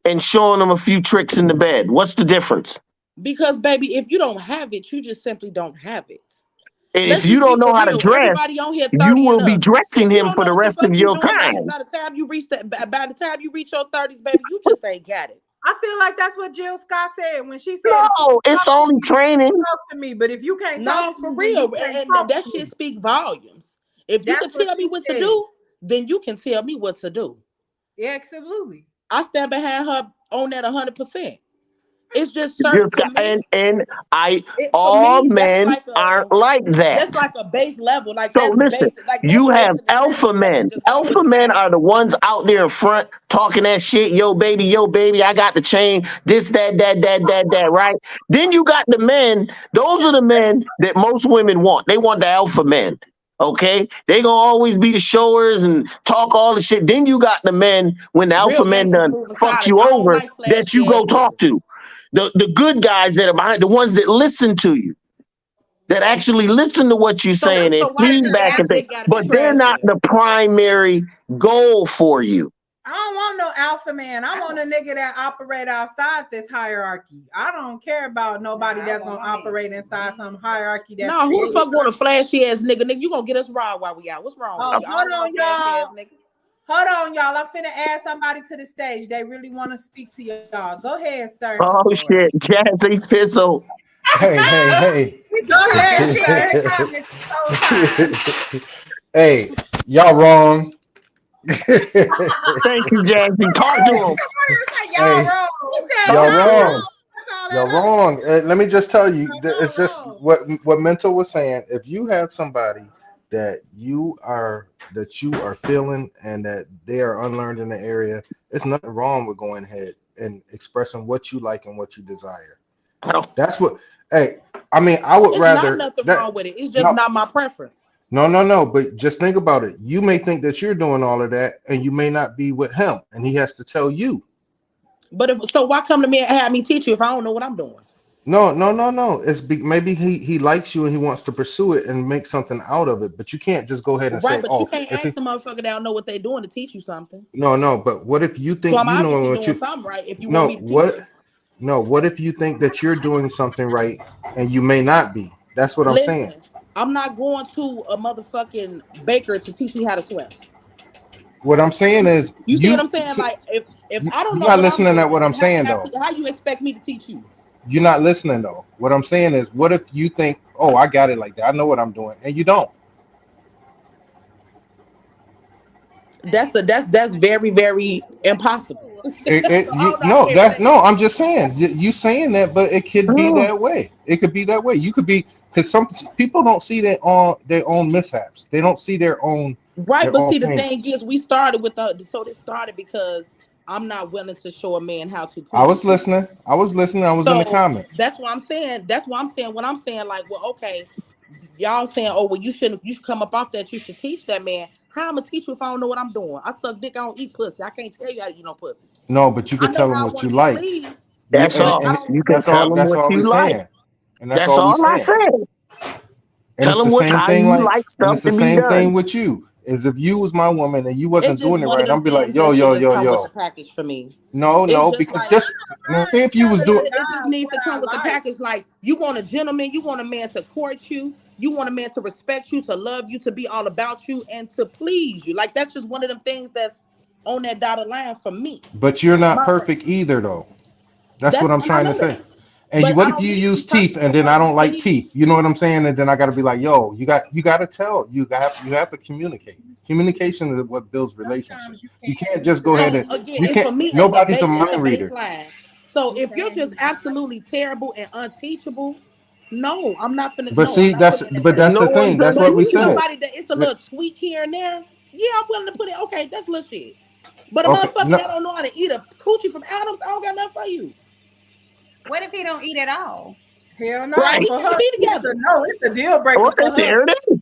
[SPEAKER 1] and showing them a few tricks in the bed? What's the difference?
[SPEAKER 5] Because baby, if you don't have it, you just simply don't have it.
[SPEAKER 1] And if
[SPEAKER 5] Let's
[SPEAKER 1] you
[SPEAKER 5] just be
[SPEAKER 1] don't know
[SPEAKER 5] for
[SPEAKER 1] how to
[SPEAKER 5] real.
[SPEAKER 1] dress,
[SPEAKER 5] Everybody on here
[SPEAKER 1] you
[SPEAKER 5] 30 and
[SPEAKER 1] will be
[SPEAKER 5] up.
[SPEAKER 1] dressing
[SPEAKER 5] If you
[SPEAKER 1] him
[SPEAKER 5] don't
[SPEAKER 1] for
[SPEAKER 5] know
[SPEAKER 1] the
[SPEAKER 5] what the
[SPEAKER 1] rest
[SPEAKER 5] fuck
[SPEAKER 1] of
[SPEAKER 5] you
[SPEAKER 1] your
[SPEAKER 5] doing, baby,
[SPEAKER 1] time.
[SPEAKER 5] by the time you reach your 30s, baby, you just ain't got it.
[SPEAKER 2] I feel like that's what Jill Scott said when she said, if you
[SPEAKER 1] No,
[SPEAKER 2] talk
[SPEAKER 1] it's
[SPEAKER 2] to
[SPEAKER 1] only
[SPEAKER 2] me, you
[SPEAKER 1] training.
[SPEAKER 2] talk to me. But if you can't talk
[SPEAKER 5] No,
[SPEAKER 2] to
[SPEAKER 5] for
[SPEAKER 2] me, then you
[SPEAKER 5] real.
[SPEAKER 2] can't
[SPEAKER 5] And
[SPEAKER 2] talk
[SPEAKER 5] that
[SPEAKER 2] to
[SPEAKER 5] shit
[SPEAKER 2] me.
[SPEAKER 5] speak volumes. If you
[SPEAKER 2] That's
[SPEAKER 5] can
[SPEAKER 2] what
[SPEAKER 5] tell me
[SPEAKER 2] she
[SPEAKER 5] what to
[SPEAKER 2] said.
[SPEAKER 5] do, then you can tell me what to do.
[SPEAKER 2] Yeah, absolutely.
[SPEAKER 5] I stand behind her on that 100%. It's just certain
[SPEAKER 1] Just
[SPEAKER 5] for
[SPEAKER 1] got,
[SPEAKER 5] me.
[SPEAKER 1] and I
[SPEAKER 5] For
[SPEAKER 1] all
[SPEAKER 5] me,
[SPEAKER 1] men aren't like
[SPEAKER 5] that's
[SPEAKER 1] that.
[SPEAKER 5] like a base level. Like
[SPEAKER 1] So
[SPEAKER 5] that's
[SPEAKER 1] listen,
[SPEAKER 5] basic. Like that's
[SPEAKER 1] you have
[SPEAKER 5] basic
[SPEAKER 1] alpha
[SPEAKER 5] necessities that can
[SPEAKER 1] men.
[SPEAKER 5] just come with
[SPEAKER 1] Alpha
[SPEAKER 5] the
[SPEAKER 1] men are the
[SPEAKER 5] family.
[SPEAKER 1] ones out there in front talking that shit. Yo, baby, I got the chain. This, that, right? Then you got the men. Those are the men that most women want. They want the alpha men. Okay? They gonna always be the showers and talk all the shit. Then you got the men when the alpha
[SPEAKER 5] Real
[SPEAKER 1] men
[SPEAKER 5] gangsters
[SPEAKER 1] done
[SPEAKER 5] moving
[SPEAKER 1] fucks
[SPEAKER 5] silence.
[SPEAKER 1] you
[SPEAKER 5] I don't
[SPEAKER 1] over
[SPEAKER 5] like
[SPEAKER 1] that
[SPEAKER 5] flashy
[SPEAKER 1] you
[SPEAKER 5] ass
[SPEAKER 1] go talk
[SPEAKER 5] niggas.
[SPEAKER 1] to. The good guys that are behind, the ones that listen to you, that actually listen to what you're saying and
[SPEAKER 5] So why do the
[SPEAKER 1] feedback
[SPEAKER 5] guys
[SPEAKER 1] and things,
[SPEAKER 5] they gotta be
[SPEAKER 1] but they're
[SPEAKER 5] trash
[SPEAKER 1] not
[SPEAKER 5] then?
[SPEAKER 1] the primary goal for you.
[SPEAKER 2] I don't want no alpha man. I want a nigga that operate outside this hierarchy. I don't care about nobody that's gonna operate inside some hierarchy that's
[SPEAKER 5] Nah, who the
[SPEAKER 2] created.
[SPEAKER 5] fuck want a flashy ass nigga? Nigga, you gonna get us raw while we out. What's wrong with
[SPEAKER 2] Oh,
[SPEAKER 5] you? I
[SPEAKER 2] hold
[SPEAKER 5] don't want
[SPEAKER 2] on,
[SPEAKER 5] no flashy ass
[SPEAKER 2] y'all.
[SPEAKER 5] nigga.
[SPEAKER 2] Hold on, y'all. I'm finna add somebody to the stage. They really want to speak to y'all. Go ahead, sir.
[SPEAKER 1] Oh shit, Jazzy Fizzle.
[SPEAKER 6] Hey, hey, hey.
[SPEAKER 3] We
[SPEAKER 2] Go
[SPEAKER 3] talking
[SPEAKER 2] ahead,
[SPEAKER 3] that shit in
[SPEAKER 2] sir.
[SPEAKER 3] the comments the whole time.
[SPEAKER 6] Hey, y'all wrong.
[SPEAKER 1] Thank you, Jazzy. Talk to him.
[SPEAKER 3] Somebody was like, y'all
[SPEAKER 6] Hey,
[SPEAKER 3] wrong.
[SPEAKER 2] He said
[SPEAKER 6] y'all
[SPEAKER 1] Talk to
[SPEAKER 2] y'all
[SPEAKER 1] him.
[SPEAKER 6] wrong.
[SPEAKER 2] wrong. That's all that
[SPEAKER 6] Y'all
[SPEAKER 2] matters.
[SPEAKER 6] wrong. Let me just tell you,
[SPEAKER 2] Y'all
[SPEAKER 6] it's just
[SPEAKER 2] wrong.
[SPEAKER 6] what Mental was saying. If you have somebody that you are feeling and that they are unlearned in the area, it's nothing wrong with going ahead and expressing what you like and what you desire.
[SPEAKER 1] I don't.
[SPEAKER 6] That's what. Hey, I mean, I would
[SPEAKER 5] It's not
[SPEAKER 6] rather
[SPEAKER 5] nothing
[SPEAKER 6] that.
[SPEAKER 5] wrong with it. It's just
[SPEAKER 6] No,
[SPEAKER 5] not my preference.
[SPEAKER 6] no. But just think about it. You may think that you're doing all of that, and you may not be with him, and he has to tell you.
[SPEAKER 5] But if so, why come to me and have me teach you if I don't know what I'm doing?
[SPEAKER 6] No. Maybe he likes you and he wants to pursue it and make something out of it. But you can't just go ahead and
[SPEAKER 5] Right,
[SPEAKER 6] say,
[SPEAKER 5] but you
[SPEAKER 6] "Oh,
[SPEAKER 5] can't
[SPEAKER 6] if
[SPEAKER 5] ask
[SPEAKER 6] he."
[SPEAKER 5] a motherfucker that don't know what they're doing to teach you something.
[SPEAKER 6] No. But what if you
[SPEAKER 5] So
[SPEAKER 6] think
[SPEAKER 5] I'm
[SPEAKER 6] you know
[SPEAKER 5] obviously
[SPEAKER 6] what
[SPEAKER 5] doing
[SPEAKER 6] you?
[SPEAKER 5] something right if you want
[SPEAKER 6] No.
[SPEAKER 5] me to teach you.
[SPEAKER 6] What if you think that you're doing something right and you may not be? That's what I'm saying.
[SPEAKER 5] Listen, I'm not going to a motherfucking baker to teach me how to swim.
[SPEAKER 6] What I'm saying is
[SPEAKER 5] You see what I'm saying? Like if I don't
[SPEAKER 6] you're
[SPEAKER 5] know
[SPEAKER 6] not
[SPEAKER 5] what I'm
[SPEAKER 6] listening at
[SPEAKER 5] doing,
[SPEAKER 6] what I'm
[SPEAKER 5] then how can
[SPEAKER 6] saying
[SPEAKER 5] I
[SPEAKER 6] though.
[SPEAKER 5] how you expect me to teach you?
[SPEAKER 6] You're not listening though. What I'm saying is, what if you think, "Oh, I got it like that. I know what I'm doing," and you don't.
[SPEAKER 5] That's very very impossible. So I don't know. I
[SPEAKER 6] No,
[SPEAKER 5] can't
[SPEAKER 6] that
[SPEAKER 5] relate.
[SPEAKER 6] no. I'm just saying you saying that, but it could be
[SPEAKER 1] Oh,
[SPEAKER 6] that way. It could be that way. You could be because some people don't see their own mishaps. They don't see
[SPEAKER 5] Right,
[SPEAKER 6] their
[SPEAKER 5] but
[SPEAKER 6] own
[SPEAKER 5] see, the
[SPEAKER 6] pain.
[SPEAKER 5] thing is, we started with this started because I'm not willing to show a man how to
[SPEAKER 6] I was
[SPEAKER 5] please me.
[SPEAKER 6] listening. I was listening. I was in the
[SPEAKER 5] So
[SPEAKER 6] comments.
[SPEAKER 5] that's what I'm saying. That's what I'm saying. What I'm saying, like, well, okay, y'all saying, oh, well, you shouldn't. You should come up off that. You should teach that man. How I'm gonna teach you if I don't know what I'm doing? I suck dick. I don't eat pussy. I can't tell you how to eat no pussy.
[SPEAKER 6] No, but you
[SPEAKER 5] I
[SPEAKER 6] could
[SPEAKER 5] know
[SPEAKER 6] tell them
[SPEAKER 5] how I
[SPEAKER 6] what
[SPEAKER 5] want
[SPEAKER 6] you
[SPEAKER 5] to be
[SPEAKER 6] like.
[SPEAKER 5] pleased,
[SPEAKER 6] You
[SPEAKER 1] That's
[SPEAKER 5] but
[SPEAKER 6] and,
[SPEAKER 5] I
[SPEAKER 1] all.
[SPEAKER 6] and
[SPEAKER 5] don't.
[SPEAKER 1] You can
[SPEAKER 6] that's
[SPEAKER 1] tell
[SPEAKER 6] all.
[SPEAKER 1] them
[SPEAKER 6] That's
[SPEAKER 1] what
[SPEAKER 6] all we
[SPEAKER 1] you like.
[SPEAKER 6] saying. And that's
[SPEAKER 1] That's
[SPEAKER 6] all we
[SPEAKER 1] all I
[SPEAKER 6] saying.
[SPEAKER 1] said.
[SPEAKER 6] And
[SPEAKER 1] Tell
[SPEAKER 6] it's
[SPEAKER 1] them
[SPEAKER 6] the
[SPEAKER 1] what
[SPEAKER 6] same
[SPEAKER 1] how
[SPEAKER 6] thing.
[SPEAKER 1] you
[SPEAKER 6] Like,
[SPEAKER 1] like
[SPEAKER 6] and
[SPEAKER 1] stuff
[SPEAKER 6] it's the
[SPEAKER 1] to be
[SPEAKER 6] same thing
[SPEAKER 1] done.
[SPEAKER 6] with you. Is if you was my woman and you
[SPEAKER 5] It's
[SPEAKER 6] wasn't
[SPEAKER 5] just
[SPEAKER 6] doing it
[SPEAKER 5] one of
[SPEAKER 6] right,
[SPEAKER 5] them
[SPEAKER 6] I'm be like,
[SPEAKER 5] things
[SPEAKER 6] yo,
[SPEAKER 5] that should
[SPEAKER 6] yo,
[SPEAKER 5] just
[SPEAKER 6] yo,
[SPEAKER 5] come with the
[SPEAKER 6] yo.
[SPEAKER 5] package for me.
[SPEAKER 6] No,
[SPEAKER 5] It's
[SPEAKER 6] no,
[SPEAKER 5] just
[SPEAKER 6] because
[SPEAKER 5] like
[SPEAKER 6] just now, say if you was doing.
[SPEAKER 5] it just
[SPEAKER 2] Not
[SPEAKER 5] needs
[SPEAKER 2] what
[SPEAKER 5] to
[SPEAKER 2] I
[SPEAKER 5] come with the
[SPEAKER 2] like.
[SPEAKER 5] package. Like you want a gentleman, you want a man to court you, you want a man to respect you, to love you, to be all about you, and to please you. Like that's just one of them things that's on that dotted line for me,
[SPEAKER 6] But you're not
[SPEAKER 5] my
[SPEAKER 6] perfect
[SPEAKER 5] preference.
[SPEAKER 6] either, though. That's what
[SPEAKER 5] That's
[SPEAKER 6] I'm
[SPEAKER 5] and I
[SPEAKER 6] trying to
[SPEAKER 5] know
[SPEAKER 6] say.
[SPEAKER 5] that,
[SPEAKER 6] And
[SPEAKER 5] but
[SPEAKER 6] what
[SPEAKER 5] I
[SPEAKER 6] if
[SPEAKER 5] don't
[SPEAKER 6] you
[SPEAKER 5] need to be
[SPEAKER 6] use teeth
[SPEAKER 5] perfect
[SPEAKER 6] and
[SPEAKER 5] to
[SPEAKER 6] then
[SPEAKER 5] want
[SPEAKER 6] I
[SPEAKER 5] to be
[SPEAKER 6] don't like teeth?
[SPEAKER 5] pleased.
[SPEAKER 6] You know what I'm saying? And then I got to be like, yo, you got to tell. You have to communicate. Communication is what builds relationships.
[SPEAKER 2] Sometimes you
[SPEAKER 6] You
[SPEAKER 2] can
[SPEAKER 6] can't
[SPEAKER 2] be
[SPEAKER 6] just go ahead
[SPEAKER 5] So
[SPEAKER 6] and
[SPEAKER 2] pleased.
[SPEAKER 5] again,
[SPEAKER 6] you
[SPEAKER 5] and
[SPEAKER 6] can't.
[SPEAKER 5] for me,
[SPEAKER 6] Nobody's a
[SPEAKER 5] it's a
[SPEAKER 6] mind reader.
[SPEAKER 5] baseline. So
[SPEAKER 2] You
[SPEAKER 5] if you're
[SPEAKER 2] can
[SPEAKER 5] just
[SPEAKER 2] be
[SPEAKER 5] absolutely terrible and unteachable, no, I'm not finna.
[SPEAKER 6] But
[SPEAKER 5] No, I'm
[SPEAKER 6] see,
[SPEAKER 5] not
[SPEAKER 6] that's
[SPEAKER 5] putting in the
[SPEAKER 6] but
[SPEAKER 5] work.
[SPEAKER 6] that's
[SPEAKER 1] No
[SPEAKER 6] the
[SPEAKER 1] one's
[SPEAKER 6] thing. That's
[SPEAKER 5] But
[SPEAKER 6] what
[SPEAKER 5] if
[SPEAKER 6] we
[SPEAKER 5] you
[SPEAKER 1] unteachable.
[SPEAKER 6] said.
[SPEAKER 5] somebody that it's a little tweak here and there, yeah, I'm willing to put it. Okay, that's little shit. But a
[SPEAKER 6] Okay,
[SPEAKER 5] motherfucker
[SPEAKER 6] no,
[SPEAKER 5] that don't know how to eat a coochie from Adams, I don't got nothing for you.
[SPEAKER 3] What if he don't eat at all?
[SPEAKER 2] hell no
[SPEAKER 1] Right.
[SPEAKER 2] for
[SPEAKER 5] We
[SPEAKER 2] her.
[SPEAKER 5] can be
[SPEAKER 2] It's a
[SPEAKER 5] together.
[SPEAKER 2] no. It's a deal
[SPEAKER 1] Well,
[SPEAKER 2] breaker for her.
[SPEAKER 1] there it is.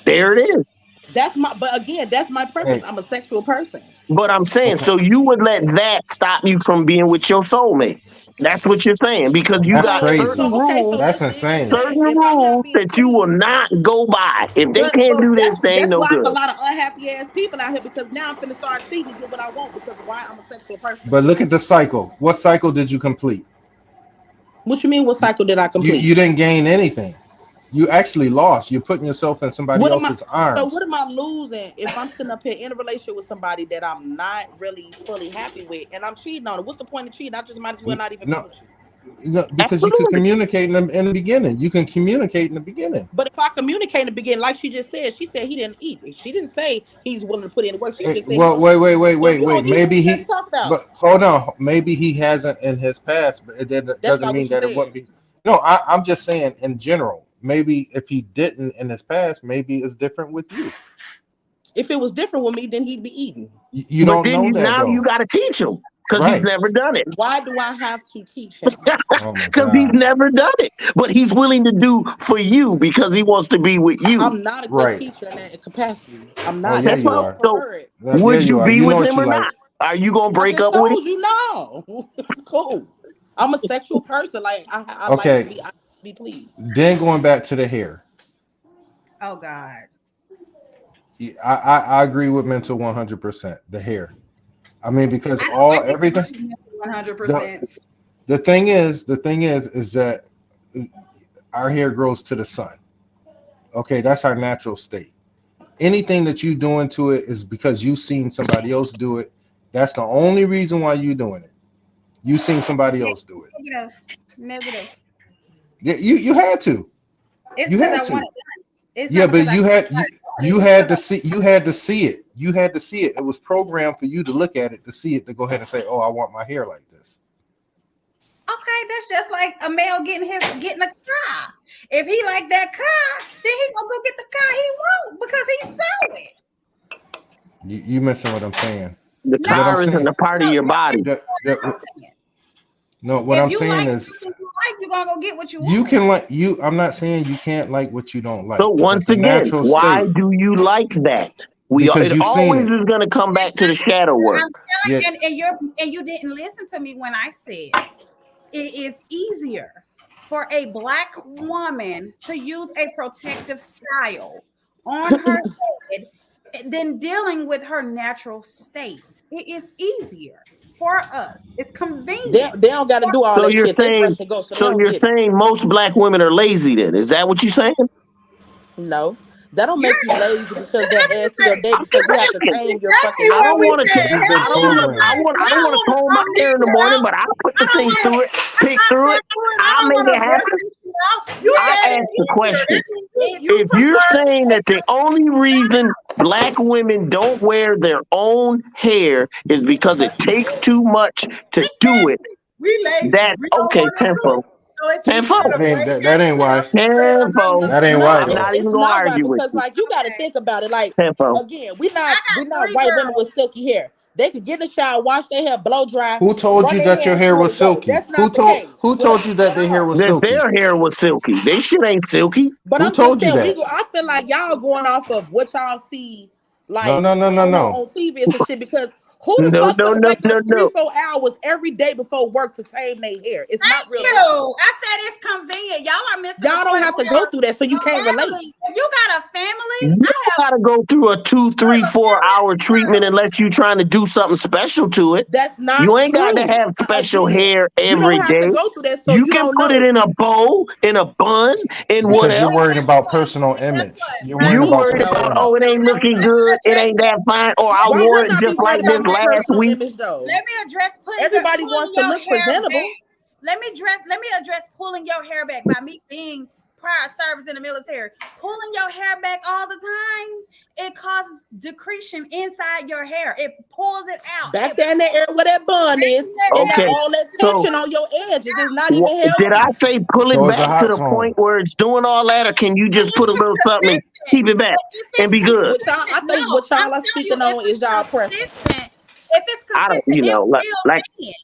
[SPEAKER 1] There it is.
[SPEAKER 5] That's my. But again, that's my preference.
[SPEAKER 6] hey,
[SPEAKER 5] I'm a sexual person.
[SPEAKER 1] But I'm saying,
[SPEAKER 6] okay,
[SPEAKER 1] so you would let that stop you from being with your soulmate. That's what you're saying because you
[SPEAKER 6] that's
[SPEAKER 1] got
[SPEAKER 6] crazy.
[SPEAKER 1] certain
[SPEAKER 5] So okay, so
[SPEAKER 1] rules,
[SPEAKER 6] That's
[SPEAKER 5] let's dig into
[SPEAKER 6] insane.
[SPEAKER 5] that.
[SPEAKER 1] certain
[SPEAKER 5] If I'm not
[SPEAKER 1] rules
[SPEAKER 5] being
[SPEAKER 1] that you will
[SPEAKER 5] pleased,
[SPEAKER 1] not go by. If they
[SPEAKER 5] but
[SPEAKER 1] can't do this, they ain't
[SPEAKER 5] that's
[SPEAKER 1] no
[SPEAKER 5] why it's a
[SPEAKER 1] good.
[SPEAKER 5] lot of unhappy ass people out here because now I'm finna start cheating and get what I want because why I'm a sexual person.
[SPEAKER 6] But look at the cycle. What cycle did you complete?
[SPEAKER 5] What you mean? What cycle did I
[SPEAKER 6] You
[SPEAKER 5] complete?
[SPEAKER 6] didn't gain anything. You actually lost. You're putting yourself in somebody
[SPEAKER 5] What am I?
[SPEAKER 6] else's
[SPEAKER 5] So
[SPEAKER 6] arms.
[SPEAKER 5] what am I losing if I'm sitting up here in a relationship with somebody that I'm not really fully happy with and I'm cheating on it? What's the point of cheating? I just might as well not even be
[SPEAKER 6] No,
[SPEAKER 5] with you.
[SPEAKER 6] no, because you could
[SPEAKER 1] Absolutely.
[SPEAKER 6] communicate in the beginning. You can communicate in the beginning.
[SPEAKER 5] But if I communicate in the beginning, like she said he didn't eat. She didn't say he's willing to put in the work. She just said he
[SPEAKER 6] Well,
[SPEAKER 5] don't eat. So if you
[SPEAKER 6] wait.
[SPEAKER 5] don't eat, what
[SPEAKER 6] Maybe
[SPEAKER 5] we got to
[SPEAKER 6] he,
[SPEAKER 5] talk about?
[SPEAKER 6] but hold on. Maybe he hasn't in his past, but that
[SPEAKER 5] That's
[SPEAKER 6] doesn't
[SPEAKER 5] not
[SPEAKER 6] mean
[SPEAKER 5] what you
[SPEAKER 6] that it
[SPEAKER 5] said.
[SPEAKER 6] wouldn't be. No, I'm just saying in general. Maybe if he didn't in his past, maybe it's different with you.
[SPEAKER 5] If it was different with me, then he'd be eating.
[SPEAKER 6] You
[SPEAKER 1] But
[SPEAKER 6] don't
[SPEAKER 1] then
[SPEAKER 6] know
[SPEAKER 1] you
[SPEAKER 6] that
[SPEAKER 1] now you
[SPEAKER 6] though,
[SPEAKER 1] got to teach him because he's
[SPEAKER 6] right?
[SPEAKER 1] never done it.
[SPEAKER 5] Why do I have to teach him?
[SPEAKER 6] Oh my
[SPEAKER 1] Because he's
[SPEAKER 6] God,
[SPEAKER 1] never done it. But he's willing to do for you because he wants to be with you.
[SPEAKER 5] I'm not a good
[SPEAKER 6] right?
[SPEAKER 5] teacher in that capacity. I'm
[SPEAKER 6] Oh
[SPEAKER 5] not,
[SPEAKER 6] yeah,
[SPEAKER 5] and
[SPEAKER 1] That's
[SPEAKER 5] he
[SPEAKER 6] you
[SPEAKER 1] all.
[SPEAKER 5] don't
[SPEAKER 6] are.
[SPEAKER 1] So
[SPEAKER 5] prefer it.
[SPEAKER 6] Yeah,
[SPEAKER 1] would
[SPEAKER 6] you
[SPEAKER 1] you
[SPEAKER 6] are.
[SPEAKER 1] be
[SPEAKER 6] You know
[SPEAKER 1] with
[SPEAKER 6] what
[SPEAKER 1] him
[SPEAKER 6] you
[SPEAKER 1] or
[SPEAKER 6] like.
[SPEAKER 1] not? Are you gonna
[SPEAKER 5] I
[SPEAKER 1] break
[SPEAKER 5] just
[SPEAKER 1] up with him?
[SPEAKER 5] told you no. Cool. I'm a sexual person. Like I like to
[SPEAKER 6] Okay,
[SPEAKER 5] be pleased.
[SPEAKER 6] then going back to the hair.
[SPEAKER 2] Oh God.
[SPEAKER 6] I agree with mental 100%. The hair. I mean, because
[SPEAKER 3] I
[SPEAKER 6] all everything.
[SPEAKER 3] disagree with one hundred
[SPEAKER 6] The
[SPEAKER 3] percent.
[SPEAKER 6] the thing is that our hair grows to the sun. Okay, that's our natural state. Anything that you doing to it is because you seen somebody else do it. That's the only reason why you doing it. You seen somebody else do it.
[SPEAKER 3] Negative, negative.
[SPEAKER 6] Yeah, you had to.
[SPEAKER 3] It's
[SPEAKER 6] You
[SPEAKER 3] because I
[SPEAKER 6] had
[SPEAKER 3] want
[SPEAKER 6] to.
[SPEAKER 3] it done. It's
[SPEAKER 6] Yeah,
[SPEAKER 3] not
[SPEAKER 6] but
[SPEAKER 3] because I started doing it.
[SPEAKER 6] you
[SPEAKER 3] It's
[SPEAKER 6] had
[SPEAKER 3] because
[SPEAKER 6] to
[SPEAKER 3] I.
[SPEAKER 6] see you had to see it. You had to see it. It was programmed for you to look at it to see it to go ahead and say, "Oh, I want my hair like this."
[SPEAKER 3] Okay, that's just like a male getting a car. If he like that car, then he gonna go get the car he want because he saw it.
[SPEAKER 6] You missing what I'm saying?
[SPEAKER 1] The
[SPEAKER 3] No,
[SPEAKER 6] What I'm
[SPEAKER 1] car isn't
[SPEAKER 6] saying
[SPEAKER 1] a part of
[SPEAKER 3] no,
[SPEAKER 1] your
[SPEAKER 3] no.
[SPEAKER 1] body.
[SPEAKER 3] I'm
[SPEAKER 6] that
[SPEAKER 3] saying.
[SPEAKER 6] no, what
[SPEAKER 3] If
[SPEAKER 6] I'm
[SPEAKER 3] you
[SPEAKER 6] saying
[SPEAKER 3] like
[SPEAKER 6] is
[SPEAKER 3] something you like, you're gonna go get what you
[SPEAKER 6] you
[SPEAKER 3] want.
[SPEAKER 6] can like you. I'm not saying you can't like what you don't
[SPEAKER 1] So
[SPEAKER 6] like, but
[SPEAKER 1] once
[SPEAKER 6] the
[SPEAKER 1] again,
[SPEAKER 6] natural
[SPEAKER 1] why
[SPEAKER 6] state
[SPEAKER 1] do you like that?
[SPEAKER 6] because
[SPEAKER 1] It
[SPEAKER 6] you've seen
[SPEAKER 1] always
[SPEAKER 6] it.
[SPEAKER 1] is going to come back to the shadow work.
[SPEAKER 3] I'm
[SPEAKER 6] Yeah,
[SPEAKER 3] telling, and you didn't listen to me when I said it is easier for a black woman to use a protective style on her head than dealing with her natural state. It is easier for us. It's convenient.
[SPEAKER 5] They don't got to do all
[SPEAKER 1] So
[SPEAKER 5] that
[SPEAKER 1] you're
[SPEAKER 5] shit. They
[SPEAKER 1] saying,
[SPEAKER 5] brush and go, so they
[SPEAKER 1] so
[SPEAKER 5] don't
[SPEAKER 1] you're
[SPEAKER 5] get it.
[SPEAKER 1] saying most black women are lazy. Then is that what you're saying?
[SPEAKER 5] No, that don't
[SPEAKER 3] You're
[SPEAKER 5] make you lazy because that adds to your day
[SPEAKER 1] I'm
[SPEAKER 5] because
[SPEAKER 1] just
[SPEAKER 5] you have to
[SPEAKER 1] asking.
[SPEAKER 5] tame your
[SPEAKER 3] exactly
[SPEAKER 5] fucking
[SPEAKER 1] I
[SPEAKER 5] hair.
[SPEAKER 3] what
[SPEAKER 1] don't
[SPEAKER 3] we
[SPEAKER 1] want to.
[SPEAKER 3] said.
[SPEAKER 6] you've been
[SPEAKER 1] I don't want to.
[SPEAKER 6] programmed.
[SPEAKER 3] I
[SPEAKER 1] I don't
[SPEAKER 3] don't
[SPEAKER 1] want to
[SPEAKER 3] want to
[SPEAKER 1] comb my hair in the
[SPEAKER 3] unleash it
[SPEAKER 1] morning,
[SPEAKER 3] out.
[SPEAKER 1] but I'll put
[SPEAKER 3] I
[SPEAKER 1] the
[SPEAKER 3] don't
[SPEAKER 1] things
[SPEAKER 3] want to.
[SPEAKER 1] through it, pick
[SPEAKER 3] I
[SPEAKER 1] through it.
[SPEAKER 3] shampoo it. I
[SPEAKER 1] I'll
[SPEAKER 3] don't
[SPEAKER 1] make
[SPEAKER 3] want
[SPEAKER 1] it
[SPEAKER 3] to brush
[SPEAKER 1] happen.
[SPEAKER 3] this shit out. You
[SPEAKER 1] I
[SPEAKER 3] said it's
[SPEAKER 1] asked the
[SPEAKER 3] easier.
[SPEAKER 1] question.
[SPEAKER 2] You
[SPEAKER 1] If you're
[SPEAKER 2] prefer
[SPEAKER 1] saying that the only reason black women don't wear their own hair is because it takes too much to do it,
[SPEAKER 2] we lazy.
[SPEAKER 1] that
[SPEAKER 2] We don't
[SPEAKER 1] okay,
[SPEAKER 2] want to do it.
[SPEAKER 1] tenfold,
[SPEAKER 2] So it's easier
[SPEAKER 1] tenfold,
[SPEAKER 2] to break
[SPEAKER 6] That
[SPEAKER 2] that
[SPEAKER 6] ain't
[SPEAKER 2] down
[SPEAKER 6] why.
[SPEAKER 2] and say, I'm not
[SPEAKER 1] tenfold.
[SPEAKER 6] That
[SPEAKER 2] doing
[SPEAKER 6] ain't
[SPEAKER 2] it.
[SPEAKER 6] why
[SPEAKER 1] I'm
[SPEAKER 5] No,
[SPEAKER 6] though.
[SPEAKER 1] not even
[SPEAKER 5] it's
[SPEAKER 1] gonna
[SPEAKER 5] not right
[SPEAKER 1] argue with
[SPEAKER 5] because
[SPEAKER 1] you,
[SPEAKER 5] like you got to
[SPEAKER 2] Okay.
[SPEAKER 5] think about it. Like
[SPEAKER 1] tenfold.
[SPEAKER 5] again,
[SPEAKER 3] I
[SPEAKER 5] we're
[SPEAKER 3] got
[SPEAKER 5] not
[SPEAKER 3] three
[SPEAKER 5] white women
[SPEAKER 3] girls.
[SPEAKER 5] with silky hair. They could get in the shower, wash their hair, blow dry,
[SPEAKER 6] Who told
[SPEAKER 5] run
[SPEAKER 6] you
[SPEAKER 5] their
[SPEAKER 6] that your
[SPEAKER 5] hands
[SPEAKER 6] hair
[SPEAKER 5] through it
[SPEAKER 6] was
[SPEAKER 5] and go.
[SPEAKER 6] silky?
[SPEAKER 5] That's not the case.
[SPEAKER 6] Who told you that
[SPEAKER 5] Hold
[SPEAKER 6] their hair
[SPEAKER 5] on.
[SPEAKER 6] was
[SPEAKER 1] That
[SPEAKER 6] silky?
[SPEAKER 1] their hair was silky. They shit ain't silky.
[SPEAKER 5] But
[SPEAKER 6] Who
[SPEAKER 5] I'm just
[SPEAKER 6] told you
[SPEAKER 5] saying,
[SPEAKER 6] that?
[SPEAKER 5] I feel like y'all going off of what y'all see,
[SPEAKER 6] No,
[SPEAKER 5] like
[SPEAKER 6] no, no, no, no.
[SPEAKER 5] on TV and some shit. Because who the
[SPEAKER 1] No,
[SPEAKER 5] fuck
[SPEAKER 1] no,
[SPEAKER 5] finna
[SPEAKER 1] no,
[SPEAKER 5] wake
[SPEAKER 1] no,
[SPEAKER 5] up three,
[SPEAKER 1] no.
[SPEAKER 5] 4 hours every day before work to tame their hair? It's not
[SPEAKER 3] Thank
[SPEAKER 5] realistic.
[SPEAKER 3] you. I said it's convenient. Y'all are missing the
[SPEAKER 5] Y'all don't
[SPEAKER 3] point
[SPEAKER 5] have to go
[SPEAKER 3] where
[SPEAKER 5] through that, so you
[SPEAKER 3] a
[SPEAKER 5] can't relate.
[SPEAKER 3] family, if you got a family,
[SPEAKER 1] You
[SPEAKER 3] I
[SPEAKER 1] don't gotta go through a 2, 3,
[SPEAKER 3] have a
[SPEAKER 1] 4 hour treatment
[SPEAKER 3] family.
[SPEAKER 1] unless you're trying to do something special to it.
[SPEAKER 5] That's
[SPEAKER 1] You
[SPEAKER 5] not
[SPEAKER 1] ain't got to
[SPEAKER 5] true.
[SPEAKER 1] have special
[SPEAKER 5] Again,
[SPEAKER 1] hair
[SPEAKER 5] you
[SPEAKER 1] every
[SPEAKER 5] don't have to
[SPEAKER 1] day.
[SPEAKER 5] go through that, so
[SPEAKER 1] You
[SPEAKER 5] you
[SPEAKER 1] can
[SPEAKER 5] don't
[SPEAKER 1] put it
[SPEAKER 5] know.
[SPEAKER 1] in a bowl, in a bun, in
[SPEAKER 6] Because you're
[SPEAKER 1] whatever.
[SPEAKER 3] And
[SPEAKER 6] worried
[SPEAKER 3] guess
[SPEAKER 6] about
[SPEAKER 3] what?
[SPEAKER 6] personal
[SPEAKER 3] And guess
[SPEAKER 6] image.
[SPEAKER 3] what,
[SPEAKER 6] You're worrying
[SPEAKER 1] You
[SPEAKER 3] Braylon?
[SPEAKER 6] about
[SPEAKER 1] worried
[SPEAKER 6] personal
[SPEAKER 1] about,
[SPEAKER 5] No.
[SPEAKER 1] oh, it
[SPEAKER 6] image.
[SPEAKER 1] ain't
[SPEAKER 3] Let
[SPEAKER 1] looking
[SPEAKER 3] me
[SPEAKER 1] good. It
[SPEAKER 3] address
[SPEAKER 1] ain't that
[SPEAKER 3] that.
[SPEAKER 1] fine. Or I
[SPEAKER 3] Let
[SPEAKER 5] Why
[SPEAKER 3] me
[SPEAKER 1] wore
[SPEAKER 5] wouldn't
[SPEAKER 1] it
[SPEAKER 5] I
[SPEAKER 3] address
[SPEAKER 5] be
[SPEAKER 1] just
[SPEAKER 3] putting
[SPEAKER 1] like
[SPEAKER 5] worried
[SPEAKER 3] your
[SPEAKER 1] this
[SPEAKER 5] about my
[SPEAKER 3] hair
[SPEAKER 1] last
[SPEAKER 5] personal
[SPEAKER 1] week.
[SPEAKER 5] image though?
[SPEAKER 3] Let me address
[SPEAKER 5] Everybody
[SPEAKER 3] pulling
[SPEAKER 5] wants to
[SPEAKER 3] your
[SPEAKER 5] look
[SPEAKER 3] hair back.
[SPEAKER 5] presentable.
[SPEAKER 3] Let me address pulling your hair back by me being prior service in the military. Pulling your hair back all the time, it causes decretion inside your hair. It pulls it out.
[SPEAKER 5] Back there in the area where that bun is, and that
[SPEAKER 1] Okay.
[SPEAKER 3] It
[SPEAKER 5] all that
[SPEAKER 1] So
[SPEAKER 5] tension on your edges is not even
[SPEAKER 1] did I
[SPEAKER 5] healthy.
[SPEAKER 1] say pull
[SPEAKER 6] So
[SPEAKER 1] it
[SPEAKER 6] it's a
[SPEAKER 1] back to
[SPEAKER 6] hot
[SPEAKER 1] the point
[SPEAKER 6] comb.
[SPEAKER 1] where it's doing all that? Or can you
[SPEAKER 3] But
[SPEAKER 1] just
[SPEAKER 3] if
[SPEAKER 1] put a
[SPEAKER 3] it's
[SPEAKER 1] little something and
[SPEAKER 3] consistent,
[SPEAKER 1] keep it back
[SPEAKER 3] but if
[SPEAKER 1] and
[SPEAKER 3] it's
[SPEAKER 1] be good?
[SPEAKER 5] What y'all,
[SPEAKER 3] consistent,
[SPEAKER 5] I
[SPEAKER 3] no,
[SPEAKER 5] think what
[SPEAKER 3] I'm
[SPEAKER 5] y'all are
[SPEAKER 3] telling you,
[SPEAKER 5] speaking
[SPEAKER 3] if
[SPEAKER 5] on
[SPEAKER 3] it's
[SPEAKER 5] is y'all preference.
[SPEAKER 3] consistent, if it's
[SPEAKER 1] I don't,
[SPEAKER 3] consistent, it will
[SPEAKER 1] like
[SPEAKER 3] bend.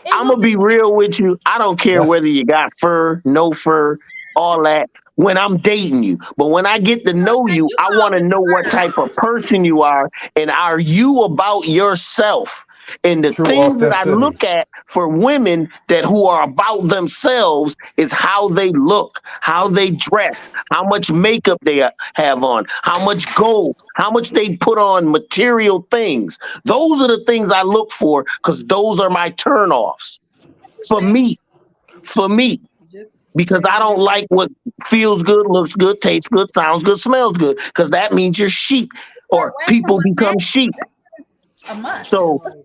[SPEAKER 3] It
[SPEAKER 1] I'm
[SPEAKER 3] will
[SPEAKER 1] gonna
[SPEAKER 3] bend.
[SPEAKER 1] be real with you. I don't care
[SPEAKER 6] That's
[SPEAKER 1] whether you got fur, no fur, all that. When I'm dating you, but when I get to know
[SPEAKER 3] Okay,
[SPEAKER 1] you,
[SPEAKER 3] you
[SPEAKER 1] I
[SPEAKER 3] call
[SPEAKER 1] want to
[SPEAKER 3] it
[SPEAKER 1] know what
[SPEAKER 3] fur.
[SPEAKER 1] type of person you are, and are you about yourself? And the
[SPEAKER 6] true
[SPEAKER 1] things that I
[SPEAKER 6] authenticity.
[SPEAKER 1] look at for women that who are about themselves is how they look, how they dress, how much makeup they have on, how much gold, how much they put on material things. Those are the things I look for because those are my turnoffs for me, for me,
[SPEAKER 2] Just
[SPEAKER 1] because I
[SPEAKER 2] saying
[SPEAKER 1] don't
[SPEAKER 2] it.
[SPEAKER 1] like what feels good, looks good, tastes good, sounds good, smells good, because that means you're sheep
[SPEAKER 3] We're
[SPEAKER 1] or
[SPEAKER 3] way too
[SPEAKER 1] people
[SPEAKER 3] much
[SPEAKER 1] become sheep.
[SPEAKER 3] a must.
[SPEAKER 1] So,
[SPEAKER 2] Right.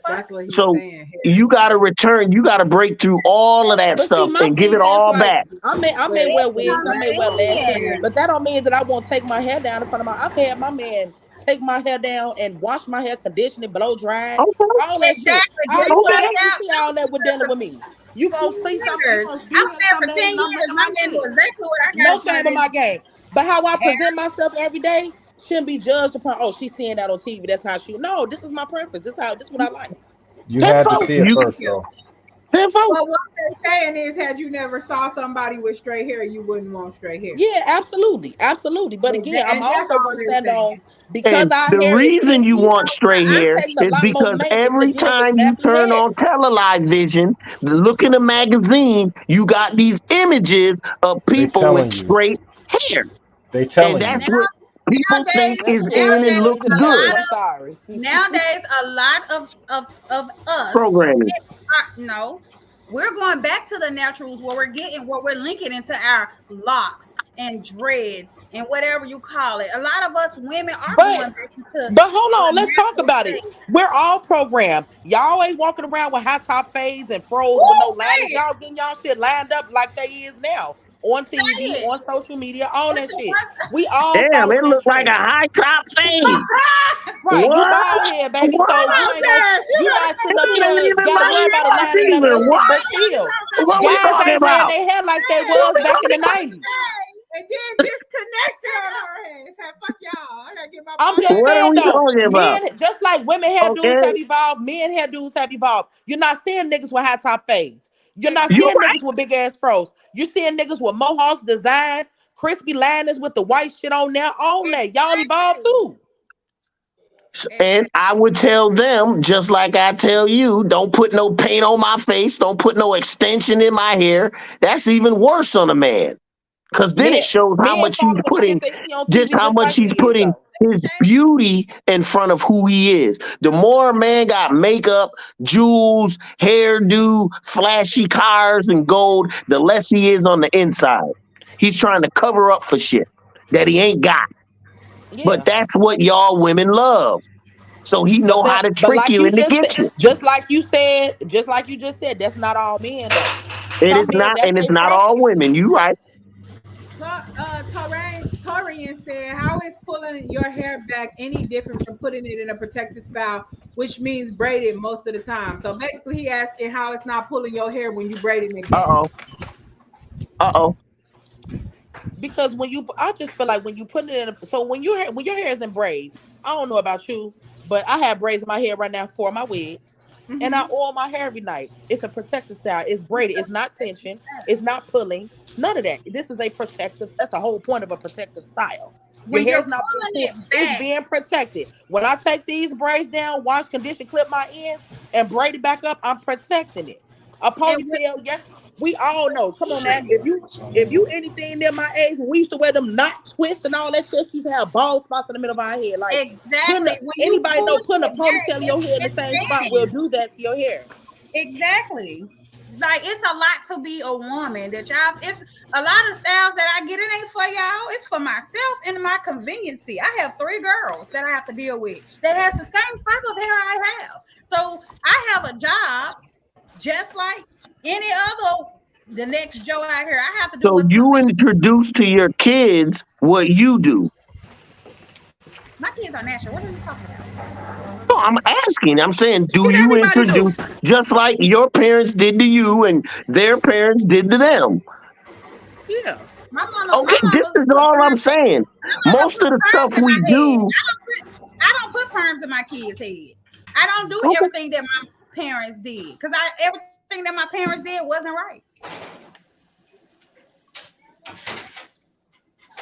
[SPEAKER 3] Fuck.
[SPEAKER 2] That's what he's
[SPEAKER 1] so
[SPEAKER 2] saying.
[SPEAKER 1] you got to return, you got to break through all of that
[SPEAKER 5] But see,
[SPEAKER 1] stuff
[SPEAKER 5] my
[SPEAKER 1] and give
[SPEAKER 5] thing
[SPEAKER 1] it
[SPEAKER 5] is
[SPEAKER 1] all
[SPEAKER 5] like
[SPEAKER 1] back.
[SPEAKER 5] I may
[SPEAKER 2] Wait,
[SPEAKER 5] wear
[SPEAKER 3] It's
[SPEAKER 5] wigs, I may wear lashes,
[SPEAKER 3] convenient.
[SPEAKER 5] but that don't mean that I won't take my hair down in front of my. I've had my man take my hair down and wash my hair, condition it, blow dry,
[SPEAKER 1] Okay,
[SPEAKER 5] all that shit.
[SPEAKER 3] Exactly. Do
[SPEAKER 5] Oh,
[SPEAKER 3] you
[SPEAKER 5] you
[SPEAKER 1] okay.
[SPEAKER 5] gonna
[SPEAKER 3] take
[SPEAKER 5] definitely
[SPEAKER 3] out?
[SPEAKER 5] see all that with dealing with me. You gonna
[SPEAKER 3] 2
[SPEAKER 5] see something. You
[SPEAKER 3] years.
[SPEAKER 5] gonna
[SPEAKER 3] I
[SPEAKER 5] be
[SPEAKER 3] was
[SPEAKER 5] here
[SPEAKER 3] there
[SPEAKER 5] some
[SPEAKER 3] for
[SPEAKER 5] days
[SPEAKER 3] 10
[SPEAKER 5] and I'm
[SPEAKER 3] years.
[SPEAKER 5] looking
[SPEAKER 3] My
[SPEAKER 5] like
[SPEAKER 3] man knew
[SPEAKER 5] this.
[SPEAKER 3] exactly what I
[SPEAKER 5] No
[SPEAKER 3] gotta
[SPEAKER 5] shame
[SPEAKER 3] turn
[SPEAKER 5] in my
[SPEAKER 3] into.
[SPEAKER 5] game. But how I
[SPEAKER 3] Hair.
[SPEAKER 5] present myself every day shouldn't be judged upon. Oh, she's seeing that on TV. That's how she. No, this is my preference. This is what I like.
[SPEAKER 6] You had to
[SPEAKER 1] Tenfold.
[SPEAKER 6] see it
[SPEAKER 1] You
[SPEAKER 3] Thank
[SPEAKER 6] first,
[SPEAKER 3] you.
[SPEAKER 6] though.
[SPEAKER 1] tenfold.
[SPEAKER 2] But what they're saying is, had you never saw somebody with straight hair, you wouldn't want straight hair.
[SPEAKER 5] Yeah, absolutely, absolutely. But again, I'm
[SPEAKER 2] And that's
[SPEAKER 5] also
[SPEAKER 2] all
[SPEAKER 5] gonna
[SPEAKER 2] they're
[SPEAKER 5] stand
[SPEAKER 2] saying.
[SPEAKER 5] on because
[SPEAKER 1] And
[SPEAKER 5] our
[SPEAKER 1] the
[SPEAKER 5] hair is
[SPEAKER 1] reason you
[SPEAKER 5] silky.
[SPEAKER 1] want straight
[SPEAKER 5] It
[SPEAKER 1] hair
[SPEAKER 5] takes a
[SPEAKER 1] is
[SPEAKER 5] lot more
[SPEAKER 1] because
[SPEAKER 5] maintenance to
[SPEAKER 1] every
[SPEAKER 5] deal with
[SPEAKER 1] time you
[SPEAKER 5] nappy
[SPEAKER 1] turn
[SPEAKER 5] hair.
[SPEAKER 1] on television, look in a magazine, you got these images of
[SPEAKER 6] They
[SPEAKER 1] people with
[SPEAKER 6] telling you.
[SPEAKER 1] straight hair.
[SPEAKER 6] They
[SPEAKER 1] And
[SPEAKER 6] telling
[SPEAKER 1] that's
[SPEAKER 6] you.
[SPEAKER 3] Now,
[SPEAKER 1] what people think
[SPEAKER 3] nowadays,
[SPEAKER 5] That
[SPEAKER 1] is
[SPEAKER 5] shit
[SPEAKER 1] in and
[SPEAKER 5] really
[SPEAKER 3] nowadays,
[SPEAKER 5] ain't
[SPEAKER 1] looks
[SPEAKER 5] the
[SPEAKER 3] a
[SPEAKER 5] best.
[SPEAKER 3] lot
[SPEAKER 1] good.
[SPEAKER 5] I'm
[SPEAKER 3] of
[SPEAKER 5] sorry.
[SPEAKER 3] nowadays a lot of us
[SPEAKER 1] Programming.
[SPEAKER 3] are no. We're going back to the naturals where we're linking into our locks and dreads and whatever you call it. A lot of us women are
[SPEAKER 5] But
[SPEAKER 3] going back into
[SPEAKER 5] but hold
[SPEAKER 3] our
[SPEAKER 5] on, let's talk
[SPEAKER 3] natural
[SPEAKER 5] about it.
[SPEAKER 3] state.
[SPEAKER 5] We're all programmed. Y'all ain't walking around with high top fades and froze with no
[SPEAKER 3] Woo,
[SPEAKER 5] linings.
[SPEAKER 3] say it.
[SPEAKER 5] Y'all getting y'all shit lined up like they is now on
[SPEAKER 3] Say
[SPEAKER 5] TV,
[SPEAKER 3] it.
[SPEAKER 5] on social media, all
[SPEAKER 3] It's
[SPEAKER 5] that
[SPEAKER 3] a
[SPEAKER 5] shit. We all
[SPEAKER 1] Damn, it
[SPEAKER 5] following that
[SPEAKER 1] looked like a
[SPEAKER 5] trend.
[SPEAKER 1] high top fade.
[SPEAKER 5] Right, you
[SPEAKER 1] What?
[SPEAKER 5] bald head, baby.
[SPEAKER 1] What?
[SPEAKER 5] So
[SPEAKER 3] Come
[SPEAKER 5] you
[SPEAKER 3] on,
[SPEAKER 5] ain't gonna,
[SPEAKER 3] Cass. You
[SPEAKER 5] you
[SPEAKER 3] gotta
[SPEAKER 5] not
[SPEAKER 3] say
[SPEAKER 5] sitting
[SPEAKER 1] It
[SPEAKER 5] up
[SPEAKER 1] ain't
[SPEAKER 5] here,
[SPEAKER 1] even
[SPEAKER 5] gotta
[SPEAKER 1] my
[SPEAKER 5] worry about a
[SPEAKER 1] yours
[SPEAKER 5] line and none of
[SPEAKER 1] even.
[SPEAKER 5] that
[SPEAKER 1] What?
[SPEAKER 5] shit. But
[SPEAKER 3] you
[SPEAKER 5] still,
[SPEAKER 3] gotta say
[SPEAKER 1] What we
[SPEAKER 5] guys
[SPEAKER 1] talking
[SPEAKER 5] ain't wearing
[SPEAKER 1] about?
[SPEAKER 5] their hair like they
[SPEAKER 1] What
[SPEAKER 5] was
[SPEAKER 1] we
[SPEAKER 5] back in the
[SPEAKER 1] talking about?
[SPEAKER 5] 90s.
[SPEAKER 2] And then disconnected on our hands. Hey, fuck y'all. I gotta get my
[SPEAKER 5] I'm just
[SPEAKER 2] podcast.
[SPEAKER 1] What are
[SPEAKER 5] saying
[SPEAKER 1] we
[SPEAKER 5] though,
[SPEAKER 1] talking about?
[SPEAKER 5] men, just like women hairdos
[SPEAKER 1] Okay,
[SPEAKER 5] have evolved, men hairdos have evolved. You're not seeing niggas with high top fades. You're not
[SPEAKER 1] you
[SPEAKER 5] seeing
[SPEAKER 2] Exactly.
[SPEAKER 1] right.
[SPEAKER 5] niggas with big ass fros. You're seeing niggas with mohawks, designs, crispy liners with the white shit on there, all that. Y'all evolved
[SPEAKER 3] exactly.
[SPEAKER 5] too.
[SPEAKER 1] And
[SPEAKER 3] Exactly.
[SPEAKER 1] I would tell them, just like I tell you, don't put no paint on my face, don't put no extension in my hair. That's even worse on a man. Because then it
[SPEAKER 5] Men,
[SPEAKER 1] shows how
[SPEAKER 5] men
[SPEAKER 1] much he's
[SPEAKER 5] follow the
[SPEAKER 1] putting,
[SPEAKER 5] shit they see on
[SPEAKER 1] just
[SPEAKER 5] TV
[SPEAKER 1] how
[SPEAKER 5] just
[SPEAKER 1] much
[SPEAKER 5] like
[SPEAKER 1] he's
[SPEAKER 5] men
[SPEAKER 1] putting
[SPEAKER 5] though.
[SPEAKER 1] his beauty in front of who he is. The more a man got makeup, jewels, hairdo, flashy cars, and gold, the less he is on the inside. He's trying to cover up for shit that he ain't got. But
[SPEAKER 5] Yeah.
[SPEAKER 1] that's what y'all women love. So he know how to
[SPEAKER 5] But
[SPEAKER 1] trick
[SPEAKER 5] like
[SPEAKER 1] you
[SPEAKER 5] you
[SPEAKER 1] into
[SPEAKER 5] just said,
[SPEAKER 1] get you.
[SPEAKER 5] just like you just said, that's not all men though.
[SPEAKER 1] It
[SPEAKER 5] Some
[SPEAKER 1] is
[SPEAKER 5] men,
[SPEAKER 1] not,
[SPEAKER 5] that's
[SPEAKER 1] and it's
[SPEAKER 5] their
[SPEAKER 1] not all
[SPEAKER 5] preference.
[SPEAKER 1] women. You right.
[SPEAKER 2] Torian said, "How is pulling your hair back any different from putting it in a protective style, which means braided most of the time?" So basically, he asking how it's not pulling your hair when you braiding it
[SPEAKER 1] Uh
[SPEAKER 2] back.
[SPEAKER 1] oh. Uh oh.
[SPEAKER 5] Because when you, I just feel like when you put it in, so when your hair is in braids, I don't know about you, But I have braids in my hair right now for my wigs. And I
[SPEAKER 3] Mm-hmm.
[SPEAKER 5] oil my hair every night. It's a protective style. It's braided. It's not tension. It's not pulling. None of that. This is a protective. That's the whole point of a protective style. Your
[SPEAKER 3] When you're
[SPEAKER 5] hair's not being
[SPEAKER 3] pulling
[SPEAKER 5] pulled.
[SPEAKER 3] it
[SPEAKER 5] It's
[SPEAKER 3] back,
[SPEAKER 5] being protected. When I take these braids down, wash, condition, clip my ends, and braid it back up, I'm protecting it. A
[SPEAKER 3] and with
[SPEAKER 5] ponytail, yes, we all know. Come on now.
[SPEAKER 3] period.
[SPEAKER 5] If you anything near my age, when we used to wear them knot twists and all that shit, she used to have bald spots in the middle of our head. Like putting
[SPEAKER 3] Exactly. When you
[SPEAKER 5] anybody
[SPEAKER 3] pull
[SPEAKER 5] know putting a
[SPEAKER 3] it back,
[SPEAKER 5] ponytail in your hair in the
[SPEAKER 3] it's
[SPEAKER 5] same spot will
[SPEAKER 3] thinning.
[SPEAKER 5] do that to your hair.
[SPEAKER 3] Exactly. Like it's a lot to be a woman that y'all. It's a lot of styles that I get. It ain't for y'all. It's for myself and my conveniency. I have 3 girls that I have to deal with that has the same type of hair I have. So I have a job just like any other. The next Joe out here, I have to do
[SPEAKER 1] So
[SPEAKER 3] what's
[SPEAKER 1] you
[SPEAKER 3] convenient.
[SPEAKER 1] introduce to your kids what you do.
[SPEAKER 3] My kids are natural. What are you talking about?
[SPEAKER 1] No, I'm asking. I'm saying, do
[SPEAKER 5] Shit,
[SPEAKER 1] you
[SPEAKER 5] everybody do.
[SPEAKER 1] introduce just like your parents did to you and their parents did to them?
[SPEAKER 5] Yeah.
[SPEAKER 1] Okay,
[SPEAKER 3] My
[SPEAKER 1] this
[SPEAKER 3] mama
[SPEAKER 1] is
[SPEAKER 3] put
[SPEAKER 1] all I'm
[SPEAKER 3] perms.
[SPEAKER 1] saying.
[SPEAKER 3] My mama
[SPEAKER 1] Most
[SPEAKER 3] put
[SPEAKER 1] of the
[SPEAKER 3] perms
[SPEAKER 1] stuff
[SPEAKER 3] in
[SPEAKER 1] we
[SPEAKER 3] my head.
[SPEAKER 1] do,
[SPEAKER 3] I don't put perms in my kids' head. I don't do
[SPEAKER 1] okay,
[SPEAKER 3] everything that my parents did because I everything that my parents did wasn't right.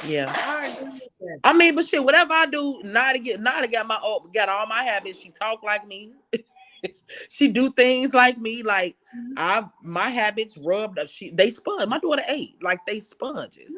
[SPEAKER 5] Yeah.
[SPEAKER 3] I agree with that.
[SPEAKER 5] I mean, but shit, whatever I do, Nada got all my habits. She talk like me. She do things like me. Like
[SPEAKER 3] Mhm.
[SPEAKER 5] my habits rubbed up. They sponge. My daughter ate like they sponges.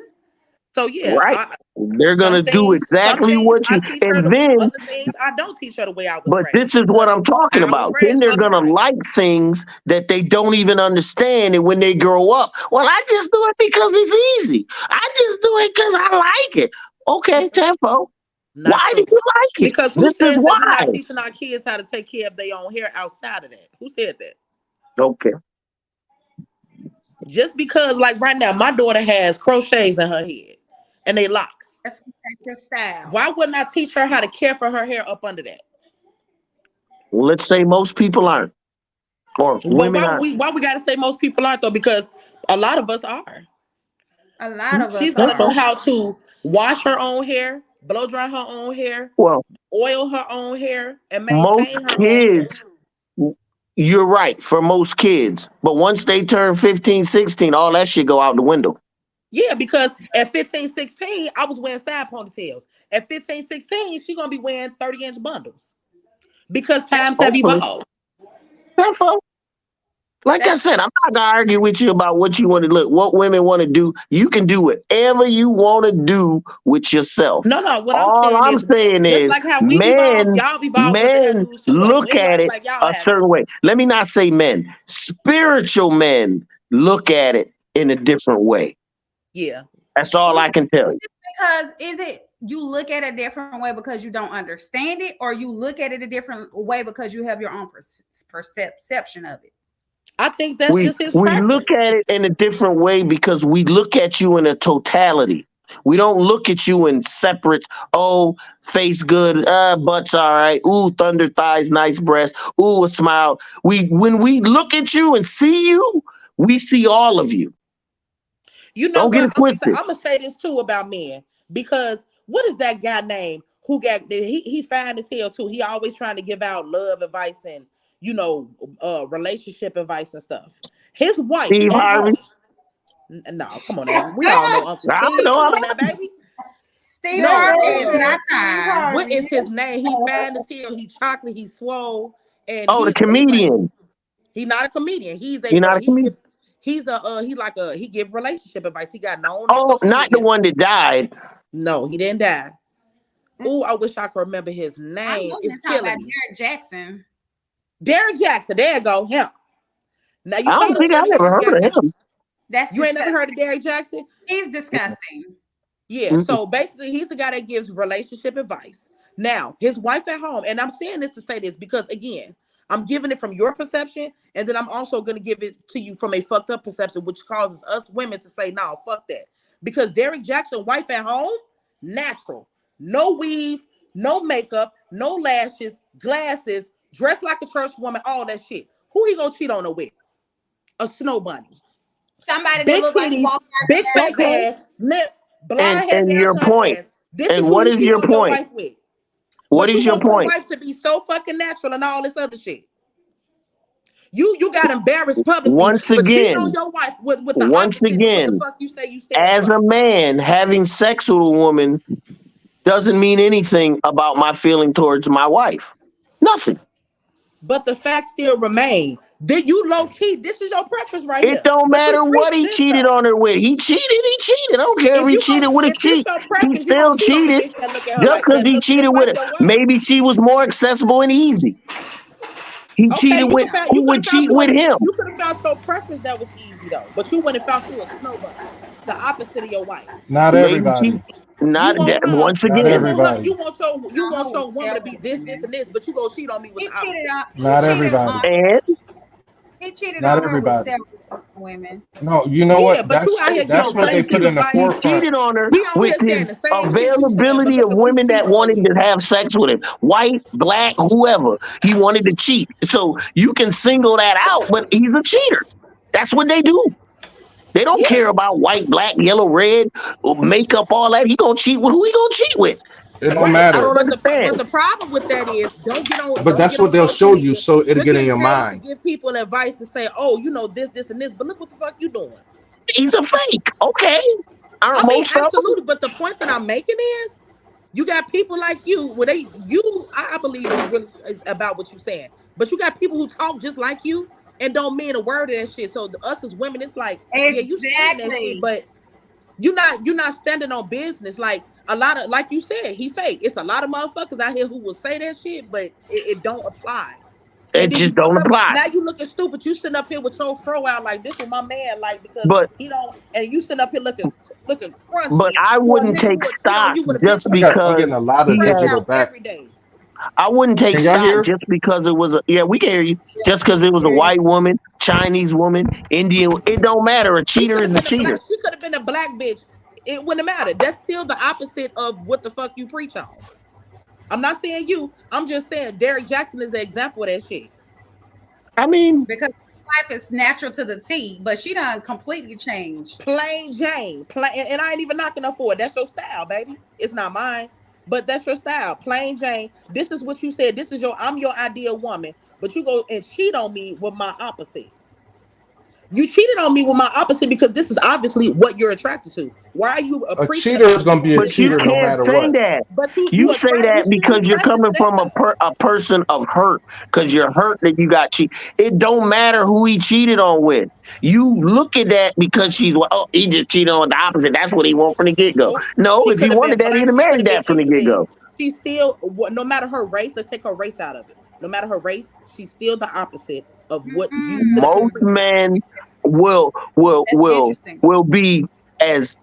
[SPEAKER 5] So yeah,
[SPEAKER 1] right? They're gonna do
[SPEAKER 5] some
[SPEAKER 1] exactly
[SPEAKER 5] things
[SPEAKER 1] what
[SPEAKER 5] I
[SPEAKER 1] you,
[SPEAKER 5] teach her.
[SPEAKER 1] and then,
[SPEAKER 5] Other things I don't teach her the way I was
[SPEAKER 1] but
[SPEAKER 5] raised
[SPEAKER 1] this is what
[SPEAKER 5] because
[SPEAKER 1] I'm talking
[SPEAKER 5] how I was
[SPEAKER 1] about. Then
[SPEAKER 5] raised
[SPEAKER 1] they're
[SPEAKER 5] wasn't
[SPEAKER 1] gonna
[SPEAKER 5] right.
[SPEAKER 1] like things that they don't even understand, and when they grow up, well, I just do it because it's easy. I just do it because I like it. Okay,
[SPEAKER 5] Mm-mm,
[SPEAKER 1] Tempo.
[SPEAKER 5] not
[SPEAKER 1] Why do
[SPEAKER 5] true.
[SPEAKER 1] you like it?
[SPEAKER 5] Because who
[SPEAKER 1] This is
[SPEAKER 5] says that we're
[SPEAKER 1] why.
[SPEAKER 5] not teaching our kids how to take care of their own hair outside of that? Who said that?
[SPEAKER 1] Okay.
[SPEAKER 5] Just because, like right now, my daughter has crochets in her head and they locks.
[SPEAKER 3] That's protective style.
[SPEAKER 5] Why wouldn't I teach her how to care for her hair up under that?
[SPEAKER 1] Well, let's say most people aren't, or
[SPEAKER 5] Well,
[SPEAKER 1] women aren't.
[SPEAKER 5] why we gotta say most people aren't though? Because a lot of us are.
[SPEAKER 3] A lot of us
[SPEAKER 5] She's gonna
[SPEAKER 1] That's
[SPEAKER 5] know
[SPEAKER 3] are.
[SPEAKER 1] all.
[SPEAKER 5] how to wash her own hair, blow dry her own hair,
[SPEAKER 1] Well,
[SPEAKER 5] oil her own hair, and
[SPEAKER 1] most
[SPEAKER 5] maintain her own hair.
[SPEAKER 1] kids, you're right for most kids, but once they turn 15, 16, all that shit go out the window.
[SPEAKER 5] Yeah, because at 15, 16, I was wearing side ponytails. At 15, 16, she's gonna be wearing 30-inch bundles because times have
[SPEAKER 1] Hopefully.
[SPEAKER 5] evolved.
[SPEAKER 1] That's all. Like I
[SPEAKER 3] That's
[SPEAKER 1] said, I'm not gonna argue with you about what you want to look, what women want to do. You can do whatever you want to do with yourself.
[SPEAKER 5] No. What I'm
[SPEAKER 1] All
[SPEAKER 5] saying
[SPEAKER 1] I'm
[SPEAKER 5] is,
[SPEAKER 1] saying
[SPEAKER 5] just
[SPEAKER 1] is
[SPEAKER 5] like how we've evolved,
[SPEAKER 1] men
[SPEAKER 5] y'all have evolved with the
[SPEAKER 1] men
[SPEAKER 5] hairdos too, though. We
[SPEAKER 1] look
[SPEAKER 5] ain't gonna
[SPEAKER 1] at
[SPEAKER 5] act
[SPEAKER 1] it
[SPEAKER 5] like y'all
[SPEAKER 1] a
[SPEAKER 5] haven't.
[SPEAKER 1] certain way. Let me not say men. Spiritual men look at it in a different way.
[SPEAKER 5] Yeah.
[SPEAKER 1] That's all I can tell you.
[SPEAKER 3] because is it you look at it a different way because you don't understand it, or you look at it a different way because you have your own perception of it?
[SPEAKER 5] I think that's
[SPEAKER 1] We
[SPEAKER 5] just his
[SPEAKER 1] we look
[SPEAKER 5] preference.
[SPEAKER 1] at it in a different way because we look at you in a totality. We don't look at you in separate. Oh, face good, butt's all right. Ooh, thunder thighs, nice breast. Ooh, a smile. We when we look at you and see you, we see all of you.
[SPEAKER 5] You know
[SPEAKER 1] Don't get
[SPEAKER 5] what?
[SPEAKER 1] it twisted.
[SPEAKER 5] I'm gonna say this too about men because what is that guy name who got he fine as hell too. He always trying to give out love advice and relationship advice and stuff. His wife
[SPEAKER 1] Steve
[SPEAKER 5] at
[SPEAKER 1] Harvey.
[SPEAKER 5] home. No, come on now. We all know Uncle
[SPEAKER 1] I
[SPEAKER 5] Steve.
[SPEAKER 1] know
[SPEAKER 5] Come
[SPEAKER 1] I'm
[SPEAKER 5] on now,
[SPEAKER 1] asking.
[SPEAKER 5] baby.
[SPEAKER 3] Steve
[SPEAKER 5] No,
[SPEAKER 3] Harvey is not
[SPEAKER 2] Steve
[SPEAKER 3] time.
[SPEAKER 5] what
[SPEAKER 2] Harvey.
[SPEAKER 5] is his name? He fine as hell. He chocolate. He swole, and
[SPEAKER 1] Oh, the
[SPEAKER 5] he anyway.
[SPEAKER 1] comedian.
[SPEAKER 5] He's not a comedian.
[SPEAKER 1] You're not a
[SPEAKER 5] He
[SPEAKER 1] comedian.
[SPEAKER 5] gives he give relationship advice. He got known on
[SPEAKER 1] Oh,
[SPEAKER 5] social
[SPEAKER 1] not the
[SPEAKER 5] media.
[SPEAKER 1] one that died.
[SPEAKER 5] No, he didn't die. Oh, I wish I could remember his
[SPEAKER 3] I
[SPEAKER 5] name.
[SPEAKER 3] know
[SPEAKER 5] It's
[SPEAKER 3] you're talking
[SPEAKER 5] killing
[SPEAKER 3] about
[SPEAKER 5] me.
[SPEAKER 3] Derek Jackson.
[SPEAKER 5] Derek Jackson. There you go. Him. Now you
[SPEAKER 1] I
[SPEAKER 5] saw
[SPEAKER 1] don't
[SPEAKER 5] the
[SPEAKER 1] think I
[SPEAKER 5] study
[SPEAKER 1] never
[SPEAKER 5] he
[SPEAKER 1] heard
[SPEAKER 5] got.
[SPEAKER 1] of him.
[SPEAKER 3] That's
[SPEAKER 5] You ain't never
[SPEAKER 3] disgusting.
[SPEAKER 5] heard of Derek Jackson?
[SPEAKER 3] He's disgusting.
[SPEAKER 5] Yeah,
[SPEAKER 1] Mm-mm.
[SPEAKER 5] so basically, he's the guy that gives relationship advice. Now, his wife at home, and I'm saying this to say this because, again, I'm giving it from your perception, and then I'm also going to give it to you from a fucked up perception, which causes us women to say, no, fuck that. Because Derek Jackson, wife at home, natural. No weave, no makeup, no lashes, glasses, dressed like a church woman, all that shit. Who he gonna cheat on her with? A snow bunny.
[SPEAKER 3] Somebody that
[SPEAKER 5] Big
[SPEAKER 3] looked like he
[SPEAKER 5] titties,
[SPEAKER 3] walked out
[SPEAKER 5] big
[SPEAKER 3] the
[SPEAKER 5] fat
[SPEAKER 1] Okay.
[SPEAKER 3] Matrix.
[SPEAKER 5] ass, lips,
[SPEAKER 1] And
[SPEAKER 5] blonde hair
[SPEAKER 1] and
[SPEAKER 5] down
[SPEAKER 1] your
[SPEAKER 5] to
[SPEAKER 1] point.
[SPEAKER 5] her ass. This is
[SPEAKER 1] And
[SPEAKER 5] who
[SPEAKER 1] what
[SPEAKER 5] you
[SPEAKER 1] is
[SPEAKER 5] cheat
[SPEAKER 1] your
[SPEAKER 5] on your
[SPEAKER 1] point?
[SPEAKER 5] wife with.
[SPEAKER 1] What
[SPEAKER 5] But you
[SPEAKER 1] is your
[SPEAKER 5] want your
[SPEAKER 1] point?
[SPEAKER 5] wife to be so fucking natural and all this other shit. You got embarrassed publicly
[SPEAKER 1] Once
[SPEAKER 5] for cheating on
[SPEAKER 1] again,
[SPEAKER 5] your wife with the
[SPEAKER 1] once
[SPEAKER 5] opposite of what the
[SPEAKER 1] again,
[SPEAKER 5] fuck you say you stand
[SPEAKER 1] as a
[SPEAKER 5] for.
[SPEAKER 1] man, having sex with a woman doesn't mean anything about my feeling towards my wife. Nothing.
[SPEAKER 5] But the fact still remain. Did you low key? This is your preference right
[SPEAKER 1] It
[SPEAKER 5] here.
[SPEAKER 1] don't
[SPEAKER 5] But you
[SPEAKER 1] matter what
[SPEAKER 5] preach
[SPEAKER 1] he
[SPEAKER 5] this
[SPEAKER 1] cheated
[SPEAKER 5] though.
[SPEAKER 1] on her with. He cheated. He cheated. I don't care if
[SPEAKER 5] If
[SPEAKER 1] he
[SPEAKER 5] you go,
[SPEAKER 1] cheated with a
[SPEAKER 5] if this
[SPEAKER 1] cheat.
[SPEAKER 5] your
[SPEAKER 1] He
[SPEAKER 5] preference, you gonna
[SPEAKER 1] still
[SPEAKER 5] cheat on a
[SPEAKER 1] cheated
[SPEAKER 5] bitch that look at her
[SPEAKER 1] just
[SPEAKER 5] like
[SPEAKER 1] because
[SPEAKER 5] that,
[SPEAKER 1] he
[SPEAKER 5] look just
[SPEAKER 1] cheated with
[SPEAKER 5] like
[SPEAKER 1] her.
[SPEAKER 5] your wife.
[SPEAKER 1] Maybe she was more accessible and easy. He
[SPEAKER 5] Okay,
[SPEAKER 1] cheated with
[SPEAKER 5] you
[SPEAKER 1] who
[SPEAKER 5] could
[SPEAKER 1] would
[SPEAKER 5] have found
[SPEAKER 1] cheat with him.
[SPEAKER 5] you could have found your preference that was easy though, but you went and found you a snow bunny, the opposite of your wife.
[SPEAKER 6] Not
[SPEAKER 1] Maybe she
[SPEAKER 6] everybody.
[SPEAKER 5] You
[SPEAKER 1] not that
[SPEAKER 5] want her,
[SPEAKER 1] once
[SPEAKER 6] Not
[SPEAKER 5] you
[SPEAKER 1] again.
[SPEAKER 5] want her,
[SPEAKER 6] everybody.
[SPEAKER 5] you want
[SPEAKER 3] No,
[SPEAKER 5] your woman to be
[SPEAKER 3] several
[SPEAKER 5] this,
[SPEAKER 3] women.
[SPEAKER 5] and this, but you gonna cheat on me with
[SPEAKER 3] He
[SPEAKER 5] the
[SPEAKER 3] cheated
[SPEAKER 5] opposite.
[SPEAKER 3] on. He
[SPEAKER 6] Not
[SPEAKER 3] cheated
[SPEAKER 6] everybody.
[SPEAKER 3] on.
[SPEAKER 1] And
[SPEAKER 3] He cheated
[SPEAKER 6] Not
[SPEAKER 3] on her with
[SPEAKER 6] everybody.
[SPEAKER 3] several women.
[SPEAKER 6] No, you know
[SPEAKER 5] Yeah,
[SPEAKER 6] what?
[SPEAKER 5] but you out here
[SPEAKER 6] That's
[SPEAKER 5] giving
[SPEAKER 6] what they
[SPEAKER 5] relationship
[SPEAKER 6] put in the
[SPEAKER 5] advice.
[SPEAKER 1] he
[SPEAKER 6] forefront.
[SPEAKER 1] cheated on her
[SPEAKER 5] We on
[SPEAKER 1] with
[SPEAKER 5] here
[SPEAKER 1] his
[SPEAKER 5] saying the same shit you saying, but
[SPEAKER 1] availability
[SPEAKER 5] look
[SPEAKER 1] of
[SPEAKER 5] at what he
[SPEAKER 1] women that
[SPEAKER 5] cheated on her
[SPEAKER 1] wanted
[SPEAKER 5] with.
[SPEAKER 1] to have sex with him. White, black, whoever. He wanted to cheat. So you can single that out, but he's a cheater. That's what they do. They don't
[SPEAKER 5] Yeah.
[SPEAKER 1] care about white, black, yellow, red, makeup, all that. He gonna cheat with who he gonna cheat with.
[SPEAKER 6] It don't
[SPEAKER 5] Right,
[SPEAKER 1] I
[SPEAKER 6] matter.
[SPEAKER 1] don't
[SPEAKER 5] but
[SPEAKER 1] understand.
[SPEAKER 5] the problem with that is
[SPEAKER 6] But
[SPEAKER 5] don't
[SPEAKER 6] that's
[SPEAKER 5] get on
[SPEAKER 6] what they'll
[SPEAKER 5] social
[SPEAKER 6] show you,
[SPEAKER 5] media.
[SPEAKER 6] so it'll
[SPEAKER 5] You're
[SPEAKER 6] get in
[SPEAKER 5] getting
[SPEAKER 6] your
[SPEAKER 5] paid to
[SPEAKER 6] mind.
[SPEAKER 5] give people advice to say, oh, you know this, and this, but look what the fuck you doing.
[SPEAKER 1] He's a fake. Okay.
[SPEAKER 5] I
[SPEAKER 1] Aren't
[SPEAKER 5] mean,
[SPEAKER 1] most of them?
[SPEAKER 5] absolutely. But the point that I'm making is, you got people like you, where I believe you really is about what you're saying, but you got people who talk just like you and don't mean a word of that shit. So us as women, it's like, yeah, you saying that shit,
[SPEAKER 3] Exactly.
[SPEAKER 5] but you're not standing on business. Like a lot of, like you said, he fake. It's a lot of motherfuckers out here who will say that shit, but it don't apply. And
[SPEAKER 1] It
[SPEAKER 5] then you
[SPEAKER 1] just
[SPEAKER 5] look
[SPEAKER 1] don't
[SPEAKER 5] up
[SPEAKER 1] apply.
[SPEAKER 5] now, you looking stupid. You sitting up here with your fro out like this with my man, like because
[SPEAKER 1] But
[SPEAKER 5] he don't, and you sitting up here looking
[SPEAKER 1] but
[SPEAKER 5] crunchy
[SPEAKER 1] I
[SPEAKER 5] for a
[SPEAKER 1] wouldn't
[SPEAKER 5] nigga
[SPEAKER 1] take
[SPEAKER 5] who will cheat on
[SPEAKER 1] stock
[SPEAKER 5] you with a bitch
[SPEAKER 1] just
[SPEAKER 5] who
[SPEAKER 6] I'm
[SPEAKER 1] because
[SPEAKER 6] getting a lot of
[SPEAKER 1] he
[SPEAKER 5] fresh
[SPEAKER 1] has.
[SPEAKER 6] digital
[SPEAKER 5] out
[SPEAKER 6] back.
[SPEAKER 5] every day.
[SPEAKER 1] I wouldn't take
[SPEAKER 6] Can y'all
[SPEAKER 1] stock
[SPEAKER 6] hear?
[SPEAKER 1] just because it was a, yeah, we can hear you. Just because it was a white woman, Chinese woman, Indian, it don't matter. A
[SPEAKER 5] She
[SPEAKER 1] cheater
[SPEAKER 5] could
[SPEAKER 1] is
[SPEAKER 5] have
[SPEAKER 1] a
[SPEAKER 5] been a
[SPEAKER 1] cheater.
[SPEAKER 5] black. She could have been a black bitch. It wouldn't matter. That's still the opposite of what the fuck you preach on. I'm not saying you. I'm just saying Derek Jackson is an example of that shit.
[SPEAKER 1] I mean,
[SPEAKER 3] Because life is natural to the T, but she done completely changed.
[SPEAKER 5] Plain Jane. Plain, and I ain't even knocking her for it. That's your style, baby. It's not mine. But that's your style. Plain Jane. This is what you said. This is I'm your ideal woman. But you go and cheat on me with my opposite. You cheated on me with my opposite because this is obviously what you're attracted to. Why are you
[SPEAKER 6] A
[SPEAKER 5] preaching
[SPEAKER 6] cheater is
[SPEAKER 5] about
[SPEAKER 6] gonna
[SPEAKER 5] this
[SPEAKER 6] be a
[SPEAKER 5] shit?
[SPEAKER 1] but you
[SPEAKER 6] cheater no
[SPEAKER 1] can't
[SPEAKER 6] matter
[SPEAKER 1] say
[SPEAKER 6] what.
[SPEAKER 1] that.
[SPEAKER 5] But
[SPEAKER 1] You say
[SPEAKER 5] you
[SPEAKER 1] that
[SPEAKER 5] still
[SPEAKER 1] because you're
[SPEAKER 5] attracted
[SPEAKER 1] coming
[SPEAKER 5] to that
[SPEAKER 1] from
[SPEAKER 5] though.
[SPEAKER 1] a person of hurt, because you're hurt that you got cheated. It don't matter who he cheated on with. You look at that because she's, well, oh, he just cheated on the opposite. That's what he want from the get go.
[SPEAKER 5] Nope.
[SPEAKER 1] No,
[SPEAKER 5] She
[SPEAKER 1] if he
[SPEAKER 5] could have been
[SPEAKER 1] wanted that, he'd
[SPEAKER 5] black.
[SPEAKER 1] have
[SPEAKER 5] She could
[SPEAKER 1] married
[SPEAKER 5] have been
[SPEAKER 1] that from the get
[SPEAKER 5] anything.
[SPEAKER 1] go.
[SPEAKER 5] She still, no matter her race, let's take her race out of it. No matter her race, she's still the opposite of what you sit up here
[SPEAKER 1] Most
[SPEAKER 3] Mm-mm.
[SPEAKER 5] preaching on.
[SPEAKER 1] men will will
[SPEAKER 3] That's
[SPEAKER 1] will
[SPEAKER 3] interesting.
[SPEAKER 1] will be as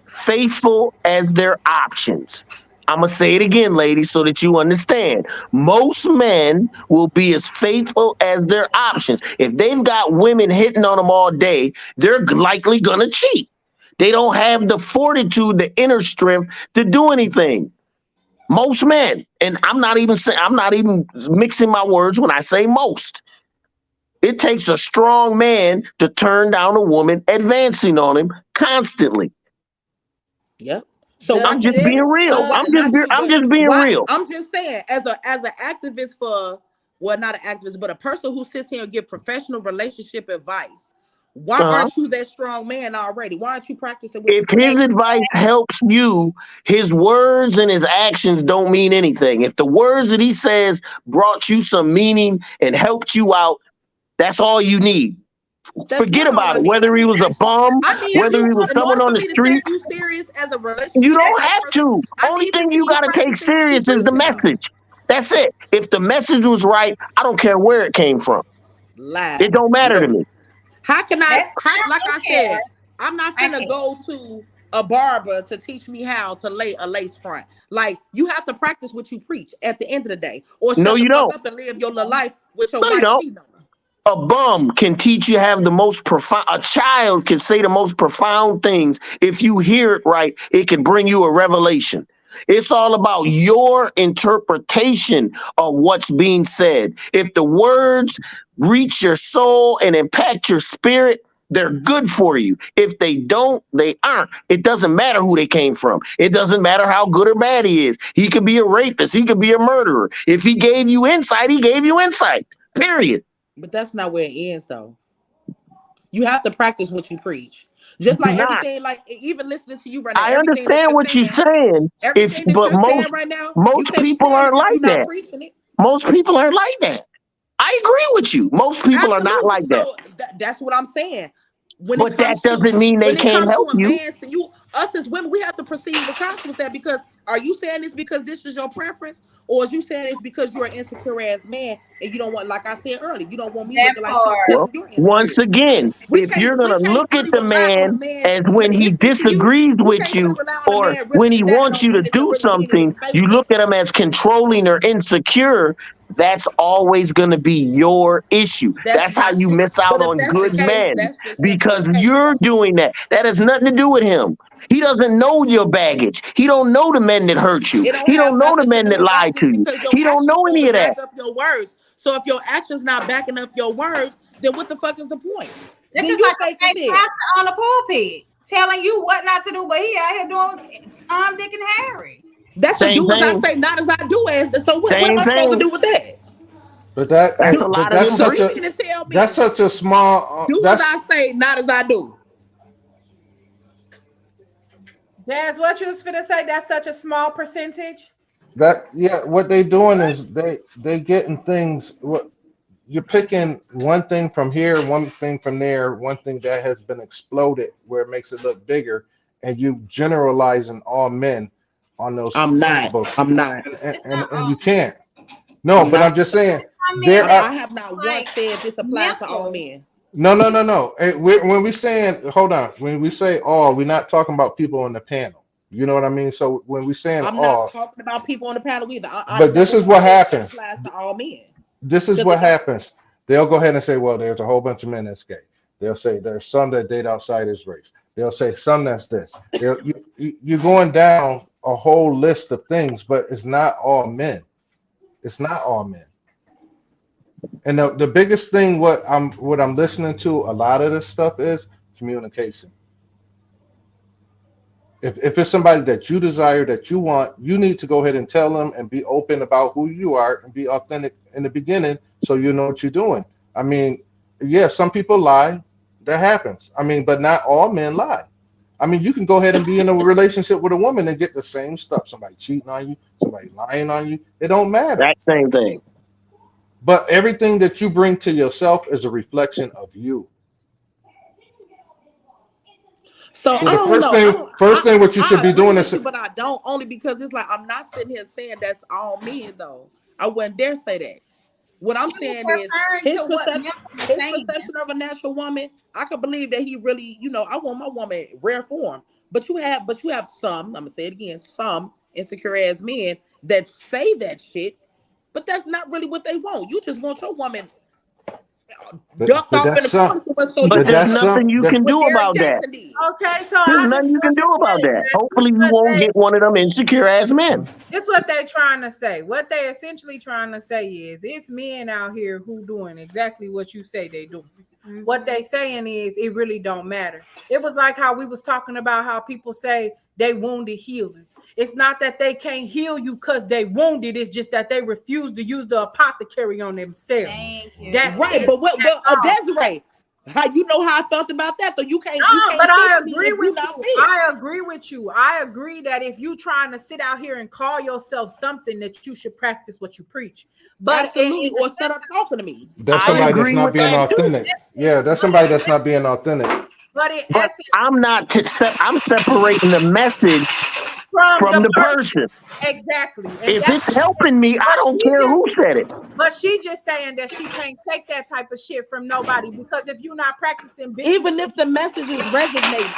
[SPEAKER 1] faithful as their options. I'm gonna say it again, ladies, so that you understand. Most men will be as faithful as their options. If they've got women hitting on them all day, they're likely gonna cheat. They don't have the fortitude, the inner strength to do anything. Most men, and I'm not even mixing my words when I say most. It takes a strong man to turn down a woman advancing on him constantly.
[SPEAKER 5] Yep. So
[SPEAKER 2] Does
[SPEAKER 1] I'm
[SPEAKER 5] why
[SPEAKER 1] just
[SPEAKER 5] can't
[SPEAKER 2] this
[SPEAKER 1] being
[SPEAKER 5] you? So
[SPEAKER 1] real.
[SPEAKER 5] why
[SPEAKER 2] uh
[SPEAKER 5] not you?
[SPEAKER 1] I'm
[SPEAKER 5] But
[SPEAKER 1] just being
[SPEAKER 5] why?
[SPEAKER 1] real.
[SPEAKER 5] I'm just saying, as an activist for, well, not an activist, but a person who sits here and give professional relationship advice. Why
[SPEAKER 1] Uh-huh.
[SPEAKER 5] aren't you that strong man already? Why aren't you practicing what
[SPEAKER 1] If
[SPEAKER 5] you
[SPEAKER 1] his
[SPEAKER 5] preach?
[SPEAKER 1] advice helps you, his words and his actions don't mean anything. If the words that he says brought you some meaning and helped you out, that's all you need.
[SPEAKER 5] That's
[SPEAKER 1] Forget
[SPEAKER 5] not all
[SPEAKER 1] about
[SPEAKER 5] I
[SPEAKER 1] it.
[SPEAKER 5] need. I
[SPEAKER 1] Whether he
[SPEAKER 5] need
[SPEAKER 1] was a
[SPEAKER 5] action.
[SPEAKER 1] bum,
[SPEAKER 5] I need
[SPEAKER 1] whether
[SPEAKER 5] you
[SPEAKER 1] he was
[SPEAKER 5] in
[SPEAKER 1] someone
[SPEAKER 5] order
[SPEAKER 1] on
[SPEAKER 5] for
[SPEAKER 1] the
[SPEAKER 5] me to take
[SPEAKER 1] street,
[SPEAKER 5] you serious as a
[SPEAKER 1] you
[SPEAKER 5] relationship as
[SPEAKER 1] don't
[SPEAKER 5] your
[SPEAKER 1] have
[SPEAKER 5] person.
[SPEAKER 1] to.
[SPEAKER 5] I
[SPEAKER 1] Only
[SPEAKER 5] need to
[SPEAKER 1] thing
[SPEAKER 5] see
[SPEAKER 1] you
[SPEAKER 5] you
[SPEAKER 1] got to take
[SPEAKER 5] practicing what you
[SPEAKER 1] serious is the
[SPEAKER 5] preaching on.
[SPEAKER 1] message. That's it. If the message was right, I don't care where it came from. It don't
[SPEAKER 5] Lies.
[SPEAKER 1] matter to
[SPEAKER 5] Nope.
[SPEAKER 1] me.
[SPEAKER 5] How can I?
[SPEAKER 3] That's
[SPEAKER 5] How,
[SPEAKER 3] I
[SPEAKER 5] like
[SPEAKER 3] do
[SPEAKER 5] I
[SPEAKER 3] care.
[SPEAKER 5] said, I'm not
[SPEAKER 3] I
[SPEAKER 5] finna
[SPEAKER 3] care.
[SPEAKER 5] go to a barber to teach me how to lay a lace front. Like you have to practice what you preach at the end of the day, or
[SPEAKER 1] No,
[SPEAKER 5] shut the
[SPEAKER 1] you
[SPEAKER 5] fuck
[SPEAKER 1] don't.
[SPEAKER 5] up and live your little life with your
[SPEAKER 1] No, you
[SPEAKER 5] wife
[SPEAKER 1] don't.
[SPEAKER 5] cheating on her.
[SPEAKER 1] A bum can teach you have the most profound, a child can say the most profound things. If you hear it right, it can bring you a revelation. It's all about your interpretation of what's being said. If the words reach your soul and impact your spirit, they're good for you. If they don't, they aren't. It doesn't matter who they came from. It doesn't matter how good or bad he is. He could be a rapist. He could be a murderer. If he gave you insight, he gave you insight. Period.
[SPEAKER 5] But that's not where it ends, though. You have to practice what you preach. Just
[SPEAKER 1] Do
[SPEAKER 5] like
[SPEAKER 1] not.
[SPEAKER 5] everything, like even listening to you right now,
[SPEAKER 1] I
[SPEAKER 5] everything that
[SPEAKER 1] understand
[SPEAKER 5] you're
[SPEAKER 1] what you're
[SPEAKER 5] saying,
[SPEAKER 1] saying. If
[SPEAKER 5] everything that
[SPEAKER 1] but
[SPEAKER 5] you're saying
[SPEAKER 1] most
[SPEAKER 5] right now, you
[SPEAKER 1] most
[SPEAKER 5] can't be
[SPEAKER 1] people
[SPEAKER 5] saying
[SPEAKER 1] aren't
[SPEAKER 5] this if
[SPEAKER 1] like
[SPEAKER 5] you're not
[SPEAKER 1] that.
[SPEAKER 5] preaching it.
[SPEAKER 1] Most people aren't like that. I agree with you. Most people are not
[SPEAKER 5] Absolutely.
[SPEAKER 1] like that.
[SPEAKER 5] So that's what I'm saying.
[SPEAKER 1] But that doesn't mean they
[SPEAKER 5] When it
[SPEAKER 1] can't
[SPEAKER 5] comes to
[SPEAKER 1] help
[SPEAKER 5] a
[SPEAKER 1] you.
[SPEAKER 5] man, so us as women, we have to proceed with caution with that, because are you saying this because this is your preference, or is you saying it's because you're an insecure ass man and you don't want, like I said earlier, you don't want me
[SPEAKER 3] That
[SPEAKER 5] looking like shit
[SPEAKER 3] part.
[SPEAKER 5] because
[SPEAKER 1] Well,
[SPEAKER 5] of your
[SPEAKER 1] once
[SPEAKER 5] insecurity.
[SPEAKER 1] again, if you're
[SPEAKER 5] We
[SPEAKER 1] gonna
[SPEAKER 5] can't
[SPEAKER 1] look at
[SPEAKER 5] really
[SPEAKER 1] the
[SPEAKER 5] rely on a
[SPEAKER 1] man
[SPEAKER 5] man
[SPEAKER 1] as when he
[SPEAKER 5] listening to you.
[SPEAKER 1] disagrees
[SPEAKER 5] You
[SPEAKER 1] with
[SPEAKER 5] can't really
[SPEAKER 1] you,
[SPEAKER 5] rely on a
[SPEAKER 1] or
[SPEAKER 5] man really
[SPEAKER 1] when he
[SPEAKER 5] standing
[SPEAKER 1] wants
[SPEAKER 5] on
[SPEAKER 1] you to
[SPEAKER 5] business and
[SPEAKER 1] do
[SPEAKER 5] really meaning what he
[SPEAKER 1] something,
[SPEAKER 5] say
[SPEAKER 1] you
[SPEAKER 5] with
[SPEAKER 1] look
[SPEAKER 5] that.
[SPEAKER 1] at him as controlling or insecure, that's always gonna be your issue.
[SPEAKER 5] That's
[SPEAKER 1] That's how
[SPEAKER 5] not
[SPEAKER 1] you
[SPEAKER 5] true.
[SPEAKER 1] miss out
[SPEAKER 5] But if
[SPEAKER 1] on
[SPEAKER 5] that's the
[SPEAKER 1] good
[SPEAKER 5] case,
[SPEAKER 1] men
[SPEAKER 5] that's just simply the
[SPEAKER 1] because
[SPEAKER 5] case,
[SPEAKER 1] you're
[SPEAKER 5] though.
[SPEAKER 1] doing that. That has nothing to do with him. He doesn't know your baggage. He don't know the men that hurt you.
[SPEAKER 5] It don't
[SPEAKER 1] He don't
[SPEAKER 5] have
[SPEAKER 1] know the
[SPEAKER 5] nothing to
[SPEAKER 1] men
[SPEAKER 5] do
[SPEAKER 1] that
[SPEAKER 5] with
[SPEAKER 1] lied
[SPEAKER 5] baggage,
[SPEAKER 1] to you.
[SPEAKER 5] because your
[SPEAKER 1] He don't
[SPEAKER 5] actions
[SPEAKER 1] know
[SPEAKER 5] supposed
[SPEAKER 1] any
[SPEAKER 5] to
[SPEAKER 1] of that.
[SPEAKER 5] back up your words. So if your actions not backing up your words, then what the fuck is the point?
[SPEAKER 3] That's
[SPEAKER 5] Then
[SPEAKER 3] just
[SPEAKER 5] you
[SPEAKER 3] like a
[SPEAKER 5] fake as
[SPEAKER 3] fake
[SPEAKER 5] hell.
[SPEAKER 3] pastor on the pulpit telling you what not to do, but he out here doing Dick and Harry.
[SPEAKER 5] That's a
[SPEAKER 1] Same
[SPEAKER 5] do as I
[SPEAKER 1] thing.
[SPEAKER 5] say, not as I do as. So what am
[SPEAKER 1] Same
[SPEAKER 5] I supposed to
[SPEAKER 1] thing.
[SPEAKER 5] do with that?
[SPEAKER 6] But
[SPEAKER 1] That's a
[SPEAKER 6] but
[SPEAKER 1] lot of
[SPEAKER 6] that's
[SPEAKER 1] them
[SPEAKER 5] What
[SPEAKER 6] such
[SPEAKER 5] you
[SPEAKER 6] a
[SPEAKER 1] preaching.
[SPEAKER 5] mean to tell
[SPEAKER 6] that's
[SPEAKER 5] me?
[SPEAKER 6] such a small
[SPEAKER 5] Do as
[SPEAKER 6] that's
[SPEAKER 5] I say, not as I do.
[SPEAKER 2] That's what you was finna say. That's such a small percentage.
[SPEAKER 6] that yeah, what they doing is they getting things. What you're picking one thing from here, one thing from there, one thing that has been exploded where it makes it look bigger, and you generalizing all men on those
[SPEAKER 5] I'm not.
[SPEAKER 6] textbooks,
[SPEAKER 5] I'm not.
[SPEAKER 3] It's not
[SPEAKER 6] and you
[SPEAKER 3] all
[SPEAKER 6] can't. No,
[SPEAKER 5] I'm
[SPEAKER 6] but
[SPEAKER 5] not.
[SPEAKER 6] I'm just saying
[SPEAKER 3] some men
[SPEAKER 6] there
[SPEAKER 3] that
[SPEAKER 6] are
[SPEAKER 5] I have not once
[SPEAKER 3] like
[SPEAKER 5] said this applies to all
[SPEAKER 3] mental.
[SPEAKER 5] men.
[SPEAKER 6] no. When we saying hold on, when we say all, we're not talking about people on the panel. You know what I mean? So when we saying
[SPEAKER 5] I'm not
[SPEAKER 6] all,
[SPEAKER 5] talking about people on the panel either. I
[SPEAKER 6] but
[SPEAKER 5] never
[SPEAKER 6] this is
[SPEAKER 5] once
[SPEAKER 6] what
[SPEAKER 5] said that
[SPEAKER 6] happens.
[SPEAKER 5] applies to all men,
[SPEAKER 6] This is
[SPEAKER 5] because
[SPEAKER 6] what
[SPEAKER 5] it don't.
[SPEAKER 6] happens. They'll go ahead and say, well, there's a whole bunch of men that's gay. They'll say there's some that date outside his race. They'll say some that's this. You're going down a whole list of things, but it's not all men. It's not all men. And the biggest thing what I'm listening to a lot of this stuff is communication. If it's somebody that you desire, that you want, you need to go ahead and tell them and be open about who you are and be authentic in the beginning so you know what you're doing. I mean, yeah, some people lie. That happens. I mean, but not all men lie. I mean, you can go ahead and be in a relationship with a woman and get the same stuff. Somebody cheating on you, somebody lying on you. It don't matter.
[SPEAKER 1] That same thing.
[SPEAKER 6] But everything that you bring to yourself is a reflection of you.
[SPEAKER 5] So
[SPEAKER 6] So
[SPEAKER 5] I
[SPEAKER 6] the
[SPEAKER 5] don't
[SPEAKER 6] first
[SPEAKER 5] know.
[SPEAKER 6] thing, first thing, what you should
[SPEAKER 5] I
[SPEAKER 6] be
[SPEAKER 5] agree
[SPEAKER 6] doing
[SPEAKER 5] with
[SPEAKER 6] is
[SPEAKER 5] you, but I don't, only because it's like I'm not sitting here saying that's all men though. I wouldn't dare say that. What I'm
[SPEAKER 3] You
[SPEAKER 5] saying is
[SPEAKER 3] referring
[SPEAKER 5] his
[SPEAKER 3] to what
[SPEAKER 5] perception,
[SPEAKER 3] mental is
[SPEAKER 5] his
[SPEAKER 3] saying.
[SPEAKER 5] perception of a natural woman. I can believe that he really, I want my woman rare form. But you have some. I'm gonna say it again. Some insecure ass men that say that shit, but that's not really what they want. You just want your woman ducked
[SPEAKER 6] but
[SPEAKER 5] off in
[SPEAKER 6] that's
[SPEAKER 5] the
[SPEAKER 6] some
[SPEAKER 5] corner somewhere so you
[SPEAKER 1] But
[SPEAKER 6] but
[SPEAKER 5] can
[SPEAKER 1] there's
[SPEAKER 6] that's
[SPEAKER 5] fuck
[SPEAKER 6] some
[SPEAKER 1] nothing you
[SPEAKER 6] that
[SPEAKER 1] can
[SPEAKER 5] what
[SPEAKER 1] do
[SPEAKER 5] Derek
[SPEAKER 1] about that.
[SPEAKER 5] Jackson did.
[SPEAKER 2] Okay, so
[SPEAKER 1] There's
[SPEAKER 2] I just
[SPEAKER 1] nothing you can
[SPEAKER 2] want
[SPEAKER 1] do
[SPEAKER 2] to
[SPEAKER 1] about
[SPEAKER 2] say
[SPEAKER 1] that.
[SPEAKER 2] that
[SPEAKER 1] Hopefully, you won't get one of them insecure ass men.
[SPEAKER 2] this what they trying to say. What they essentially trying to say is it's men out here who doing exactly what you say they doing. What they saying is it really don't matter. It was like how we was talking about how people say they wounded healers. It's not that they can't heal you because they wounded. It's just that they refuse to use the apothecary on themselves.
[SPEAKER 3] Thank you.
[SPEAKER 2] That's
[SPEAKER 5] Right,
[SPEAKER 2] it.
[SPEAKER 5] but what?
[SPEAKER 2] That's
[SPEAKER 5] But
[SPEAKER 2] all.
[SPEAKER 5] Desiree, how you know how I felt about that? Though you
[SPEAKER 2] No,
[SPEAKER 5] can't
[SPEAKER 2] but
[SPEAKER 5] speak
[SPEAKER 2] I
[SPEAKER 5] for me
[SPEAKER 2] agree
[SPEAKER 5] if you
[SPEAKER 2] with
[SPEAKER 5] not
[SPEAKER 2] you.
[SPEAKER 5] feel.
[SPEAKER 2] I agree with you. I agree that if you trying to sit out here and call yourself something, that you should practice what you preach. But
[SPEAKER 5] Absolutely, or shut up talking to me.
[SPEAKER 6] that's
[SPEAKER 1] I
[SPEAKER 6] somebody that's
[SPEAKER 1] agree
[SPEAKER 6] not
[SPEAKER 1] with
[SPEAKER 6] being
[SPEAKER 1] that too.
[SPEAKER 6] authentic. Yeah, that's somebody that's not being authentic.
[SPEAKER 2] but in
[SPEAKER 1] But
[SPEAKER 2] essence,
[SPEAKER 1] I'm not. I'm separating the message
[SPEAKER 2] from
[SPEAKER 1] from
[SPEAKER 2] the
[SPEAKER 1] the
[SPEAKER 2] person,
[SPEAKER 1] person.
[SPEAKER 2] exactly, and
[SPEAKER 1] If
[SPEAKER 2] that's
[SPEAKER 1] it's helping me, I
[SPEAKER 2] but
[SPEAKER 1] don't
[SPEAKER 2] she
[SPEAKER 1] care
[SPEAKER 2] just
[SPEAKER 1] who said it.
[SPEAKER 2] but she just saying that she can't take that type of shit from nobody because if you're not practicing, bitch, you
[SPEAKER 5] Even if the message is resonating,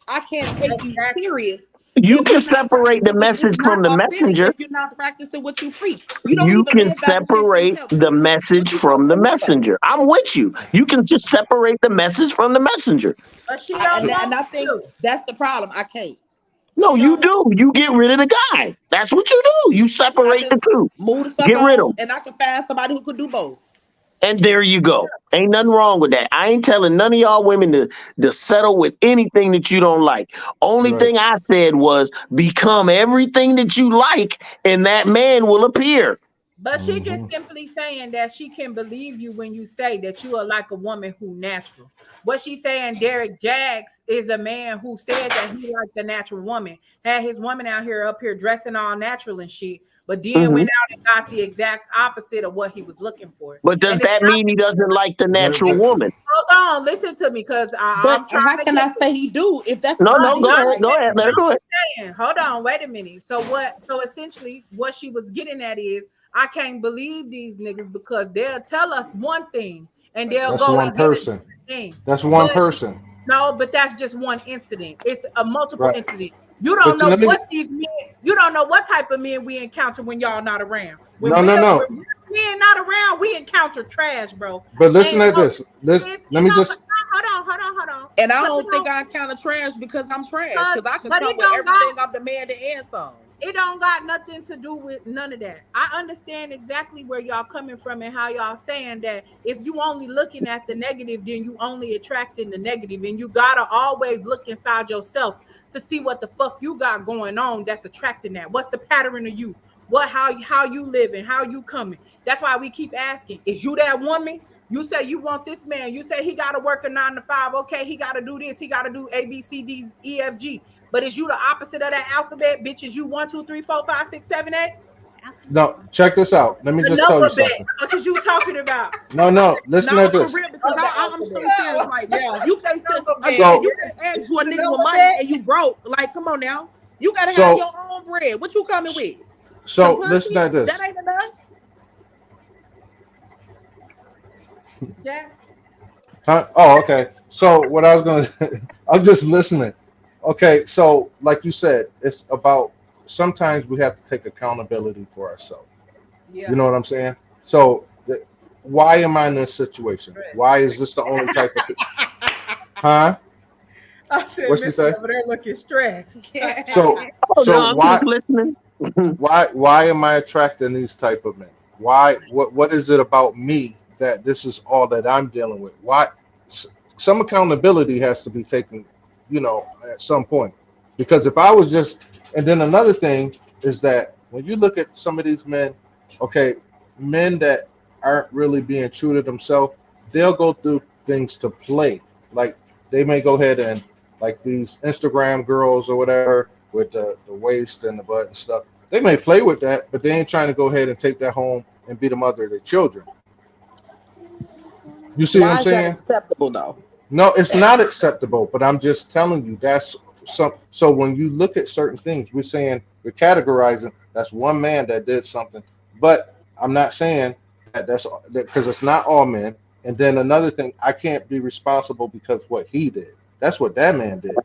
[SPEAKER 5] I can't take you
[SPEAKER 2] exactly.
[SPEAKER 5] serious
[SPEAKER 1] You
[SPEAKER 5] if
[SPEAKER 1] can
[SPEAKER 5] you're not
[SPEAKER 1] separate the
[SPEAKER 5] practicing what it's
[SPEAKER 1] message
[SPEAKER 5] not
[SPEAKER 1] from the
[SPEAKER 5] authentic
[SPEAKER 1] messenger.
[SPEAKER 5] if you're not practicing what you preach. You don't
[SPEAKER 1] You
[SPEAKER 5] even
[SPEAKER 1] can
[SPEAKER 5] live by the shit
[SPEAKER 1] separate
[SPEAKER 5] yourself.
[SPEAKER 1] the
[SPEAKER 5] So what
[SPEAKER 1] message
[SPEAKER 5] you
[SPEAKER 1] from the
[SPEAKER 5] talking about?
[SPEAKER 1] messenger. I'm with you. You can just separate the message from the messenger.
[SPEAKER 2] But she don't
[SPEAKER 5] And
[SPEAKER 2] want
[SPEAKER 5] I think
[SPEAKER 2] to.
[SPEAKER 5] that's the problem. I can't.
[SPEAKER 1] No,
[SPEAKER 2] She
[SPEAKER 1] you
[SPEAKER 2] don't want.
[SPEAKER 1] do. You get rid of the guy. That's what you do. You
[SPEAKER 5] I
[SPEAKER 1] separate the
[SPEAKER 5] just
[SPEAKER 1] two.
[SPEAKER 5] move the fuck
[SPEAKER 1] Get rid of
[SPEAKER 5] on,
[SPEAKER 1] him.
[SPEAKER 5] and I can find somebody who could do both.
[SPEAKER 1] And there you go. Ain't nothing wrong with that. I ain't telling none of y'all women to settle with anything that you don't like. Only
[SPEAKER 6] Right.
[SPEAKER 1] thing I said was become everything that you like, and that man will appear.
[SPEAKER 2] But she just
[SPEAKER 6] Hmm.
[SPEAKER 2] simply saying that she can believe you when you say that you are like a woman who natural. What she's saying, Derek Jaggs is a man who said that he liked the natural woman, had his woman out here up here dressing all natural and shit, but then
[SPEAKER 1] Hmm.
[SPEAKER 2] went out and got the exact opposite of what he was looking for.
[SPEAKER 1] But does
[SPEAKER 2] And it's
[SPEAKER 1] that
[SPEAKER 2] not,
[SPEAKER 1] mean he doesn't like the natural
[SPEAKER 6] The,
[SPEAKER 1] woman?
[SPEAKER 2] hold on, listen to me, because I'm
[SPEAKER 5] But how
[SPEAKER 2] trying to
[SPEAKER 5] can
[SPEAKER 2] get
[SPEAKER 5] I say he do if that's
[SPEAKER 1] No,
[SPEAKER 5] what he
[SPEAKER 1] no, go
[SPEAKER 5] did?
[SPEAKER 1] ahead,
[SPEAKER 5] Like,
[SPEAKER 1] go ahead, let her go ahead.
[SPEAKER 2] hold on, wait a minute. So essentially what she was getting at is I can't believe these niggas because they'll tell us one thing and they'll
[SPEAKER 6] that's
[SPEAKER 2] go
[SPEAKER 6] one
[SPEAKER 2] and get a
[SPEAKER 6] person.
[SPEAKER 2] different thing.
[SPEAKER 6] That's one
[SPEAKER 2] But
[SPEAKER 6] person.
[SPEAKER 2] no, but that's just one incident. It's a multiple
[SPEAKER 6] Right.
[SPEAKER 2] incident. You don't
[SPEAKER 6] But
[SPEAKER 2] know
[SPEAKER 6] let me.
[SPEAKER 2] what these men, you don't know what type of men we encounter when y'all not around.
[SPEAKER 6] No, no, no.
[SPEAKER 2] When men not around, we encounter trash, bro.
[SPEAKER 6] But listen
[SPEAKER 2] And
[SPEAKER 6] at
[SPEAKER 2] so
[SPEAKER 6] this. This.
[SPEAKER 2] it
[SPEAKER 6] Let me
[SPEAKER 2] don't
[SPEAKER 6] just.
[SPEAKER 2] hold on.
[SPEAKER 5] and I
[SPEAKER 2] But
[SPEAKER 5] don't think I count a trash because I'm trash.
[SPEAKER 2] but
[SPEAKER 5] Because I can
[SPEAKER 2] but
[SPEAKER 5] come
[SPEAKER 2] it
[SPEAKER 5] with
[SPEAKER 2] don't got
[SPEAKER 5] everything I'm demanding and some.
[SPEAKER 2] it don't got nothing to do with none of that. I understand exactly where y'all coming from and how y'all saying that if you only looking at the negative, then you only attracting the negative, and you gotta always look inside yourself to see what the fuck you got going on that's attracting that. What's the pattern of you? What how you living? How you coming? That's why we keep asking: is you that woman? You say you want this man. You say he got to work a 9 to 5. Okay, he got to do this. He got to do A, B, C, D, E, F, G. But is you the opposite of that alphabet, bitch? Is you 1, 2, 3, 4, 5, 6, 7, 8?
[SPEAKER 6] No. Check this out. Let me
[SPEAKER 2] The
[SPEAKER 6] just tell you
[SPEAKER 2] alphabet.
[SPEAKER 6] something.
[SPEAKER 2] What is you talking about?
[SPEAKER 6] No, no. Listen
[SPEAKER 5] No,
[SPEAKER 6] at
[SPEAKER 5] for
[SPEAKER 6] this.
[SPEAKER 5] real, because
[SPEAKER 2] Oh, the
[SPEAKER 5] I'm so
[SPEAKER 2] alphabet.
[SPEAKER 5] serious. Like,
[SPEAKER 2] Yeah.
[SPEAKER 5] you can't sit again.
[SPEAKER 6] So,
[SPEAKER 5] You can't ask for a
[SPEAKER 2] The
[SPEAKER 5] nigga with money
[SPEAKER 2] alphabet.
[SPEAKER 5] and you broke. Like, come on now. You gotta have
[SPEAKER 6] so,
[SPEAKER 5] your own bread. What you coming with? Some
[SPEAKER 6] so listen
[SPEAKER 5] pussy?
[SPEAKER 6] at
[SPEAKER 5] That
[SPEAKER 6] this.
[SPEAKER 5] ain't enough.
[SPEAKER 2] Yes.
[SPEAKER 6] Huh? Oh, okay. So what I was gonna, I'm just listening. Okay, so like you said, it's about sometimes we have to take accountability for ourselves. You
[SPEAKER 2] Yeah.
[SPEAKER 6] know what I'm saying? So why am I in this situation? Why is this the only type of? Huh?
[SPEAKER 2] I said,
[SPEAKER 6] What she
[SPEAKER 2] Missy
[SPEAKER 6] say?
[SPEAKER 2] over there looking stressed.
[SPEAKER 6] So
[SPEAKER 1] Oh no, I'm
[SPEAKER 6] why
[SPEAKER 1] just listening.
[SPEAKER 6] why am I attracting these type of men? Why what is it about me that this is all that I'm dealing with? Why s- some accountability has to be taken, at some point. Because if I was just and then another thing is that when you look at some of these men, okay, men that aren't really being true to themselves, they'll go through things to play. Like they may go ahead and like these Instagram girls or whatever with the waist and the butt and stuff. They may play with that, but they ain't trying to go ahead and take that home and be the mother of their children. You see what I'm
[SPEAKER 5] Why is that
[SPEAKER 6] saying?
[SPEAKER 5] acceptable though?
[SPEAKER 6] No, it's not acceptable, but I'm just telling you that's so when you look at certain things, we're categorizing that's one man that did something, but I'm not saying that's that because it's not all men. And then another thing, I can't be responsible because what he did. That's what that man did.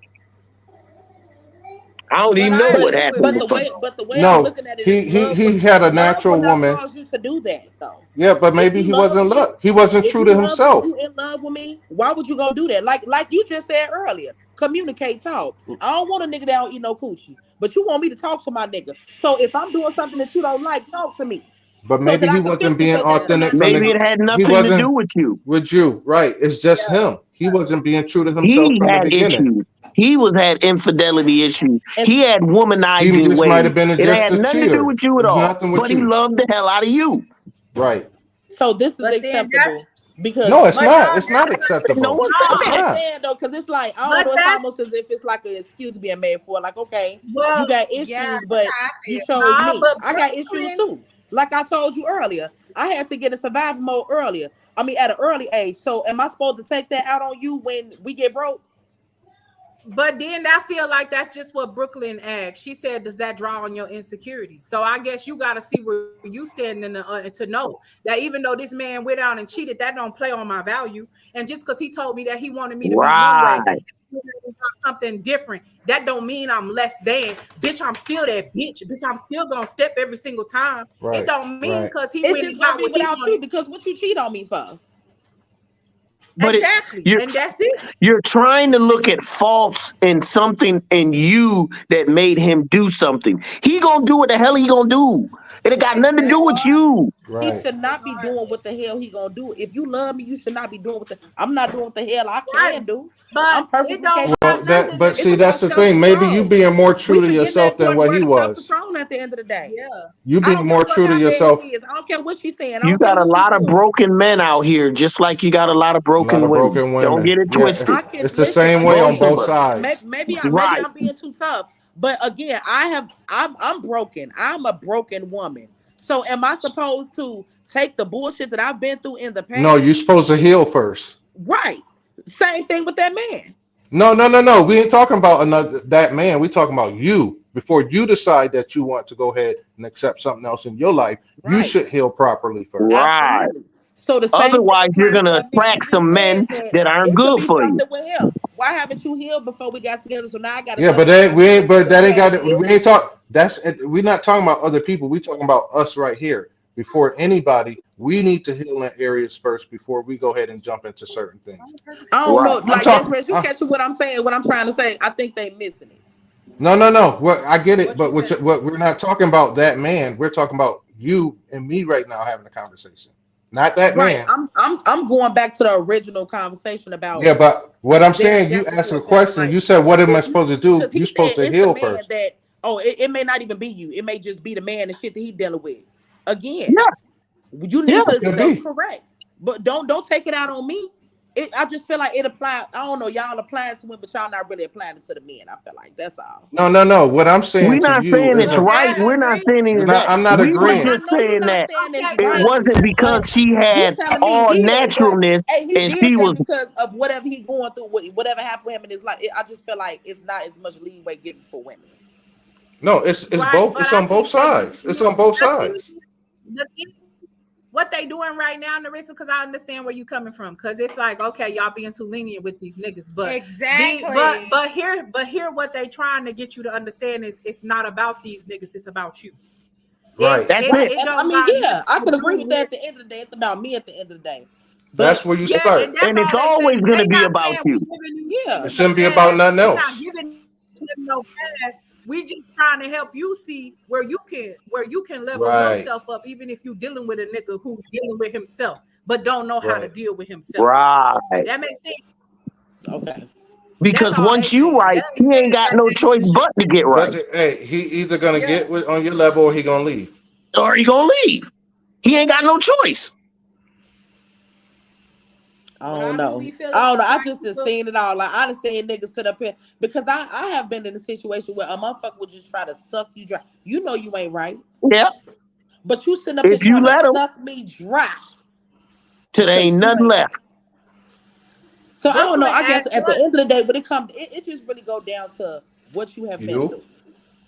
[SPEAKER 1] I don't
[SPEAKER 2] But
[SPEAKER 1] even know
[SPEAKER 2] I
[SPEAKER 5] But
[SPEAKER 1] what
[SPEAKER 2] agree with
[SPEAKER 1] happened
[SPEAKER 5] but
[SPEAKER 1] with
[SPEAKER 5] the
[SPEAKER 1] him.
[SPEAKER 5] way
[SPEAKER 2] Missy.
[SPEAKER 5] but the way I'm
[SPEAKER 6] No,
[SPEAKER 5] looking at it is
[SPEAKER 6] he
[SPEAKER 5] love.
[SPEAKER 6] he had a
[SPEAKER 5] Love will
[SPEAKER 6] natural
[SPEAKER 5] not
[SPEAKER 6] woman.
[SPEAKER 5] cause you to do that though.
[SPEAKER 6] Yeah, but
[SPEAKER 5] If
[SPEAKER 6] maybe
[SPEAKER 5] you
[SPEAKER 6] he
[SPEAKER 5] love
[SPEAKER 6] wasn't
[SPEAKER 5] me,
[SPEAKER 6] He wasn't
[SPEAKER 5] if
[SPEAKER 6] true to
[SPEAKER 5] you love me and
[SPEAKER 6] himself.
[SPEAKER 5] you in love with me, why would you go do that? Like you just said earlier, communicate, talk. I don't want a nigga that don't eat no coochie, but you want me to talk to my nigga. So if I'm doing something that you don't like, talk to me
[SPEAKER 6] But
[SPEAKER 5] so that
[SPEAKER 6] maybe
[SPEAKER 5] I
[SPEAKER 6] he
[SPEAKER 5] can
[SPEAKER 6] wasn't
[SPEAKER 5] fix it
[SPEAKER 6] being
[SPEAKER 5] so that you're
[SPEAKER 6] authentic
[SPEAKER 5] not
[SPEAKER 6] from
[SPEAKER 5] cheating
[SPEAKER 1] Maybe
[SPEAKER 6] the.
[SPEAKER 1] it
[SPEAKER 5] on me.
[SPEAKER 1] had
[SPEAKER 6] He
[SPEAKER 1] nothing to do
[SPEAKER 6] wasn't
[SPEAKER 1] with you.
[SPEAKER 6] with you, right? It's just
[SPEAKER 2] Yeah.
[SPEAKER 6] him. He wasn't being true to himself
[SPEAKER 1] He
[SPEAKER 6] from the
[SPEAKER 1] had
[SPEAKER 6] beginning.
[SPEAKER 1] issues. He was had infidelity issues.
[SPEAKER 5] And
[SPEAKER 1] He had
[SPEAKER 6] He
[SPEAKER 1] womanizing
[SPEAKER 6] just might
[SPEAKER 1] ways.
[SPEAKER 6] have been
[SPEAKER 1] It
[SPEAKER 6] just
[SPEAKER 1] had
[SPEAKER 6] a
[SPEAKER 1] nothing to do
[SPEAKER 6] cheater.
[SPEAKER 1] with you at
[SPEAKER 6] It's
[SPEAKER 1] all.
[SPEAKER 6] nothing with
[SPEAKER 1] But he
[SPEAKER 6] you,
[SPEAKER 1] loved the hell out of you.
[SPEAKER 6] right?
[SPEAKER 5] so this is
[SPEAKER 2] But then that's
[SPEAKER 5] acceptable because
[SPEAKER 6] No, it's
[SPEAKER 2] but
[SPEAKER 6] not.
[SPEAKER 2] no,
[SPEAKER 6] It's not
[SPEAKER 1] No
[SPEAKER 6] acceptable.
[SPEAKER 1] one said
[SPEAKER 2] no.
[SPEAKER 6] It's
[SPEAKER 5] I'm just
[SPEAKER 1] that.
[SPEAKER 6] not.
[SPEAKER 5] saying though, because it's like I don't
[SPEAKER 2] But
[SPEAKER 5] know. It's
[SPEAKER 2] that's
[SPEAKER 5] almost as if it's like an excuse being made for like, okay, you
[SPEAKER 2] well,
[SPEAKER 5] got
[SPEAKER 3] Yeah,
[SPEAKER 5] issues,
[SPEAKER 3] that's
[SPEAKER 5] but
[SPEAKER 3] how I
[SPEAKER 5] you
[SPEAKER 3] feel.
[SPEAKER 5] chose
[SPEAKER 2] nah,
[SPEAKER 5] me.
[SPEAKER 2] but
[SPEAKER 5] I got issues
[SPEAKER 2] Brooklyn.
[SPEAKER 5] too. Like I told you earlier, I had to get in survival mode earlier. I mean, at an early age. So, am I supposed to take that out on you when we get broke?
[SPEAKER 2] But then I feel like that's just what Brooklyn asked. She said, "Does that draw on your insecurity?" So I guess you got to see where you stand in to know that even though this man went out and cheated, that don't play on my value. And just because he told me that he wanted me to be one way,
[SPEAKER 1] Right.
[SPEAKER 2] something different, that don't mean I'm less than. Bitch, I'm still that bitch. Bitch, I'm still gonna step every single time. It
[SPEAKER 6] Right,
[SPEAKER 2] don't mean
[SPEAKER 6] right.
[SPEAKER 2] because he
[SPEAKER 5] It's
[SPEAKER 2] went and
[SPEAKER 5] just gonna
[SPEAKER 2] got
[SPEAKER 5] be
[SPEAKER 2] what he
[SPEAKER 5] without
[SPEAKER 2] wanted.
[SPEAKER 5] you because what you cheat on me for?
[SPEAKER 1] but
[SPEAKER 2] Exactly.
[SPEAKER 1] you're
[SPEAKER 2] And that's it.
[SPEAKER 1] you're trying to look at faults in something in you that made him do something. He gonna do what the hell he gonna do. It ain't got nothing to do with you.
[SPEAKER 5] He
[SPEAKER 6] Right.
[SPEAKER 5] should not be doing what the hell he gonna do. If you love me, you should not be doing what the I'm not doing what the hell I
[SPEAKER 2] Right.
[SPEAKER 5] can do.
[SPEAKER 2] But
[SPEAKER 5] I'm
[SPEAKER 2] it
[SPEAKER 5] perfectly
[SPEAKER 2] don't
[SPEAKER 5] capable
[SPEAKER 2] got
[SPEAKER 6] Well,
[SPEAKER 5] of doing
[SPEAKER 6] that
[SPEAKER 2] nothing
[SPEAKER 5] it.
[SPEAKER 2] to
[SPEAKER 6] but
[SPEAKER 5] It's
[SPEAKER 6] see,
[SPEAKER 2] do.
[SPEAKER 6] that's
[SPEAKER 5] about
[SPEAKER 6] the thing. Maybe you
[SPEAKER 5] self-control.
[SPEAKER 6] being more
[SPEAKER 5] We
[SPEAKER 6] true to
[SPEAKER 5] forgetting that
[SPEAKER 6] yourself than
[SPEAKER 5] important
[SPEAKER 6] what he
[SPEAKER 5] word of
[SPEAKER 6] was.
[SPEAKER 5] self-control at the end of the day.
[SPEAKER 2] Yeah.
[SPEAKER 6] You
[SPEAKER 5] I
[SPEAKER 6] being
[SPEAKER 5] don't give
[SPEAKER 6] more
[SPEAKER 5] a fuck
[SPEAKER 6] true to
[SPEAKER 5] how bad
[SPEAKER 6] yourself.
[SPEAKER 5] she is. I don't care what she's saying. I
[SPEAKER 1] You
[SPEAKER 5] don't care
[SPEAKER 1] got a
[SPEAKER 5] what she's
[SPEAKER 1] lot of
[SPEAKER 5] doing.
[SPEAKER 1] broken men out here, just like you got a lot of
[SPEAKER 6] A lot
[SPEAKER 1] broken
[SPEAKER 6] of
[SPEAKER 1] women.
[SPEAKER 6] broken
[SPEAKER 1] Don't
[SPEAKER 6] women.
[SPEAKER 1] get it
[SPEAKER 6] Yeah,
[SPEAKER 1] twisted.
[SPEAKER 5] I can
[SPEAKER 6] it's the
[SPEAKER 5] listen
[SPEAKER 6] same way on
[SPEAKER 1] Both
[SPEAKER 5] again.
[SPEAKER 1] of
[SPEAKER 6] both
[SPEAKER 1] us.
[SPEAKER 6] sides.
[SPEAKER 5] Maybe
[SPEAKER 1] Right.
[SPEAKER 5] I'm being too tough, but again, I'm broken. I'm a broken woman. So am I supposed to take the bullshit that I've been through in the
[SPEAKER 6] No, you're
[SPEAKER 5] past?
[SPEAKER 6] supposed to heal first.
[SPEAKER 5] Right. Same thing with that man.
[SPEAKER 6] No, no, no, no. We ain't talking about another that man. We talking about you. Before you decide that you want to go ahead and accept something else in your life, you
[SPEAKER 5] Right.
[SPEAKER 6] should heal properly first.
[SPEAKER 1] Right.
[SPEAKER 5] Absolutely. So the same thing
[SPEAKER 1] Otherwise, you're
[SPEAKER 5] applies to
[SPEAKER 1] gonna
[SPEAKER 5] that man. You
[SPEAKER 1] attract
[SPEAKER 5] just
[SPEAKER 1] some
[SPEAKER 5] said
[SPEAKER 1] men
[SPEAKER 5] that
[SPEAKER 1] that aren't
[SPEAKER 5] it could
[SPEAKER 1] good
[SPEAKER 5] be
[SPEAKER 1] for you.
[SPEAKER 5] something with him. Why haven't you healed before we got together? So now I got to
[SPEAKER 6] Yeah,
[SPEAKER 5] suffer
[SPEAKER 6] but
[SPEAKER 5] for
[SPEAKER 6] that
[SPEAKER 5] my
[SPEAKER 6] we ain't.
[SPEAKER 5] sins
[SPEAKER 6] But
[SPEAKER 5] because
[SPEAKER 6] that
[SPEAKER 5] you
[SPEAKER 6] ain't got.
[SPEAKER 5] haven't healed.
[SPEAKER 6] We ain't talk. That's. We're not talking about other people. We talking about us right here. Before anybody, we need to heal in areas first before we go ahead and jump into certain things.
[SPEAKER 5] I don't
[SPEAKER 1] Right.
[SPEAKER 5] know.
[SPEAKER 6] I'm
[SPEAKER 5] Like
[SPEAKER 6] talking.
[SPEAKER 5] Desiree, you catching what I'm saying? What I'm trying to say? I think they missing it.
[SPEAKER 6] No, no, no. What I get it,
[SPEAKER 2] What you
[SPEAKER 6] but
[SPEAKER 2] say?
[SPEAKER 6] what we're not talking about that man. We're talking about you and me right now having a conversation, not that
[SPEAKER 5] Right.
[SPEAKER 6] man.
[SPEAKER 5] I'm going back to the original conversation about
[SPEAKER 6] Yeah, but what I'm
[SPEAKER 5] their
[SPEAKER 6] saying, you
[SPEAKER 5] adapting
[SPEAKER 6] asked
[SPEAKER 5] to
[SPEAKER 6] a
[SPEAKER 5] it. Sounding
[SPEAKER 6] question.
[SPEAKER 5] like
[SPEAKER 6] You said, "What am I
[SPEAKER 5] if you,
[SPEAKER 6] supposed to do?"
[SPEAKER 5] because he
[SPEAKER 6] You
[SPEAKER 5] said
[SPEAKER 6] supposed to
[SPEAKER 5] it's the
[SPEAKER 6] heal
[SPEAKER 5] man
[SPEAKER 6] first.
[SPEAKER 5] that it may not even be you. It may just be the man and shit that he dealing with. Again,
[SPEAKER 1] Yes.
[SPEAKER 5] you need
[SPEAKER 1] Yes.
[SPEAKER 5] to
[SPEAKER 6] Could
[SPEAKER 5] self
[SPEAKER 6] be.
[SPEAKER 5] correct, but don't take it out on me. I just feel like it apply. I don't know. Y'all applying to women, but y'all not really applying it to the men. I feel like that's all.
[SPEAKER 6] No, no, no. What I'm saying
[SPEAKER 1] We're
[SPEAKER 6] to
[SPEAKER 1] not
[SPEAKER 6] you
[SPEAKER 1] saying
[SPEAKER 6] is,
[SPEAKER 1] it's
[SPEAKER 2] Well,
[SPEAKER 1] right.
[SPEAKER 2] I
[SPEAKER 1] We're not
[SPEAKER 2] agree.
[SPEAKER 1] saying any of that.
[SPEAKER 6] I'm not
[SPEAKER 1] We were
[SPEAKER 5] Right.
[SPEAKER 6] agreeing.
[SPEAKER 5] I
[SPEAKER 1] just
[SPEAKER 5] know you're
[SPEAKER 1] saying
[SPEAKER 5] not
[SPEAKER 1] that
[SPEAKER 5] saying it's
[SPEAKER 2] Okay,
[SPEAKER 1] it
[SPEAKER 2] but
[SPEAKER 5] right,
[SPEAKER 1] wasn't
[SPEAKER 5] but
[SPEAKER 1] because she
[SPEAKER 5] you
[SPEAKER 1] had
[SPEAKER 5] telling me
[SPEAKER 1] all
[SPEAKER 5] heal, but
[SPEAKER 1] naturalness
[SPEAKER 5] hey, he
[SPEAKER 1] and
[SPEAKER 5] did
[SPEAKER 1] she
[SPEAKER 5] that
[SPEAKER 1] was
[SPEAKER 5] because of whatever he going through, whatever happened to him in his life. I just feel like it's not as much leeway given for women.
[SPEAKER 6] No, it's
[SPEAKER 2] right,
[SPEAKER 6] both.
[SPEAKER 2] but
[SPEAKER 6] It's
[SPEAKER 2] I
[SPEAKER 6] on both
[SPEAKER 2] think that
[SPEAKER 6] sides. It's on both
[SPEAKER 2] I think
[SPEAKER 6] sides.
[SPEAKER 2] the thing what they doing right now, Narissa, because I understand where you coming from. Because it's like, okay, y'all being too lenient with these niggas, but
[SPEAKER 3] Exactly.
[SPEAKER 2] but here, what they trying to get you to understand is it's not about these niggas, it's about you.
[SPEAKER 6] Right.
[SPEAKER 1] that's it.
[SPEAKER 2] It
[SPEAKER 5] I
[SPEAKER 2] don't
[SPEAKER 5] mean,
[SPEAKER 2] got nothing
[SPEAKER 5] yeah, I
[SPEAKER 2] to
[SPEAKER 5] could
[SPEAKER 2] do
[SPEAKER 5] agree with that.
[SPEAKER 2] with
[SPEAKER 5] At the end of the day, it's about me. At the end of the day, but
[SPEAKER 6] That's where you
[SPEAKER 2] yeah, and
[SPEAKER 6] start.
[SPEAKER 2] that's
[SPEAKER 1] And it's
[SPEAKER 2] all they saying.
[SPEAKER 1] always gonna
[SPEAKER 2] They
[SPEAKER 1] be
[SPEAKER 2] not
[SPEAKER 1] about
[SPEAKER 2] saying we
[SPEAKER 1] you.
[SPEAKER 2] giving these
[SPEAKER 6] It
[SPEAKER 5] yeah,
[SPEAKER 2] niggas no
[SPEAKER 6] shouldn't be about
[SPEAKER 2] pass.
[SPEAKER 6] nothing
[SPEAKER 2] We not
[SPEAKER 6] else.
[SPEAKER 2] giving them no pass. We just trying to help you see where you can level
[SPEAKER 6] Right.
[SPEAKER 2] yourself up, even if you dealing with a nigga who's dealing with himself, but don't know how to
[SPEAKER 6] Right.
[SPEAKER 2] deal with himself.
[SPEAKER 1] Right.
[SPEAKER 2] That makes sense.
[SPEAKER 5] okay,
[SPEAKER 2] That's
[SPEAKER 1] Because
[SPEAKER 2] all they
[SPEAKER 1] once you
[SPEAKER 2] saying.
[SPEAKER 1] right,
[SPEAKER 2] That
[SPEAKER 1] he
[SPEAKER 2] ain't
[SPEAKER 1] ain't
[SPEAKER 2] saying
[SPEAKER 1] got
[SPEAKER 2] that
[SPEAKER 1] no
[SPEAKER 2] they need
[SPEAKER 1] choice
[SPEAKER 2] to
[SPEAKER 1] but to get right.
[SPEAKER 6] But hey, he either gonna
[SPEAKER 2] yeah.
[SPEAKER 6] get on your level or he gonna leave.
[SPEAKER 1] Or he gonna leave. He ain't got no choice.
[SPEAKER 5] I
[SPEAKER 2] But
[SPEAKER 5] don't
[SPEAKER 2] I do
[SPEAKER 5] know.
[SPEAKER 2] be feeling
[SPEAKER 5] I don't know. I
[SPEAKER 2] like
[SPEAKER 5] just done
[SPEAKER 2] people,
[SPEAKER 5] seen it all. Like I done seen niggas sit up here because I have been in a situation where a motherfucker would just try to suck you dry. You know you ain't right,
[SPEAKER 1] Yeah.
[SPEAKER 5] but you sitting up here
[SPEAKER 1] If you
[SPEAKER 5] trying to
[SPEAKER 1] let him,
[SPEAKER 5] suck me dry
[SPEAKER 1] till there
[SPEAKER 5] because
[SPEAKER 1] ain't
[SPEAKER 5] you
[SPEAKER 1] nothing
[SPEAKER 5] ain't
[SPEAKER 1] left.
[SPEAKER 5] right. So I don't know.
[SPEAKER 2] Brooklyn
[SPEAKER 5] I guess
[SPEAKER 2] asked
[SPEAKER 5] at the
[SPEAKER 2] what
[SPEAKER 5] end of the day, when it comes, it just really go down to what you have been
[SPEAKER 6] You.
[SPEAKER 5] through.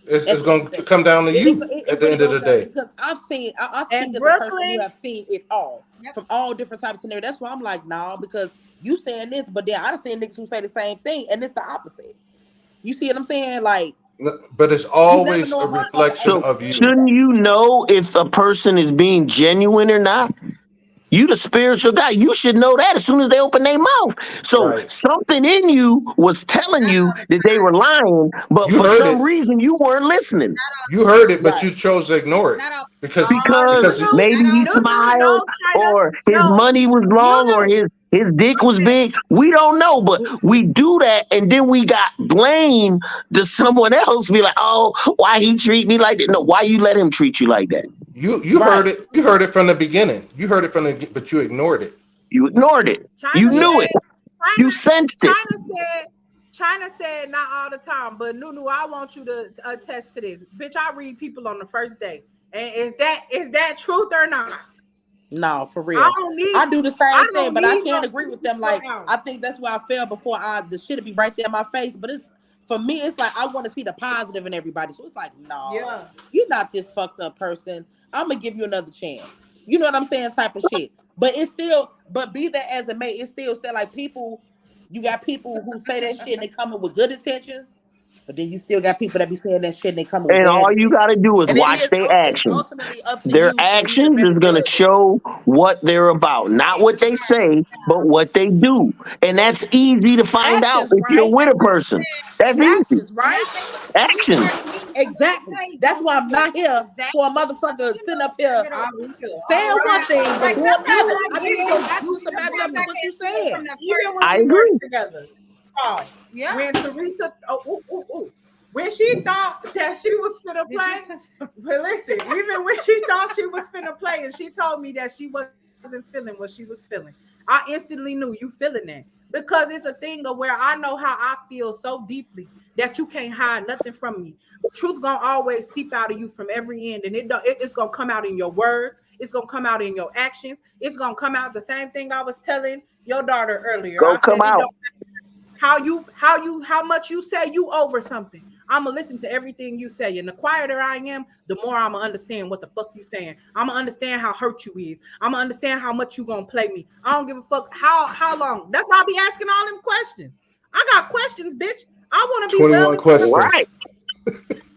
[SPEAKER 6] It's,
[SPEAKER 5] At
[SPEAKER 6] it's
[SPEAKER 5] the end
[SPEAKER 6] going
[SPEAKER 5] of the
[SPEAKER 6] to
[SPEAKER 5] day,
[SPEAKER 6] come down to
[SPEAKER 5] it, it,
[SPEAKER 6] you
[SPEAKER 5] it
[SPEAKER 6] at
[SPEAKER 5] it
[SPEAKER 6] the
[SPEAKER 5] really
[SPEAKER 6] end of
[SPEAKER 5] goes
[SPEAKER 6] the
[SPEAKER 5] down
[SPEAKER 6] day.
[SPEAKER 5] because I've seen. I speak
[SPEAKER 2] and
[SPEAKER 5] as a person who
[SPEAKER 2] Brooklyn.
[SPEAKER 5] have seen it all
[SPEAKER 3] Yep.
[SPEAKER 5] from all different types of scenarios. That's why I'm like, nah, because you saying this, but then I've seen niggas who say the same thing, and it's the opposite. You see what I'm saying? Like
[SPEAKER 6] But it's
[SPEAKER 5] you never
[SPEAKER 6] always
[SPEAKER 5] know
[SPEAKER 6] a
[SPEAKER 5] a motherfucker
[SPEAKER 6] reflection
[SPEAKER 1] So
[SPEAKER 5] at
[SPEAKER 6] of
[SPEAKER 5] the end of the
[SPEAKER 6] you.
[SPEAKER 1] shouldn't
[SPEAKER 5] day.
[SPEAKER 1] you know if a person is being genuine or not? You the spiritual guy. You should know that as soon as they open their mouth. So
[SPEAKER 6] Right.
[SPEAKER 1] something in you was telling
[SPEAKER 3] Not
[SPEAKER 1] you
[SPEAKER 3] all the
[SPEAKER 1] that they were
[SPEAKER 3] time.
[SPEAKER 1] lying, but
[SPEAKER 6] You
[SPEAKER 1] for
[SPEAKER 6] heard
[SPEAKER 1] some
[SPEAKER 6] it.
[SPEAKER 1] reason you weren't listening
[SPEAKER 3] Not all
[SPEAKER 6] You
[SPEAKER 3] the
[SPEAKER 6] heard
[SPEAKER 3] time.
[SPEAKER 6] it, but you
[SPEAKER 5] Right.
[SPEAKER 6] chose to ignore it
[SPEAKER 3] Not all.
[SPEAKER 1] because
[SPEAKER 6] because
[SPEAKER 2] Nunu,
[SPEAKER 3] Not
[SPEAKER 1] maybe
[SPEAKER 3] all
[SPEAKER 1] he
[SPEAKER 3] the
[SPEAKER 2] Nunu,
[SPEAKER 3] time.
[SPEAKER 2] no,
[SPEAKER 1] smiled
[SPEAKER 2] China,
[SPEAKER 1] or his
[SPEAKER 2] no,
[SPEAKER 1] money was long or
[SPEAKER 2] Nunu.
[SPEAKER 1] his dick was
[SPEAKER 2] Listen,
[SPEAKER 1] big. We don't know, but we do that and then we got blame to someone else. Be like, oh, why he treat me like that? No, why you let him treat you like that?
[SPEAKER 6] you heard
[SPEAKER 5] Right.
[SPEAKER 6] it. You heard it from the beginning. You heard it from the but you ignored it.
[SPEAKER 1] You ignored it. You
[SPEAKER 2] China
[SPEAKER 5] Yeah.
[SPEAKER 1] knew it.
[SPEAKER 2] said,
[SPEAKER 1] You
[SPEAKER 2] China,
[SPEAKER 1] sensed it.
[SPEAKER 2] China said not all the time, but Nunu, I want you to attest to this. Bitch, I read people on the first day. And is that truth or not?
[SPEAKER 5] No, for
[SPEAKER 2] I
[SPEAKER 5] real.
[SPEAKER 2] don't need
[SPEAKER 5] I do the
[SPEAKER 2] I
[SPEAKER 5] same thing,
[SPEAKER 2] don't
[SPEAKER 5] but I
[SPEAKER 2] need
[SPEAKER 5] can't
[SPEAKER 2] no
[SPEAKER 5] agree with them.
[SPEAKER 2] 24
[SPEAKER 5] Like
[SPEAKER 2] hours.
[SPEAKER 5] I think that's where I fell before the shit be right there in my face. But it's for me, it's like I want to see the positive in everybody. So it's like, no,
[SPEAKER 2] Yeah.
[SPEAKER 5] you're not this fucked up person. I'm gonna give you another chance. You know what I'm saying? Type of shit. But it's still, but be that as it may, it's still like people. You got people who say that shit and they come in with good intentions, But then you still got people that be saying that shit and they come with
[SPEAKER 1] And
[SPEAKER 5] bad
[SPEAKER 1] all you got to
[SPEAKER 5] intentions.
[SPEAKER 1] do is
[SPEAKER 5] And it
[SPEAKER 1] watch
[SPEAKER 5] is
[SPEAKER 1] their
[SPEAKER 5] it's
[SPEAKER 1] actions.
[SPEAKER 5] ultimately up to
[SPEAKER 1] Their
[SPEAKER 5] you to be the
[SPEAKER 1] actions
[SPEAKER 5] better
[SPEAKER 1] is going to
[SPEAKER 5] judge.
[SPEAKER 1] show what they're about, not what they say, but what they do. And that's easy to find out
[SPEAKER 5] Actions,
[SPEAKER 1] if you're
[SPEAKER 5] right?
[SPEAKER 1] with a person. That's easy.
[SPEAKER 5] Actions,
[SPEAKER 3] And I
[SPEAKER 5] right?
[SPEAKER 3] think when you
[SPEAKER 1] Actions.
[SPEAKER 3] first meet somebody,
[SPEAKER 5] Exactly.
[SPEAKER 3] hey,
[SPEAKER 5] That's
[SPEAKER 3] don't
[SPEAKER 5] why
[SPEAKER 3] be
[SPEAKER 5] I'm
[SPEAKER 3] the
[SPEAKER 5] not here
[SPEAKER 3] exact
[SPEAKER 5] for a
[SPEAKER 3] but
[SPEAKER 5] motherfucker
[SPEAKER 3] you
[SPEAKER 5] sitting
[SPEAKER 3] know,
[SPEAKER 5] up here
[SPEAKER 2] I will.
[SPEAKER 5] saying
[SPEAKER 2] All
[SPEAKER 5] one
[SPEAKER 2] right.
[SPEAKER 5] thing but
[SPEAKER 3] like
[SPEAKER 5] doing the
[SPEAKER 3] sometimes
[SPEAKER 5] other.
[SPEAKER 3] I
[SPEAKER 5] I
[SPEAKER 3] get
[SPEAKER 5] need
[SPEAKER 3] it.
[SPEAKER 5] your
[SPEAKER 3] I
[SPEAKER 5] views to
[SPEAKER 3] just
[SPEAKER 5] match
[SPEAKER 3] don't
[SPEAKER 5] up to
[SPEAKER 3] got
[SPEAKER 5] what you
[SPEAKER 3] that feel
[SPEAKER 5] saying.
[SPEAKER 3] from the
[SPEAKER 2] Even
[SPEAKER 3] first
[SPEAKER 2] when
[SPEAKER 1] I
[SPEAKER 2] we
[SPEAKER 1] agree.
[SPEAKER 2] worked together, Pause.
[SPEAKER 3] yeah.
[SPEAKER 2] When Teresa, when she thought that she was finna
[SPEAKER 3] Did you
[SPEAKER 2] play,
[SPEAKER 3] put some
[SPEAKER 2] but listen, even when she thought she was finna play, and she told me that she wasn't feeling what she was feeling, I instantly knew you feeling that because it's a thing of where I know how I feel so deeply that you can't hide nothing from me. Truth gonna always seep out of you from every end, and it's gonna come out in your words. It's gonna come out in your actions. It's gonna come out the same thing I was telling your daughter
[SPEAKER 1] It's
[SPEAKER 2] earlier.
[SPEAKER 1] going
[SPEAKER 2] I
[SPEAKER 1] to come
[SPEAKER 2] said it
[SPEAKER 1] out.
[SPEAKER 2] don't how much you say you over something. I'm gonna listen to everything you say, and the quieter I am, the more I'm gonna understand what the fuck you saying. I'm gonna understand how hurt you is. I'm gonna understand how much you gonna play me. I don't give a fuck how long. That's why I be asking all them questions. I got questions, bitch. I want to be well
[SPEAKER 6] 21
[SPEAKER 2] informed.
[SPEAKER 1] Right.
[SPEAKER 6] questions.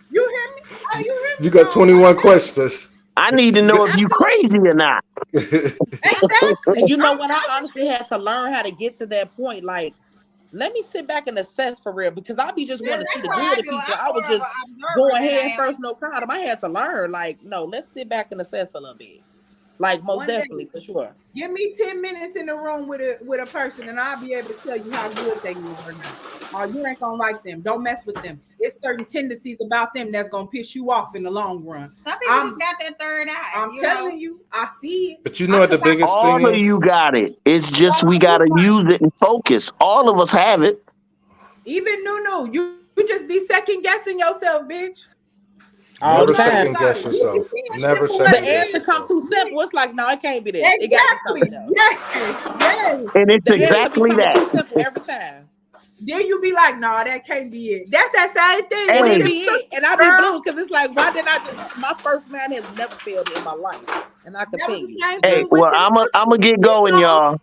[SPEAKER 2] You hear me? Hey, you hear
[SPEAKER 6] You
[SPEAKER 2] me?
[SPEAKER 6] got 21 questions.
[SPEAKER 1] I need to know if you
[SPEAKER 2] Absolutely.
[SPEAKER 1] crazy or not.
[SPEAKER 5] And
[SPEAKER 2] Exactly.
[SPEAKER 5] you know
[SPEAKER 2] I'm
[SPEAKER 5] what? I honestly had to learn how to get to that point. Like, let me sit back and assess for real because I be just
[SPEAKER 2] yeah,
[SPEAKER 5] wanting to see
[SPEAKER 3] that's
[SPEAKER 5] the
[SPEAKER 3] what
[SPEAKER 5] good
[SPEAKER 3] I
[SPEAKER 5] in
[SPEAKER 3] do.
[SPEAKER 5] people.
[SPEAKER 3] I'm
[SPEAKER 5] I was
[SPEAKER 3] more of
[SPEAKER 5] just
[SPEAKER 3] an observer
[SPEAKER 5] going
[SPEAKER 3] than
[SPEAKER 5] head
[SPEAKER 3] I am.
[SPEAKER 5] first, no condom. I had to learn. Like, no, let's sit back and assess a little bit. Like, most
[SPEAKER 2] one day.
[SPEAKER 5] definitely, for sure.
[SPEAKER 2] Give me 10 minutes in the room with a person and I'll be able to tell you how good they is or not. Or you ain't gonna like them. Don't mess with them. It's certain tendencies about them that's gonna piss you off in the long run.
[SPEAKER 3] Some people just
[SPEAKER 2] I'm
[SPEAKER 3] got that third eye,
[SPEAKER 2] I'm
[SPEAKER 3] you know.
[SPEAKER 2] telling you, I see it.
[SPEAKER 6] But you know what the
[SPEAKER 2] Cause I
[SPEAKER 6] biggest thing
[SPEAKER 1] All of
[SPEAKER 6] is?
[SPEAKER 1] you got it. It's just we
[SPEAKER 2] all
[SPEAKER 1] got
[SPEAKER 2] you
[SPEAKER 1] to
[SPEAKER 2] got.
[SPEAKER 1] use it and focus. All of us have it.
[SPEAKER 2] Even no, you just be second guessing yourself, bitch.
[SPEAKER 5] All
[SPEAKER 2] You
[SPEAKER 5] the
[SPEAKER 6] Never
[SPEAKER 2] know you
[SPEAKER 5] time.
[SPEAKER 6] second
[SPEAKER 2] got
[SPEAKER 6] guess
[SPEAKER 2] it. You be
[SPEAKER 6] yourself.
[SPEAKER 2] seeing
[SPEAKER 6] Never
[SPEAKER 2] simple as
[SPEAKER 5] The
[SPEAKER 6] second
[SPEAKER 2] it
[SPEAKER 6] guess
[SPEAKER 5] answer
[SPEAKER 2] is.
[SPEAKER 5] come
[SPEAKER 6] yourself.
[SPEAKER 5] too simple. It's like, no, it can't be this. It got to be something
[SPEAKER 2] Exactly.
[SPEAKER 5] else.
[SPEAKER 2] Yes. Yes.
[SPEAKER 1] And it's
[SPEAKER 5] The
[SPEAKER 2] Then
[SPEAKER 5] answer be
[SPEAKER 1] exactly
[SPEAKER 5] coming
[SPEAKER 1] that.
[SPEAKER 5] too simple every time.
[SPEAKER 2] then you be like, nah, that can't be it. That's that same thing
[SPEAKER 5] And
[SPEAKER 2] with
[SPEAKER 5] it
[SPEAKER 1] Hey,
[SPEAKER 2] them
[SPEAKER 5] be
[SPEAKER 2] sisters,
[SPEAKER 5] it. And I be
[SPEAKER 2] girl.
[SPEAKER 5] blue because it's like, why didn't I just my first man has never failed in my life. And I
[SPEAKER 2] That was the
[SPEAKER 5] continue
[SPEAKER 2] same
[SPEAKER 5] to
[SPEAKER 1] hey,
[SPEAKER 2] thing
[SPEAKER 5] just
[SPEAKER 2] with
[SPEAKER 1] well,
[SPEAKER 2] them
[SPEAKER 1] I'm
[SPEAKER 2] sisters.
[SPEAKER 1] gonna get
[SPEAKER 2] You
[SPEAKER 1] going,
[SPEAKER 2] know,
[SPEAKER 1] y'all.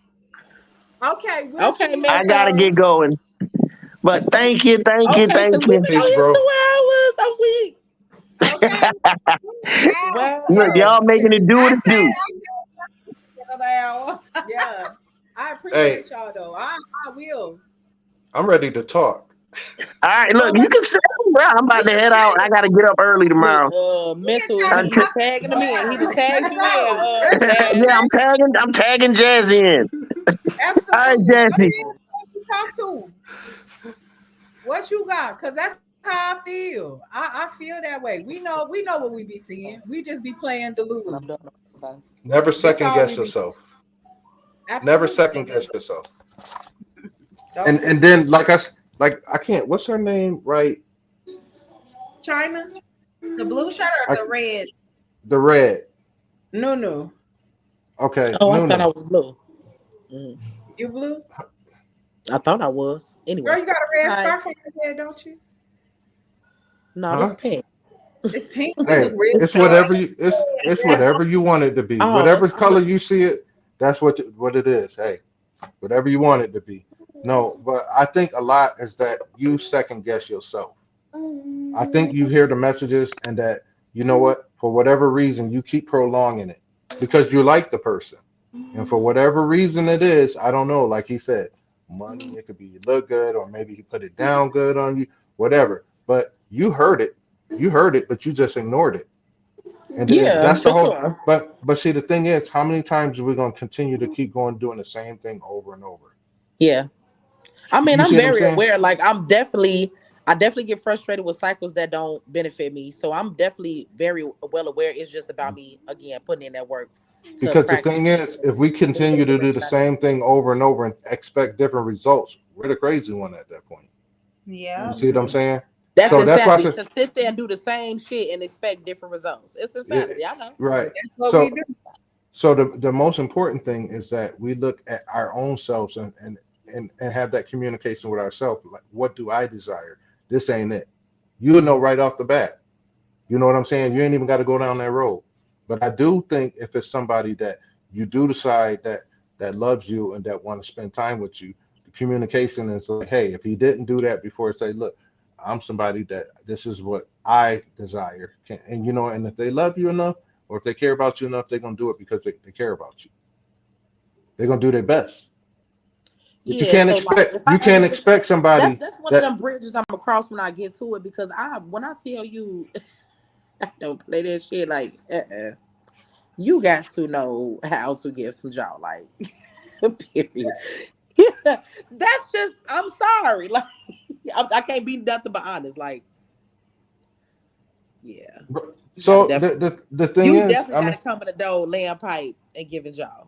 [SPEAKER 2] okay, we'll
[SPEAKER 5] okay,
[SPEAKER 2] see you
[SPEAKER 1] I
[SPEAKER 2] later.
[SPEAKER 1] gotta
[SPEAKER 5] mental.
[SPEAKER 1] get going. But thank you, thank you,
[SPEAKER 5] Okay,
[SPEAKER 1] thank
[SPEAKER 5] because we've
[SPEAKER 1] you.
[SPEAKER 5] been
[SPEAKER 6] Peace,
[SPEAKER 5] on here
[SPEAKER 6] bro.
[SPEAKER 5] 2 hours. I'm weak.
[SPEAKER 2] Okay.
[SPEAKER 3] Wow.
[SPEAKER 1] Look,
[SPEAKER 5] Well,
[SPEAKER 1] y'all making it do what
[SPEAKER 3] I
[SPEAKER 1] it
[SPEAKER 3] said
[SPEAKER 1] do.
[SPEAKER 3] I said another hour.
[SPEAKER 2] Yeah. I
[SPEAKER 6] Hey,
[SPEAKER 2] appreciate y'all though. I will.
[SPEAKER 6] I'm ready to talk.
[SPEAKER 1] All right,
[SPEAKER 2] Well,
[SPEAKER 1] look, you can sit down. I'm
[SPEAKER 2] we
[SPEAKER 1] about to
[SPEAKER 2] can
[SPEAKER 1] head out. I
[SPEAKER 2] tag.
[SPEAKER 1] gotta get up early
[SPEAKER 5] look,
[SPEAKER 1] tomorrow.
[SPEAKER 3] We can
[SPEAKER 5] mental.
[SPEAKER 3] tag
[SPEAKER 5] He
[SPEAKER 3] it
[SPEAKER 1] Until,
[SPEAKER 5] he
[SPEAKER 3] up.
[SPEAKER 5] tagging them in. He done
[SPEAKER 2] Let's
[SPEAKER 5] tagged you in.
[SPEAKER 2] go. Let's
[SPEAKER 5] Chad.
[SPEAKER 1] yeah, I'm tagging Jazzy in. All right,
[SPEAKER 2] absolutely. Go
[SPEAKER 1] Jazzy.
[SPEAKER 2] ahead and talk to him. What you got? Cause that's how I feel. I feel that way. We know what we be seeing. We just be playing
[SPEAKER 5] When
[SPEAKER 2] Delulu.
[SPEAKER 5] I'm done. Okay.
[SPEAKER 6] Never
[SPEAKER 2] That's
[SPEAKER 6] second
[SPEAKER 2] all
[SPEAKER 6] guess
[SPEAKER 2] we be.
[SPEAKER 6] yourself. Never second
[SPEAKER 2] Absolutely.
[SPEAKER 6] guess yourself.
[SPEAKER 2] Don't
[SPEAKER 6] And then like I can't. What's her name? Right?
[SPEAKER 2] China?
[SPEAKER 3] The blue shirt or
[SPEAKER 6] I,
[SPEAKER 3] the red?
[SPEAKER 6] the red.
[SPEAKER 2] No.
[SPEAKER 6] Okay,
[SPEAKER 5] Oh, I thought I
[SPEAKER 6] Nunu.
[SPEAKER 5] was blue. Mm.
[SPEAKER 2] You blue?
[SPEAKER 5] I thought I was.
[SPEAKER 2] Girl,
[SPEAKER 5] Anyway.
[SPEAKER 2] you got a red
[SPEAKER 5] Hi.
[SPEAKER 2] scarf on your head, don't you?
[SPEAKER 5] No, this
[SPEAKER 6] Huh?
[SPEAKER 5] pink.
[SPEAKER 2] It's pink. It look
[SPEAKER 6] Hey,
[SPEAKER 2] red.
[SPEAKER 5] It's
[SPEAKER 6] it's
[SPEAKER 5] pink.
[SPEAKER 6] whatever you it's whatever you want it to be.
[SPEAKER 5] Oh,
[SPEAKER 6] Whatever color you see it, that's what it is. Hey, whatever you want it to be. No, but I think a lot is that you second guess yourself. I think you hear the messages and that you know what, for whatever reason, you keep prolonging it because you like the person. And for whatever reason it is, I don't know, like he said, money, it could be you look good, or maybe he put it down good on you, whatever. But you heard it, but you just ignored it. And then
[SPEAKER 5] yeah,
[SPEAKER 6] that's the
[SPEAKER 5] for
[SPEAKER 6] whole
[SPEAKER 5] sure.
[SPEAKER 6] but see the thing is, how many times are we gonna continue to keep going doing the same thing over and over?
[SPEAKER 5] Yeah. I mean,
[SPEAKER 6] You
[SPEAKER 5] I'm
[SPEAKER 6] see what I'm
[SPEAKER 5] very
[SPEAKER 6] saying?
[SPEAKER 5] aware. Like, I definitely get frustrated with cycles that don't benefit me. So I'm definitely very well aware. It's just about me again putting in that work to
[SPEAKER 6] Because the
[SPEAKER 5] practice
[SPEAKER 6] thing is, if we
[SPEAKER 5] moving in
[SPEAKER 6] continue
[SPEAKER 5] the
[SPEAKER 6] to do the
[SPEAKER 5] direction I need.
[SPEAKER 6] same thing over and over and expect different results, we're the crazy one at that point. You
[SPEAKER 3] Yeah.
[SPEAKER 6] see what I'm
[SPEAKER 5] Hmm.
[SPEAKER 6] saying?
[SPEAKER 5] That's
[SPEAKER 6] So that's why I
[SPEAKER 5] insanity
[SPEAKER 6] said,
[SPEAKER 5] to sit there and do the same shit and expect different results. It's
[SPEAKER 6] yeah,
[SPEAKER 5] insanity. I know.
[SPEAKER 2] But
[SPEAKER 6] right.
[SPEAKER 2] that's what we
[SPEAKER 6] So
[SPEAKER 2] do.
[SPEAKER 6] so the most important thing is that we look at our own selves and have that communication with ourselves. Like, what do I desire? This ain't it. You'll know right off the bat. You know what I'm saying? You ain't even got to go down that road. But I do think if it's somebody that you do decide that loves you and that want to spend time with you, the communication is like, hey, if he didn't do that before, say, look, I'm somebody that this is what I desire. And you know, and if they love you enough, or if they care about you enough, they're gonna do it because they care about you. They're gonna do their best. But
[SPEAKER 5] Yeah, so like if I
[SPEAKER 6] you
[SPEAKER 5] ever
[SPEAKER 6] can't
[SPEAKER 5] get
[SPEAKER 6] expect somebody
[SPEAKER 5] that's one of
[SPEAKER 6] that
[SPEAKER 5] them bridges I'm across when I get to it, because I when I tell you I don't play that shit like you got to know how to give some jaw, like period. Yeah, that's just I'm sorry, like I can't be nothing but honest, like yeah, you gotta
[SPEAKER 6] so
[SPEAKER 5] definitely
[SPEAKER 6] the thing is, I mean,
[SPEAKER 5] gotta come in the door, laying pipe, and giving jaw.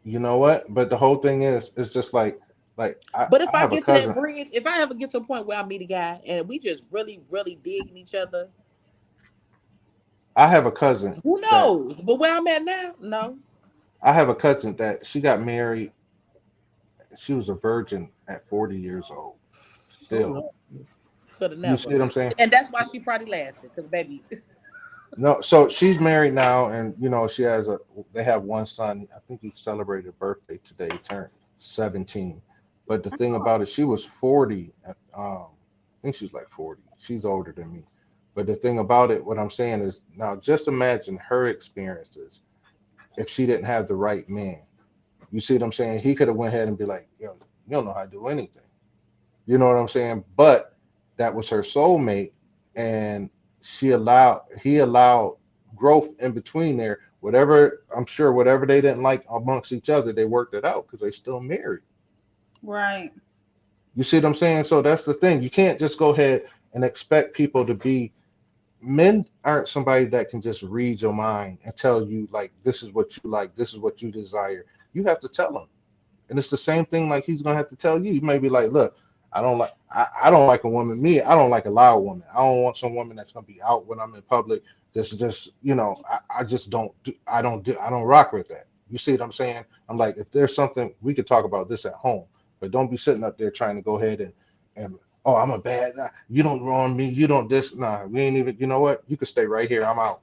[SPEAKER 6] you know what? But the whole thing is, it's just like
[SPEAKER 5] But if
[SPEAKER 6] I
[SPEAKER 5] I
[SPEAKER 6] have a
[SPEAKER 5] get to that
[SPEAKER 6] cousin.
[SPEAKER 5] bridge, if I ever get to a point where I meet a guy and we just really, really digging each other,
[SPEAKER 6] I have a cousin
[SPEAKER 5] who
[SPEAKER 6] that
[SPEAKER 5] knows? But where I'm at now, no.
[SPEAKER 6] I have a cousin that she got married. She was a virgin at 40 years old.
[SPEAKER 5] Oh
[SPEAKER 6] Still,
[SPEAKER 5] Lord, could have
[SPEAKER 6] you see
[SPEAKER 5] never.
[SPEAKER 6] what I'm saying?
[SPEAKER 5] And that's why she probably lasted, because baby,
[SPEAKER 6] No, so she's married now, and you know she has a. They have one son. I think he celebrated birthday today. He turned 17. But the thing about it, she was 40. I think she's like 40. She's older than me. But the thing about it, what I'm saying is, now just imagine her experiences if she didn't have the right man. You see what I'm saying? He could have went ahead and be like, yo, you don't know how to do anything. You know what I'm saying? But that was her soulmate, and he allowed growth in between there. Whatever I'm sure, whatever they didn't like amongst each other, they worked it out because they still married.
[SPEAKER 3] Right.
[SPEAKER 6] You see what I'm saying? So that's the thing. You can't just go ahead and expect people to be. Men aren't somebody that can just read your mind and tell you like this is what you like, this is what you desire. You have to tell them. And it's the same thing like he's gonna have to tell you. You may be like, look, I don't like a woman. Me, I don't like a loud woman. I don't want some woman that's gonna be out when I'm in public. Just I just I don't rock with that. You see what I'm saying? I'm like, if there's something we could talk about this at home, but don't be sitting up there trying to go ahead and oh, I'm a bad guy. You don't wrong me, you don't this, nah, we ain't even, you know what? You can stay right here. I'm out.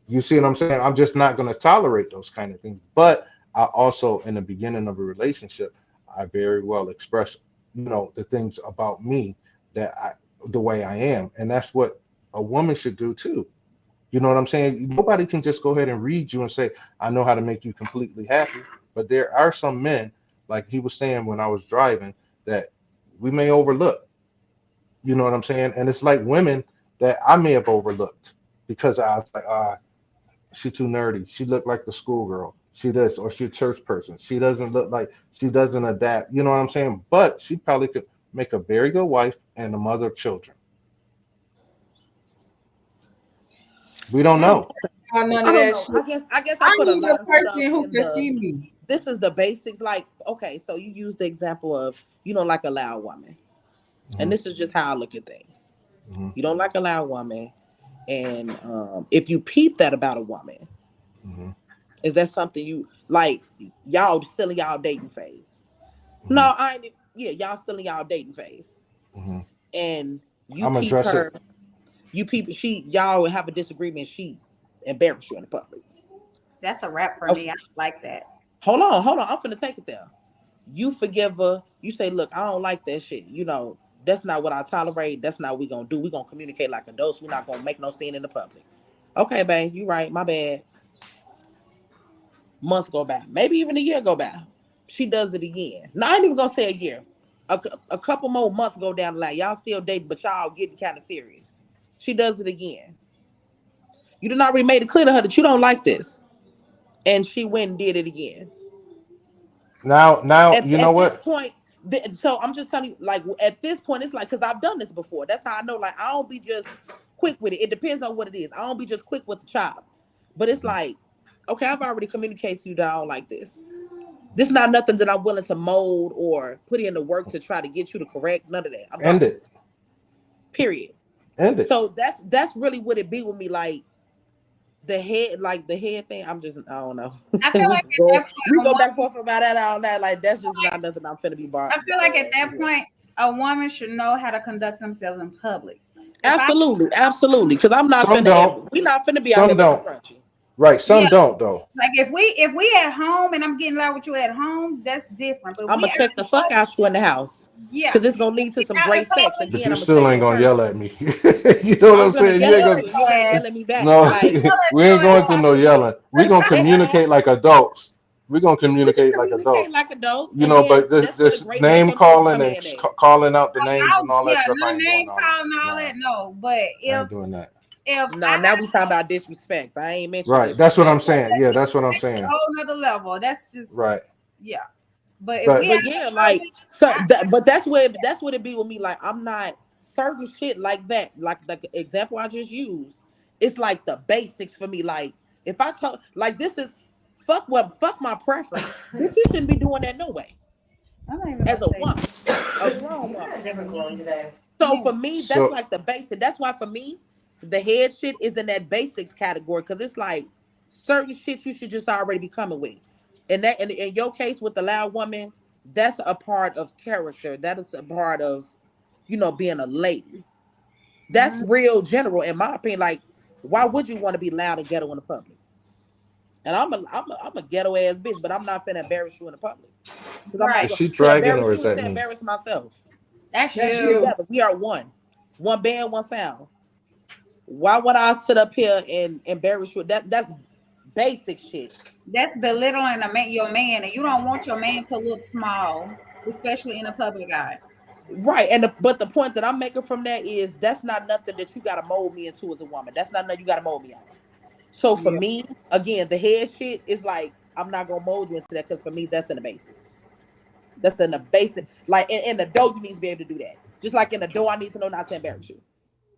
[SPEAKER 6] You see what I'm saying? I'm just not gonna tolerate those kind of things. But I also, in the beginning of a relationship, I very well express, the things about me the way I am, and that's what a woman should do too. You know what I'm saying? Nobody can just go ahead and read you and say, I know how to make you completely happy. But there are some men, like he was saying when I was driving, that we may overlook. You know what I'm saying? And it's like women that I may have overlooked because I was like, she too nerdy. She looked like the schoolgirl. She this, or she a church person. She doesn't look like, she doesn't adapt. You know what I'm saying? But she probably could make a very good wife and a mother of children. We don't
[SPEAKER 5] so
[SPEAKER 6] know.
[SPEAKER 2] None
[SPEAKER 5] I
[SPEAKER 2] of
[SPEAKER 5] don't
[SPEAKER 2] that
[SPEAKER 5] know.
[SPEAKER 2] shit.
[SPEAKER 5] I guess I
[SPEAKER 2] I
[SPEAKER 5] put a
[SPEAKER 2] need a
[SPEAKER 5] lot of stuff
[SPEAKER 2] person who
[SPEAKER 5] in
[SPEAKER 2] can
[SPEAKER 5] the
[SPEAKER 2] see me.
[SPEAKER 5] this is the basics. Like, okay, so you use the example of you don't like a loud woman. And
[SPEAKER 6] Hmm.
[SPEAKER 5] this is just how I look at things.
[SPEAKER 6] Hmm.
[SPEAKER 5] You don't like a loud woman. And if you peep that about a woman,
[SPEAKER 6] Hmm.
[SPEAKER 5] is that something you like? Y'all still in y'all dating phase?
[SPEAKER 6] Hmm.
[SPEAKER 5] No, I ain't. Yeah, y'all still in y'all dating phase.
[SPEAKER 6] Hmm.
[SPEAKER 5] And you
[SPEAKER 6] I'm gonna
[SPEAKER 5] peep
[SPEAKER 6] address it.
[SPEAKER 5] her. You peep she. Y'all will have a disagreement. She embarrass you in the public.
[SPEAKER 3] That's a wrap for
[SPEAKER 5] Okay,
[SPEAKER 3] me. I don't like that.
[SPEAKER 5] hold on. I'm finna take it there. You forgive her. You say, look, I don't like that shit. That's not what I tolerate. That's not what we gonna do. We gonna communicate like adults. We're not gonna make no scene in the public. Okay, babe, you right. My bad. Months go by, maybe even a year go by. She does it again. Now I ain't even gonna say a year. A couple more months go down the line. Y'all still dating, but y'all getting kind of serious. She does it again. You did not already made it clear to her that you don't like this, and she went and did it again.
[SPEAKER 6] Now, you know
[SPEAKER 5] At this
[SPEAKER 6] what?
[SPEAKER 5] point, so I'm just telling you, like at this point, it's like because I've done this before. That's how I know. Like I don't be just quick with it. It depends on what it is. I don't be just quick with the child, but it's like, okay, I've already communicated to you that I don't like this. This is not nothing that I'm willing to mold or put in the work to try to get you to correct. None of that. I'm
[SPEAKER 6] End
[SPEAKER 5] gone.
[SPEAKER 6] it.
[SPEAKER 5] Period.
[SPEAKER 6] End it.
[SPEAKER 5] So that's really what it be with me. Like the head thing. I don't know.
[SPEAKER 3] I feel
[SPEAKER 5] we
[SPEAKER 3] like
[SPEAKER 5] can
[SPEAKER 3] at that
[SPEAKER 5] we
[SPEAKER 3] point,
[SPEAKER 5] go back and forth about that all night. Like that's just not nothing I'm finna be bar.
[SPEAKER 3] I feel like at that
[SPEAKER 5] Yeah.
[SPEAKER 3] point, a woman should know how to conduct themselves in public. If I
[SPEAKER 5] Absolutely, absolutely. Because I'm not
[SPEAKER 6] Some
[SPEAKER 5] finna
[SPEAKER 6] don't.
[SPEAKER 5] ever. We not finna be out here
[SPEAKER 6] Some
[SPEAKER 5] looking
[SPEAKER 6] don't.
[SPEAKER 5] crunchy.
[SPEAKER 6] Right.
[SPEAKER 3] Yeah,
[SPEAKER 6] Some don't though.
[SPEAKER 3] like if we at home and I'm getting loud with you at home, that's different. But
[SPEAKER 5] I'm
[SPEAKER 3] we
[SPEAKER 5] gonna check
[SPEAKER 3] out
[SPEAKER 5] the
[SPEAKER 3] in
[SPEAKER 5] fuck
[SPEAKER 3] public,
[SPEAKER 5] out you in the house
[SPEAKER 3] yeah,
[SPEAKER 5] because it's gonna lead to some
[SPEAKER 3] out in
[SPEAKER 5] great sex.
[SPEAKER 3] public,
[SPEAKER 6] But
[SPEAKER 5] Again,
[SPEAKER 6] you
[SPEAKER 5] I'm gonna say
[SPEAKER 6] still
[SPEAKER 5] it
[SPEAKER 6] ain't
[SPEAKER 5] in
[SPEAKER 6] gonna yell
[SPEAKER 5] person.
[SPEAKER 6] at me. You know what
[SPEAKER 5] I'm
[SPEAKER 6] I'm
[SPEAKER 5] gonna
[SPEAKER 6] saying? You
[SPEAKER 5] yell
[SPEAKER 6] ain't
[SPEAKER 5] at
[SPEAKER 6] gonna.
[SPEAKER 5] you, and you gotta
[SPEAKER 3] yeah,
[SPEAKER 5] yell at me back.
[SPEAKER 6] No,
[SPEAKER 5] Like
[SPEAKER 6] we
[SPEAKER 3] your
[SPEAKER 6] ain't
[SPEAKER 3] ass
[SPEAKER 6] going through
[SPEAKER 3] off
[SPEAKER 6] no
[SPEAKER 3] the mute.
[SPEAKER 6] yelling. We gonna communicate like adults. We gonna
[SPEAKER 5] we can
[SPEAKER 6] communicate like
[SPEAKER 5] communicate
[SPEAKER 6] adults.
[SPEAKER 5] like adults,
[SPEAKER 6] You
[SPEAKER 5] and
[SPEAKER 6] know,
[SPEAKER 5] then
[SPEAKER 6] but this
[SPEAKER 5] that's where the
[SPEAKER 6] this
[SPEAKER 5] great
[SPEAKER 6] name
[SPEAKER 5] makeup skills
[SPEAKER 6] calling
[SPEAKER 5] come
[SPEAKER 6] and
[SPEAKER 5] in. At.
[SPEAKER 6] calling out the names and all that
[SPEAKER 3] Yeah,
[SPEAKER 6] stuff,
[SPEAKER 3] no
[SPEAKER 6] I ain't doing
[SPEAKER 3] name
[SPEAKER 6] all that.
[SPEAKER 3] calling all
[SPEAKER 6] Nah,
[SPEAKER 3] that, no. But
[SPEAKER 6] I
[SPEAKER 3] if
[SPEAKER 6] ain't doing that.
[SPEAKER 3] if
[SPEAKER 5] No,
[SPEAKER 3] I
[SPEAKER 5] now we talking about disrespect. I ain't mentioned
[SPEAKER 6] Right. That's what I'm
[SPEAKER 5] disrespect yet.
[SPEAKER 6] saying. Yeah, that's what I'm
[SPEAKER 3] that's a
[SPEAKER 6] saying.
[SPEAKER 3] whole nother level. That's just
[SPEAKER 6] Right.
[SPEAKER 3] yeah. But if we
[SPEAKER 6] But
[SPEAKER 3] out
[SPEAKER 5] But yeah,
[SPEAKER 3] in
[SPEAKER 5] like
[SPEAKER 3] public,
[SPEAKER 5] so that, but that's what it be with me. Like I'm not certain shit like that. Like the example I just used, it's like the basics for me. Like if I talk like this is fuck my preference, bitch. You shouldn't be doing that no way.
[SPEAKER 3] I'm not even
[SPEAKER 5] As
[SPEAKER 3] gonna
[SPEAKER 5] a
[SPEAKER 3] say
[SPEAKER 5] woman, a grown woman. So
[SPEAKER 3] yeah.
[SPEAKER 5] for me, that's
[SPEAKER 6] so
[SPEAKER 5] like the basic. That's why for me, the head shit is in that basics category because it's like certain shit you should just already be coming with. And that in your case with the loud woman, that's a part of character. That is a part of, being a lady. That's
[SPEAKER 3] Mhm.
[SPEAKER 5] real general in my opinion. Like, why would you want to be loud and ghetto in the public? And I'm a ghetto ass bitch, but I'm not finna embarrass you in the public. Because I'm not
[SPEAKER 3] Right.
[SPEAKER 6] going, is
[SPEAKER 5] going
[SPEAKER 6] she
[SPEAKER 5] to
[SPEAKER 6] dragging
[SPEAKER 5] embarrass
[SPEAKER 6] or is
[SPEAKER 5] you is
[SPEAKER 6] that
[SPEAKER 5] to
[SPEAKER 6] me?
[SPEAKER 5] embarrass myself.
[SPEAKER 3] That's
[SPEAKER 2] That's
[SPEAKER 5] We
[SPEAKER 3] you.
[SPEAKER 2] you.
[SPEAKER 5] together. We are one. One band, one sound. Why would I sit up here and embarrass you? That's basic shit.
[SPEAKER 3] That's belittling your man, and you don't want your man to look small, especially in a public eye.
[SPEAKER 5] Right. But the point that I'm making from that is that's not nothing that you gotta mold me into as a woman. That's not nothing you gotta mold me out of. So for
[SPEAKER 2] Yeah.
[SPEAKER 5] me, again, the head shit is like I'm not gonna mold you into that because for me, that's in the basics. That's in the basic. Like in the door, you need to be able to do that. Just like in the door, I need to know not to embarrass you.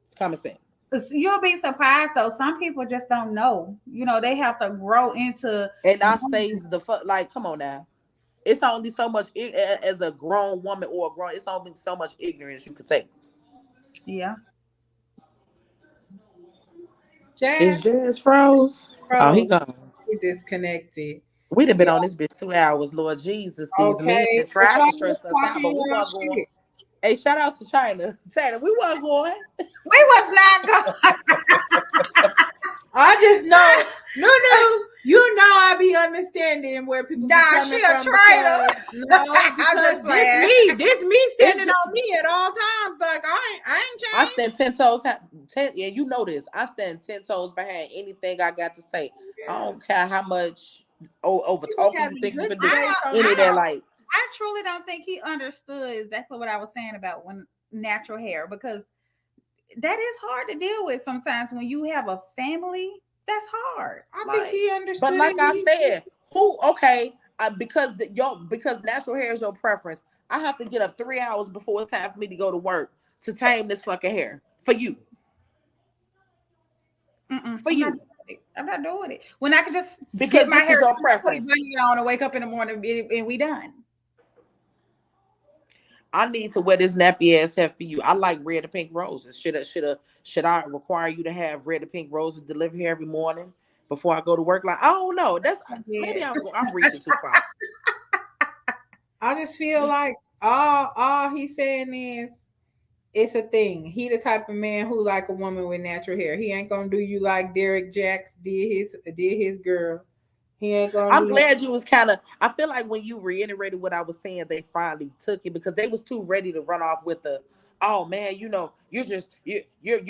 [SPEAKER 5] It's common sense.
[SPEAKER 3] You'll be surprised though. Some people just don't know. They have to grow into
[SPEAKER 5] And I
[SPEAKER 3] knowing.
[SPEAKER 5] stays the fuck like, come on now. It's only so much as a grown woman or a grown. It's only so much ignorance you could take.
[SPEAKER 3] Yeah.
[SPEAKER 2] Jazz
[SPEAKER 5] Is Jazz froze? Oh, he
[SPEAKER 2] Rose,
[SPEAKER 5] gone.
[SPEAKER 2] we disconnected.
[SPEAKER 5] We'd have
[SPEAKER 2] Yeah.
[SPEAKER 5] been on this bitch 2 hours, Lord Jesus. These men
[SPEAKER 2] Okay.
[SPEAKER 5] that
[SPEAKER 2] But
[SPEAKER 5] tried to
[SPEAKER 2] y'all was
[SPEAKER 5] stress us out,
[SPEAKER 2] talking
[SPEAKER 5] but we
[SPEAKER 2] your
[SPEAKER 5] weren't going.
[SPEAKER 2] shit.
[SPEAKER 5] Hey, shout out to China. China, we weren't going.
[SPEAKER 3] We was not going.
[SPEAKER 2] I just know, no, you know, I be understanding where people be
[SPEAKER 3] Nah,
[SPEAKER 2] coming
[SPEAKER 3] she a
[SPEAKER 2] from
[SPEAKER 3] traitor.
[SPEAKER 2] because no,
[SPEAKER 3] I'm
[SPEAKER 2] because
[SPEAKER 3] just playing.
[SPEAKER 2] this me
[SPEAKER 5] It's
[SPEAKER 2] standing
[SPEAKER 5] just,
[SPEAKER 2] on me at all times. Like I ain't
[SPEAKER 5] I
[SPEAKER 2] changed.
[SPEAKER 5] stand 10 toes, yeah, you know this. I stand 10 toes behind anything I got to say. I
[SPEAKER 2] Yeah.
[SPEAKER 5] don't care how much over
[SPEAKER 2] We was
[SPEAKER 5] talking you
[SPEAKER 2] having
[SPEAKER 5] think you
[SPEAKER 2] good
[SPEAKER 5] can do.
[SPEAKER 2] debates on
[SPEAKER 3] I
[SPEAKER 5] Any of
[SPEAKER 2] this.
[SPEAKER 5] that,
[SPEAKER 3] don't.
[SPEAKER 5] like,
[SPEAKER 3] I truly don't think he understood exactly what I was saying about when natural hair because that is hard to deal with sometimes when you have a family. That's hard.
[SPEAKER 2] I think
[SPEAKER 3] Like
[SPEAKER 2] he
[SPEAKER 5] but
[SPEAKER 2] understood
[SPEAKER 5] like
[SPEAKER 2] it.
[SPEAKER 5] I said, who? Okay, because natural hair is your preference. I have to get up 3 hours before it's time for me to go to work to tame this fucking hair for you. For
[SPEAKER 3] I'm not
[SPEAKER 5] you,
[SPEAKER 3] doing it. I'm not doing it. When I could just get
[SPEAKER 5] because
[SPEAKER 3] my
[SPEAKER 5] this
[SPEAKER 3] hair
[SPEAKER 5] is your
[SPEAKER 3] done, put a
[SPEAKER 5] preference.
[SPEAKER 3] bunny on and wake up in the morning and we done.
[SPEAKER 5] I need to wear this nappy ass hair for you. I like red and pink roses. Should I require you to have red and pink roses delivered here every morning before I go to work? Like, I don't know. That's maybe
[SPEAKER 3] Yeah.
[SPEAKER 5] I'm reaching too far.
[SPEAKER 2] I just feel like all he's saying is it's a thing. He the type of man who like a woman with natural hair. He ain't gonna do you like Derek Jacks did his girl. He ain't gonna
[SPEAKER 5] I'm
[SPEAKER 2] do
[SPEAKER 5] glad you was kind of. I feel like when you reiterated what I was saying, they finally took it because they was too ready to run off with the. Oh man, you're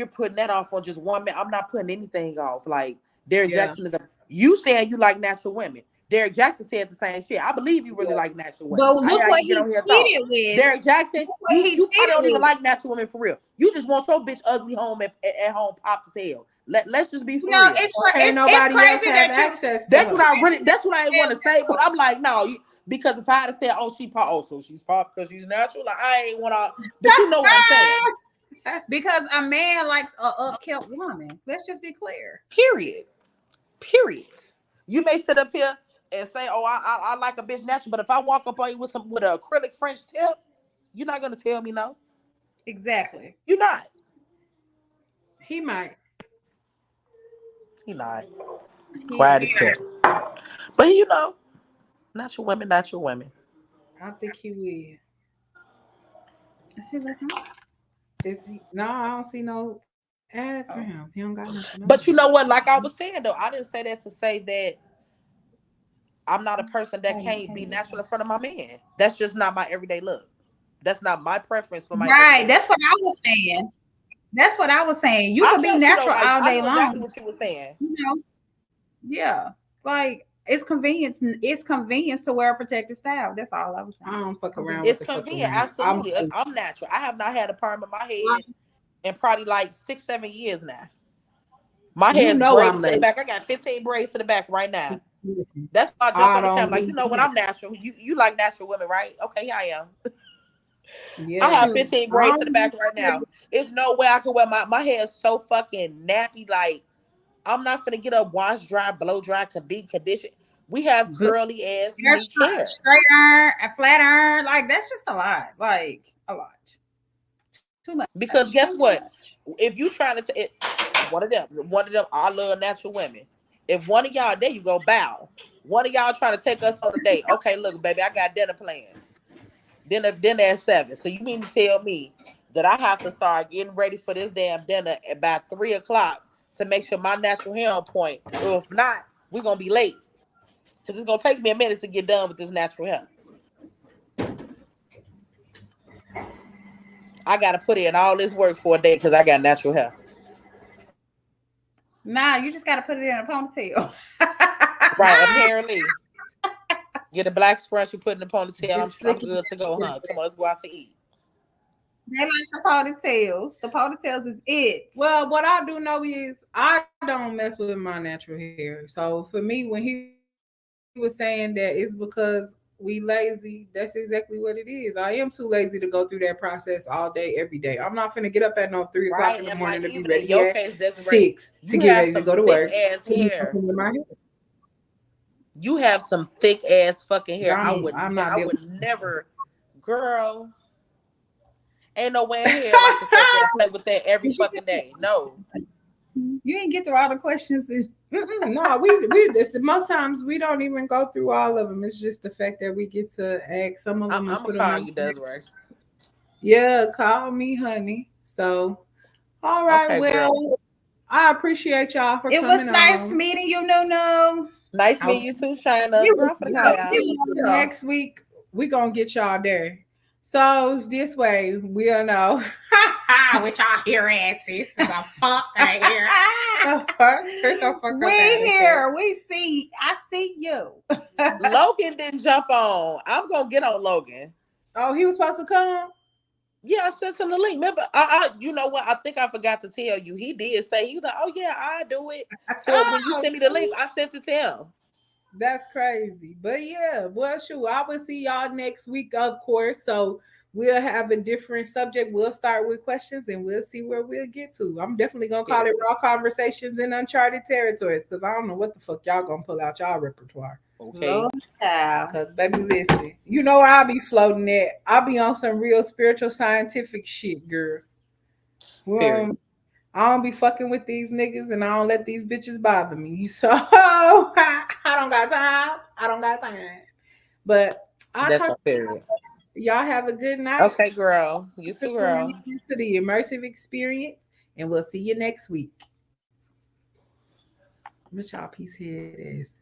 [SPEAKER 5] putting that off on just one man. I'm not putting anything off. Like Derek
[SPEAKER 2] yeah,
[SPEAKER 5] Jackson is a. You saying you like natural women. Derek Jackson said the same shit. I believe you really
[SPEAKER 2] yeah.
[SPEAKER 5] like natural women.
[SPEAKER 3] But
[SPEAKER 5] I
[SPEAKER 3] look
[SPEAKER 5] how
[SPEAKER 3] what
[SPEAKER 5] you get
[SPEAKER 3] he
[SPEAKER 5] on here and talk.
[SPEAKER 3] cheated with.
[SPEAKER 5] Derek Jackson,
[SPEAKER 3] Look what
[SPEAKER 5] you
[SPEAKER 3] he
[SPEAKER 5] you probably
[SPEAKER 3] cheated
[SPEAKER 5] don't even
[SPEAKER 3] with.
[SPEAKER 5] like natural women for real. You just want your bitch ugly home at home popped as hell. Let's just be for real.
[SPEAKER 2] So can't
[SPEAKER 3] It's
[SPEAKER 2] nobody else
[SPEAKER 3] crazy
[SPEAKER 2] have
[SPEAKER 3] that you.
[SPEAKER 2] access to
[SPEAKER 5] That's what
[SPEAKER 2] her.
[SPEAKER 5] I really. That's what I want to say. But I'm like, no, because if I had said, "Oh, she pop," oh, so she's pop because she's natural. Like I ain't want to. But you know what I'm saying.
[SPEAKER 3] Because a man likes a upkept woman. Let's just be clear.
[SPEAKER 5] Period. Period. You may sit up here and say, "Oh, I like a bitch natural," but if I walk up on you with an acrylic French tip, you're not gonna tell me no.
[SPEAKER 3] Exactly.
[SPEAKER 5] You're not.
[SPEAKER 2] He might.
[SPEAKER 5] You're not.
[SPEAKER 2] He
[SPEAKER 5] Quiet
[SPEAKER 2] ain't.
[SPEAKER 5] as kept. But natural women, natural women.
[SPEAKER 2] I think he will.
[SPEAKER 3] Is he looking?
[SPEAKER 2] Is he? No, I don't see no. Add for him. He don't got nothing on.
[SPEAKER 5] But you know what? Like I was saying though, I didn't say that to say that I'm not a person that can't be natural in front of my man. That's just not my everyday look. That's not my preference for my
[SPEAKER 3] Right.
[SPEAKER 5] everyday
[SPEAKER 3] That's
[SPEAKER 5] look.
[SPEAKER 3] what I was saying. That's what I was saying. You
[SPEAKER 5] I
[SPEAKER 3] could be
[SPEAKER 5] felt you though,
[SPEAKER 3] natural
[SPEAKER 5] like
[SPEAKER 3] all
[SPEAKER 5] I
[SPEAKER 3] day
[SPEAKER 5] know exactly
[SPEAKER 3] long.
[SPEAKER 5] what you were saying.
[SPEAKER 3] You know, yeah. Like it's convenience. It's convenience to wear a protective style. That's all I was
[SPEAKER 2] I
[SPEAKER 3] saying.
[SPEAKER 2] don't fuck around
[SPEAKER 5] It's
[SPEAKER 2] with the fuck
[SPEAKER 5] convenient,
[SPEAKER 2] around.
[SPEAKER 5] absolutely. I'm natural. I have not had a perm in my head in probably like 6, 7 years now. My
[SPEAKER 2] you
[SPEAKER 5] hair's
[SPEAKER 2] know
[SPEAKER 5] braided
[SPEAKER 2] I'm
[SPEAKER 5] to the
[SPEAKER 2] late.
[SPEAKER 5] back. I got 15 braids to the back right now. That's why I jumped
[SPEAKER 2] I
[SPEAKER 5] on the
[SPEAKER 2] don't
[SPEAKER 5] camera. Like,
[SPEAKER 2] do
[SPEAKER 5] you know what?
[SPEAKER 2] that.
[SPEAKER 5] I'm natural. You like natural women, right? Okay, here I am. I
[SPEAKER 2] Yeah.
[SPEAKER 5] have
[SPEAKER 3] Shoot.
[SPEAKER 5] 15
[SPEAKER 2] I
[SPEAKER 5] braids to the
[SPEAKER 2] don't
[SPEAKER 5] back right now. There's no way I can wear my hair is so fucking nappy. Like, I'm not gonna get up, wash, dry, blow dry, condition. We have
[SPEAKER 2] bl-
[SPEAKER 5] curly ass,
[SPEAKER 3] Hair
[SPEAKER 5] unique hair.
[SPEAKER 3] straight iron, a flat iron. Like that's just a lot. Like a lot. Too much.
[SPEAKER 5] Because
[SPEAKER 3] Too
[SPEAKER 5] guess what?
[SPEAKER 3] much.
[SPEAKER 5] If you trying to say it, one of them, I love natural women. If one of y'all, there you go, bow. One of y'all trying to take us on a date. Okay, look, baby, I got dinner plans. Dinner at 7. So you mean to tell me that I have to start getting ready for this damn dinner at about 3 o'clock to make sure my natural hair on point? Or if not, we're gonna be late. Because it's gonna take me a minute to get done with this natural hair. I gotta put in all this work for a day because I got natural hair.
[SPEAKER 3] Nah, you just gotta put it in a ponytail.
[SPEAKER 5] Right, apparently. Get a black scrunch, you put in the ponytail.
[SPEAKER 2] just
[SPEAKER 5] I'm
[SPEAKER 2] slick it
[SPEAKER 5] good to go,
[SPEAKER 2] back.
[SPEAKER 5] huh? Come on, let's go out to eat.
[SPEAKER 3] They like the ponytails. The ponytails is it.
[SPEAKER 2] Well, what I do know is I don't mess with my natural hair. So for me, when he was saying that it's because we lazy, that's exactly what it is. I am too lazy to go through that process all day, every day. I'm not finna get up at no 3 o'clock in the morning
[SPEAKER 5] Right,
[SPEAKER 2] to be
[SPEAKER 5] and like
[SPEAKER 2] ready
[SPEAKER 5] even
[SPEAKER 2] at
[SPEAKER 5] in your case,
[SPEAKER 2] 6
[SPEAKER 5] Desiree,
[SPEAKER 2] to get
[SPEAKER 5] you
[SPEAKER 2] ready to
[SPEAKER 5] have
[SPEAKER 2] go to
[SPEAKER 5] some
[SPEAKER 2] work.
[SPEAKER 5] thick ass
[SPEAKER 2] To be
[SPEAKER 5] hair.
[SPEAKER 2] fucking with my hair.
[SPEAKER 5] You have some thick ass fucking hair.
[SPEAKER 2] I'm not
[SPEAKER 5] I
[SPEAKER 2] dealing.
[SPEAKER 5] would never, girl. Ain't no way in hell I can sit there and play with that every fucking day. No,
[SPEAKER 3] You ain't get through all the questions.
[SPEAKER 2] No, we this, most times we don't even go through all of them. It's just the fact that we get to ask some of them and
[SPEAKER 5] I'm gonna
[SPEAKER 2] put them
[SPEAKER 5] call
[SPEAKER 2] on.
[SPEAKER 5] you, Desiree.
[SPEAKER 2] Yeah, call me honey. So, all right,
[SPEAKER 5] Okay, girl.
[SPEAKER 2] well, I appreciate y'all for
[SPEAKER 3] It was
[SPEAKER 2] coming
[SPEAKER 3] nice
[SPEAKER 2] on.
[SPEAKER 3] meeting you, no.
[SPEAKER 5] Nice
[SPEAKER 2] Okay.
[SPEAKER 5] meeting you too, China.
[SPEAKER 3] You
[SPEAKER 5] Girl,
[SPEAKER 3] was
[SPEAKER 5] I'm finna call
[SPEAKER 3] good.
[SPEAKER 5] y'all.
[SPEAKER 3] You was good.
[SPEAKER 2] Next week we gonna get y'all there. So this way we'll know what y'all hear asses. The fuck I hear. The fuck? Get the fuck up
[SPEAKER 3] We
[SPEAKER 2] out of here.
[SPEAKER 3] here. We see. I see you.
[SPEAKER 5] Logan didn't jump on. I'm gonna get on Logan.
[SPEAKER 2] Oh, he was supposed to come.
[SPEAKER 5] Yeah, I sent him the link. Remember, you know what? I think I forgot to tell you. He did say he was like, "Oh yeah, I do it." So when you
[SPEAKER 2] Oh,
[SPEAKER 5] sent me the link, I sent it to him.
[SPEAKER 2] that's crazy. But yeah, well, shoot, I will see y'all next week, of course. So we'll have a different subject. We'll start with questions and we'll see where we'll get to. I'm definitely gonna call it Raw Conversations in Uncharted Territories because I don't know what the fuck y'all gonna pull out y'all repertoire.
[SPEAKER 5] Okay.
[SPEAKER 2] Cause baby, listen, you know where I'll be floating at. I'll be on some real spiritual scientific shit, girl.
[SPEAKER 5] Period.
[SPEAKER 2] Well, I don't be fucking with these niggas and I don't let these bitches bother me. So I don't got time. I don't got time. But I'll
[SPEAKER 5] That's
[SPEAKER 2] talk
[SPEAKER 5] a
[SPEAKER 2] to
[SPEAKER 5] period.
[SPEAKER 2] y'all. Have a good night.
[SPEAKER 5] Okay, girl. You
[SPEAKER 2] For
[SPEAKER 5] too,
[SPEAKER 2] tuning
[SPEAKER 5] girl.
[SPEAKER 2] in to the immersive experience. And we'll see you next week. What y'all piece head is.